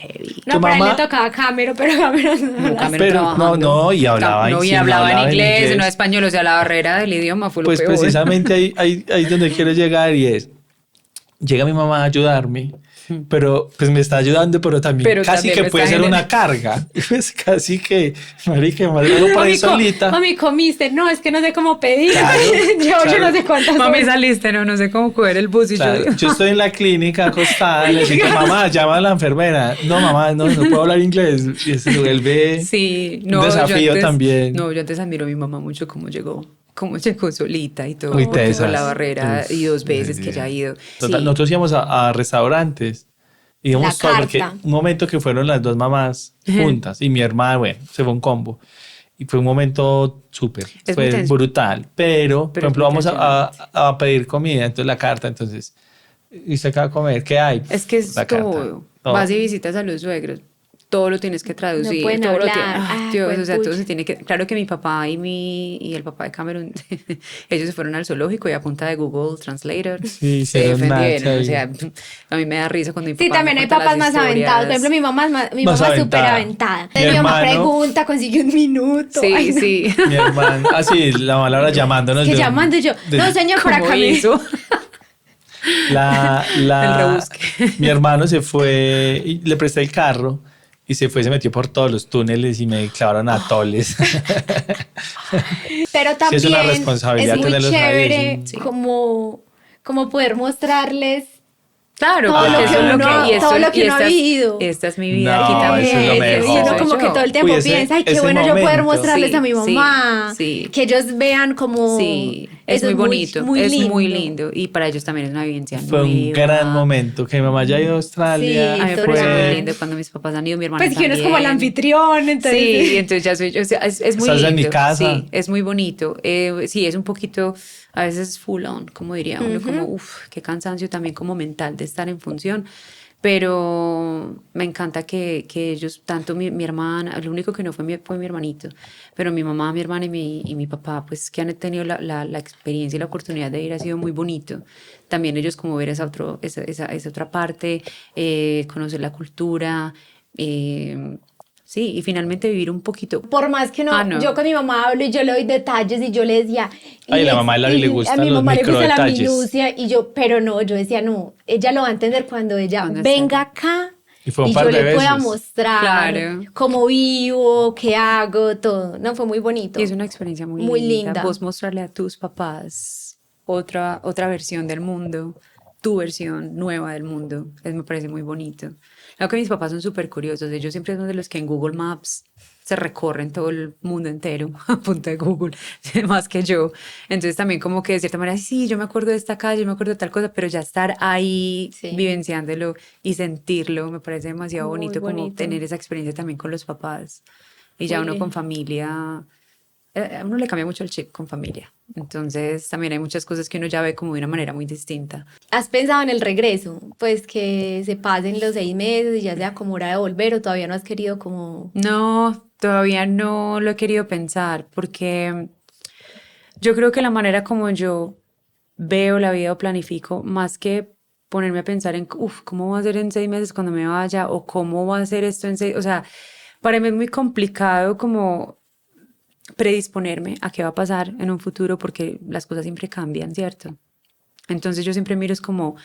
A: No,
B: tu
A: pero a él
B: mamá,
A: le tocaba Cameron, pero Cameron no.
B: pero no, y hablaba,
C: no, y
B: sí, no
C: hablaba en inglés,
B: inglés.
C: no español, o sea, la barrera del idioma fue lo
B: Pues
C: peor.
B: precisamente ahí donde quiero llegar y es, llega mi mamá a ayudarme pero pues me está ayudando, pero también
C: Pero
B: casi
C: también
B: que
C: me
B: puede
C: está
B: ser una
C: generando.
B: carga. Pues casi que, marica, más luego para ir solita.
A: Mami, comiste. No, es que no sé cómo pedir.
B: Claro,
A: Yo
B: claro.
A: no sé cuántas
C: Mami,
A: horas.
C: saliste, no sé cómo coger el bus y
B: Claro, yo estoy en la clínica acostada, le digo, mamá, llama a la enfermera. No, mamá, no puedo hablar inglés. Y se vuelve
C: Sí,
B: un
C: no,
B: desafío también.
C: no, yo antes admiro a mi mamá mucho cómo llegó solita y todo,
B: Uy,
C: porque con
B: tesas.
C: la barrera y 2
B: Uf,
C: veces que ya ha ido.
B: Total,
C: Sí,
B: nosotros íbamos a restaurantes,
A: La
B: íbamos todo, porque
A: carta.
B: un momento que fueron las dos mamás juntas y mi hermana, bueno, se fue un combo. Y fue un momento súper,
C: Es muy
B: fue
C: tenso.
B: brutal. Pero, por
C: Pero es
B: ejemplo,
C: muy
B: vamos
C: tensionante.
B: a pedir comida, entonces la carta, entonces, ¿y usted qué va a comer? ¿Qué hay?
C: Es que es
B: La carta.
C: todo.
B: Todo.
C: Vas y visitas a los suegros. Todo lo tienes que
A: No
C: traducir,
A: pueden
C: todo lo tienes.
A: hablar.
C: Ay,
A: Ay,
C: Dios, o sea, todo
A: juepucha.
C: se tiene que. Claro que mi papá y el papá de Cameron, ellos se fueron al zoológico y a punta de Google Translator
B: Sí,
C: se
B: hicieron match
C: defendieron. O
B: ahí.
C: sea, a mí me da risa cuando mi
A: Sí,
C: papá me
A: también hay
C: cuenta
A: papás
C: las
A: más aventados. Por ejemplo,
C: historias.
A: mi
B: Más
A: mamá es súper
B: aventada.
A: aventada.
B: Mi
A: Mi mamá
B: hermano-
A: pregunta, consigue un minuto. Ay,
C: Sí,
A: no.
C: sí.
B: Mi hermano, así, la mala hora llamándonos.
A: Es que llamando y yo, no, señor, por
C: ¿Cómo
A: acá me...
C: hizo? El rebusque.
B: Mi hermano se fue y le presté el carro y se metió por todos los túneles y me clavaron a toles.
A: Pero
B: Sí,
A: también
B: es una responsabilidad
A: es muy
B: tenerlos ahí,
A: chévere
B: sí.
A: como poder mostrarles
C: Claro,
A: todo
C: porque
A: lo que
C: eso es lo
A: uno,
C: que, y
A: todo
C: esto-
A: lo que
C: y
A: uno ha
C: esta es-
A: vivido.
C: Esta es mi vida
B: No,
C: aquí también.
B: eso es lo
A: Y
B: mejor.
A: uno
C: soy
A: como que
C: yo.
A: todo el tiempo
B: Uy, ese-
A: piensa, ay, qué
B: ese
A: bueno yo poder
B: momento.
A: mostrarles a mi
C: Sí,
A: mamá,
C: sí.
A: que ellos vean como
C: Sí, es
A: eso
C: muy bonito,
A: muy
C: es
A: lindo.
C: muy lindo y para ellos también es una vivencia
B: Fue un
C: nueva.
B: gran momento que mi mamá ya ha ido a Australia.
A: Sí,
C: A mí me
A: total.
C: parece muy
B: fue-
C: lindo cuando mis papás han ido, mi hermano
A: Pues que uno es como el
C: también.
A: anfitrión, entonces
C: Sí, y entonces ya soy yo, o sea, es muy
B: Estás
C: lindo.
B: en mi casa.
C: Sí, es muy bonito. Sí, es un poquito, a veces full on, como diría uno, como, uff, qué cansancio también como mental de estar en función. Pero me encanta que ellos, tanto mi hermana, lo único que no fue mi hermanito, pero mi mamá, mi hermana y mi papá, pues que han tenido la experiencia y la oportunidad de ir, ha sido muy bonito. También ellos como ver esa otra parte, conocer la cultura, sí, y finalmente vivir un poquito.
A: por más que no,
C: Ah, no.
A: yo con mi mamá hablo y yo le doy detalles y yo le decía...
B: Ay,
A: y
B: la mamá a Lari le
A: a
B: gustan
A: mi
B: los
A: mamá le gusta la
B: microdetalles.
A: minucia y yo, pero no, yo decía, no, ella lo va a entender cuando ella
C: Cuando
A: venga
C: esté.
A: acá
B: Y fue un
A: y
B: par
A: yo
B: de
A: le pueda
B: veces.
A: mostrar
C: Claro.
A: cómo vivo, qué hago, todo. No, fue muy bonito.
C: Y es una experiencia muy,
A: Muy
C: linda.
A: linda.
C: Vos mostrarle a tus papás otra versión del mundo, tu versión nueva del mundo. Me parece muy bonito. Claro que mis papás son súper curiosos. Ellos siempre son de los que en Google Maps se recorren todo el mundo entero a punta de Google, más que yo. Entonces también como que de cierta manera, sí, yo me acuerdo de esta calle, yo me acuerdo de tal cosa, pero ya estar ahí
A: Sí.
C: vivenciándolo y sentirlo me parece demasiado
A: Muy
C: bonito, como
A: bonito.
C: tener esa experiencia también con los papás. Y ya
A: Muy
C: uno con
A: lindo.
C: familia, a uno le cambia mucho el chip con familia. Entonces también hay muchas cosas que uno ya ve como de una manera muy distinta.
A: ¿Has pensado en el regreso? Pues que se pasen los 6 meses y ya sea como hora de volver o todavía no has querido como...
C: No, todavía no lo he querido pensar porque yo creo que la manera como yo veo la vida o planifico, más que ponerme a pensar en, ¿cómo va a ser en 6 meses cuando me vaya? O ¿cómo va a ser esto en 6? O sea, para mí es muy complicado como predisponerme a qué va a pasar en un futuro porque las cosas siempre cambian, ¿cierto? Entonces yo siempre miro es como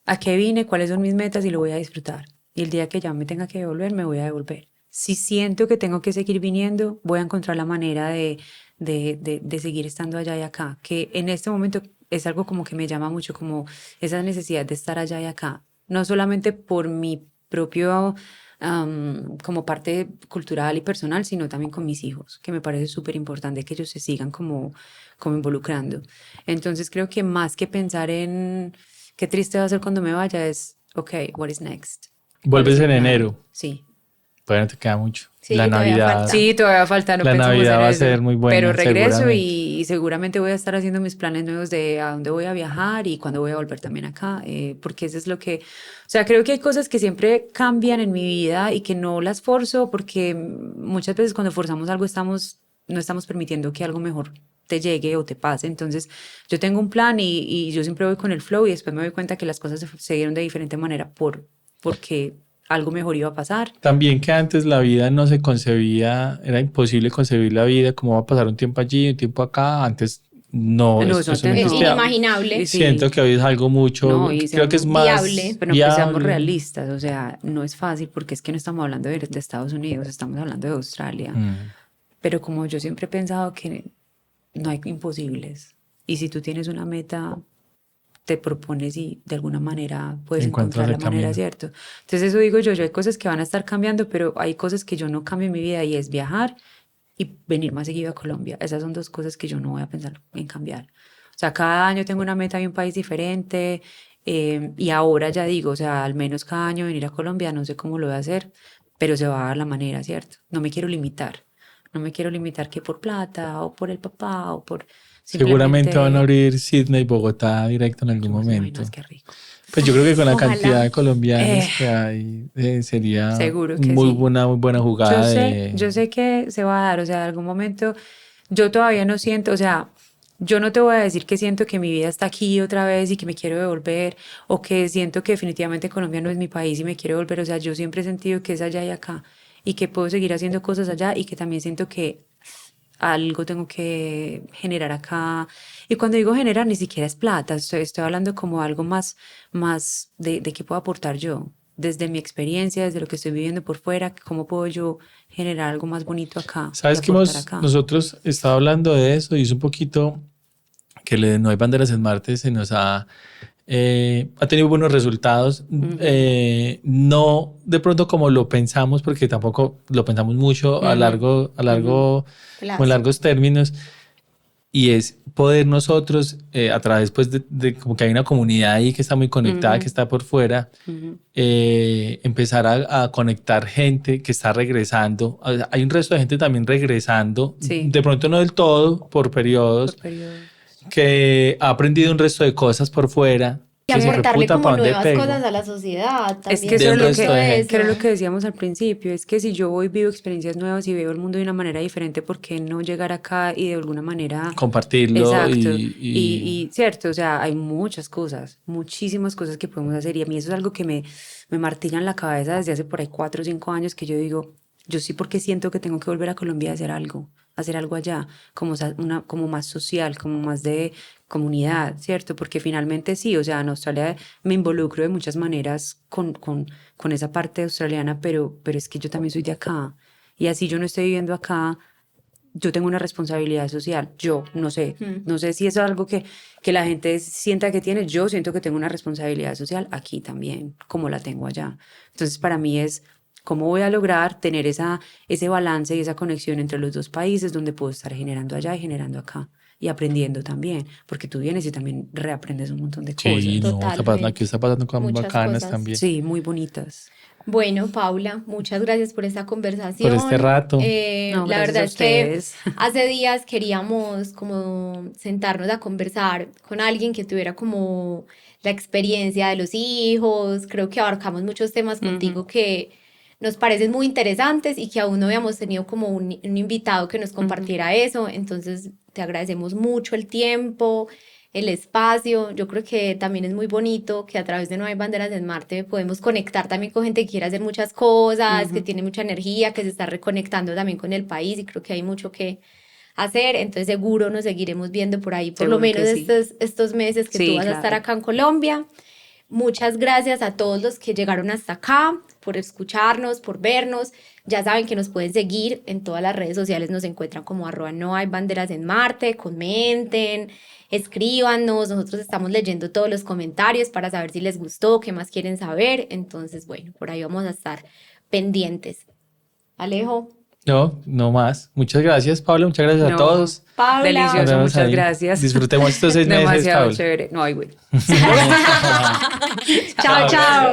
C: a qué vine, cuáles son mis metas y lo voy a disfrutar. Y el día que ya me tenga que devolver, me voy a devolver. Si siento que tengo que seguir viniendo, voy a encontrar la manera de seguir estando allá y acá. Que en este momento es algo como que me llama mucho, como esa necesidad de estar allá y acá. No solamente por mi propio como parte cultural y personal, sino también con mis hijos, que me parece súper importante que ellos se sigan como involucrando. Entonces creo que más que pensar en qué triste va a ser cuando me vaya, es, ok, what is next? ¿Cuál
B: Vuelves
C: es el
B: en
C: plan?
B: enero.
C: Sí.
B: Bueno, te queda mucho.
A: Sí,
B: La
A: todavía
B: Navidad.
A: falta.
C: Sí, todavía falta, no
B: La
C: pensamos
B: Navidad
C: en
B: va a
C: eso.
B: ser muy buena,
C: Pero regreso
B: seguramente.
C: y seguramente voy a estar haciendo mis planes nuevos de a dónde voy a viajar y cuándo voy a volver también acá, porque eso es lo que, o sea, creo que hay cosas que siempre cambian en mi vida y que no las forzo porque muchas veces cuando forzamos algo no estamos permitiendo que algo mejor te llegue o te pase. Entonces yo tengo un plan y yo siempre voy con el flow y después me doy cuenta que las cosas se dieron de diferente manera porque algo mejor iba a pasar.
B: También que antes la vida no se concebía, era imposible concebir la vida, cómo va a pasar un tiempo allí, un tiempo acá. Antes no,
C: No,
B: eso
C: eso
B: no
C: no.
A: Es
B: existía.
A: inimaginable.
C: Sí.
B: Siento que hoy es algo mucho,
C: No, y
B: creo que es
C: seamos
B: más
A: viable.
C: Pero que seamos
B: viable.
C: realistas, o sea, no es fácil porque es que no estamos hablando de Estados Unidos, estamos hablando de Australia. Pero como yo siempre he pensado que no hay imposibles. Y si tú tienes una meta, te propones y de alguna manera puedes
B: Encuentras
C: encontrar la
B: el
C: manera,
B: camino.
C: ¿cierto? Entonces eso digo yo hay cosas que van a estar cambiando, pero hay cosas que yo no cambio en mi vida y es viajar y venir más seguido a Colombia. Esas son dos cosas que yo no voy a pensar en cambiar. O sea, cada año tengo una meta de un país diferente y ahora ya digo, o sea, al menos cada año venir a Colombia, no sé cómo lo voy a hacer, pero se va a dar la manera, ¿cierto? No me quiero limitar. No me quiero limitar que por plata o por el papá o por
B: Seguramente van a
C: simplemente...
B: abrir Sydney, Bogotá directo en algún
C: ¿Cómo se
B: momento.
C: imaginas? Qué rico.
B: Pues yo creo que con la
A: Ojalá.
B: cantidad de colombianos
C: Eh,
B: que hay, sería
C: Seguro que sí.
B: muy buena jugada
C: Yo sé que se va a dar, o sea, en algún momento yo todavía no siento, o sea, yo no te voy a decir que siento que mi vida está aquí otra vez y que me quiero devolver o que siento que definitivamente Colombia no es mi país y me quiero devolver, o sea, yo siempre he sentido que es allá y acá y que puedo seguir haciendo cosas allá y que también siento que algo tengo que generar acá. Y cuando digo generar, ni siquiera es plata, estoy hablando como algo más de qué puedo aportar yo, desde mi experiencia, desde lo que estoy viviendo por fuera, cómo puedo yo generar algo más bonito acá.
B: Sabes
C: y
B: que
C: aportar acá.
B: nosotros estaba hablando de eso y es un poquito que No hay banderas en Marte se nos ha tenido buenos resultados. No de pronto como lo pensamos, porque tampoco lo pensamos mucho a largo, como en
A: Plazo.
B: largos términos. Y es poder nosotros, a través pues, de como que hay una comunidad ahí que está muy conectada, que está por fuera, empezar a conectar gente que está regresando. O sea, hay un resto de gente también regresando,
C: Sí.
B: de pronto no del todo, por periodos,
C: Por periodos.
B: que ha aprendido un resto de cosas por fuera.
A: Y
B: Que se fue
A: aportarle
B: puta,
A: como
B: ¿pa' dónde
A: nuevas
B: pego?
A: cosas a la sociedad.
C: Es
A: También
C: que eso
B: De
C: es
B: un
C: lo
B: resto de gente.
C: que era lo que decíamos al principio, es que si yo voy vivo experiencias nuevas y veo el mundo de una manera diferente, ¿por qué no llegar acá y de alguna manera
B: Compartirlo
C: exacto.
B: y
C: Y cierto, o sea, hay muchas cosas, muchísimas cosas que podemos hacer y a mí eso es algo que me martilla en la cabeza desde hace por ahí 4 o 5 años que yo digo, yo sí porque siento que tengo que volver a Colombia a hacer algo allá, como más social, como más de comunidad, ¿cierto? Porque finalmente sí, o sea, en Australia me involucro de muchas maneras con esa parte australiana, pero es que yo también soy de acá y así yo no estoy viviendo acá. Yo tengo una responsabilidad social, yo no sé si eso es algo que la gente sienta que tiene, yo siento que tengo una responsabilidad social aquí también, como la tengo allá. Entonces para mí es cómo voy a lograr tener ese balance y esa conexión entre los dos países donde puedo estar generando allá y generando acá y aprendiendo también, porque tú vienes y también reaprendes un montón de cosas.
B: sí, no,
A: Totalmente.
B: aquí está pasando cosas
A: Muchas
B: bacanas
A: cosas.
B: también.
C: Sí, muy bonitas.
A: Bueno, Paula, muchas gracias por esta conversación.
B: Por este rato.
C: No,
A: La
C: gracias
A: verdad
C: a
A: es que
C: ustedes.
A: hace días queríamos como sentarnos a conversar con alguien que tuviera como la experiencia de los hijos. Creo que abarcamos muchos temas contigo que nos parecen muy interesantes y que aún no habíamos tenido como un invitado que nos compartiera eso. Entonces, te agradecemos mucho el tiempo, el espacio. Yo creo que también es muy bonito que a través de No hay banderas en Marte podemos conectar también con gente que quiere hacer muchas cosas, que tiene mucha energía, que se está reconectando también con el país y creo que hay mucho que hacer. Entonces seguro nos seguiremos viendo por ahí, por lo
C: Seguro que
A: menos
C: sí.
A: estos meses que
C: Sí,
A: tú vas a estar
C: claro.
A: acá en Colombia. Muchas gracias a todos los que llegaron hasta acá, por escucharnos, por vernos. Ya saben que nos pueden seguir en todas las redes sociales, nos encuentran como @no hay banderas en Marte, comenten, escríbanos, nosotros estamos leyendo todos los comentarios para saber si les gustó, qué más quieren saber. Entonces, bueno, por ahí vamos a estar pendientes. Alejo.
B: No más. Muchas gracias, Pablo. Muchas gracias a
C: No,
B: todos.
A: Paula.
B: Nos
C: Delicioso,
B: vemos
C: muchas
B: ahí.
C: gracias.
B: Disfrutemos estos 6 meses,
C: Demasiado
B: Pablo.
C: chévere. No, ay, güey.
A: Chao, chao.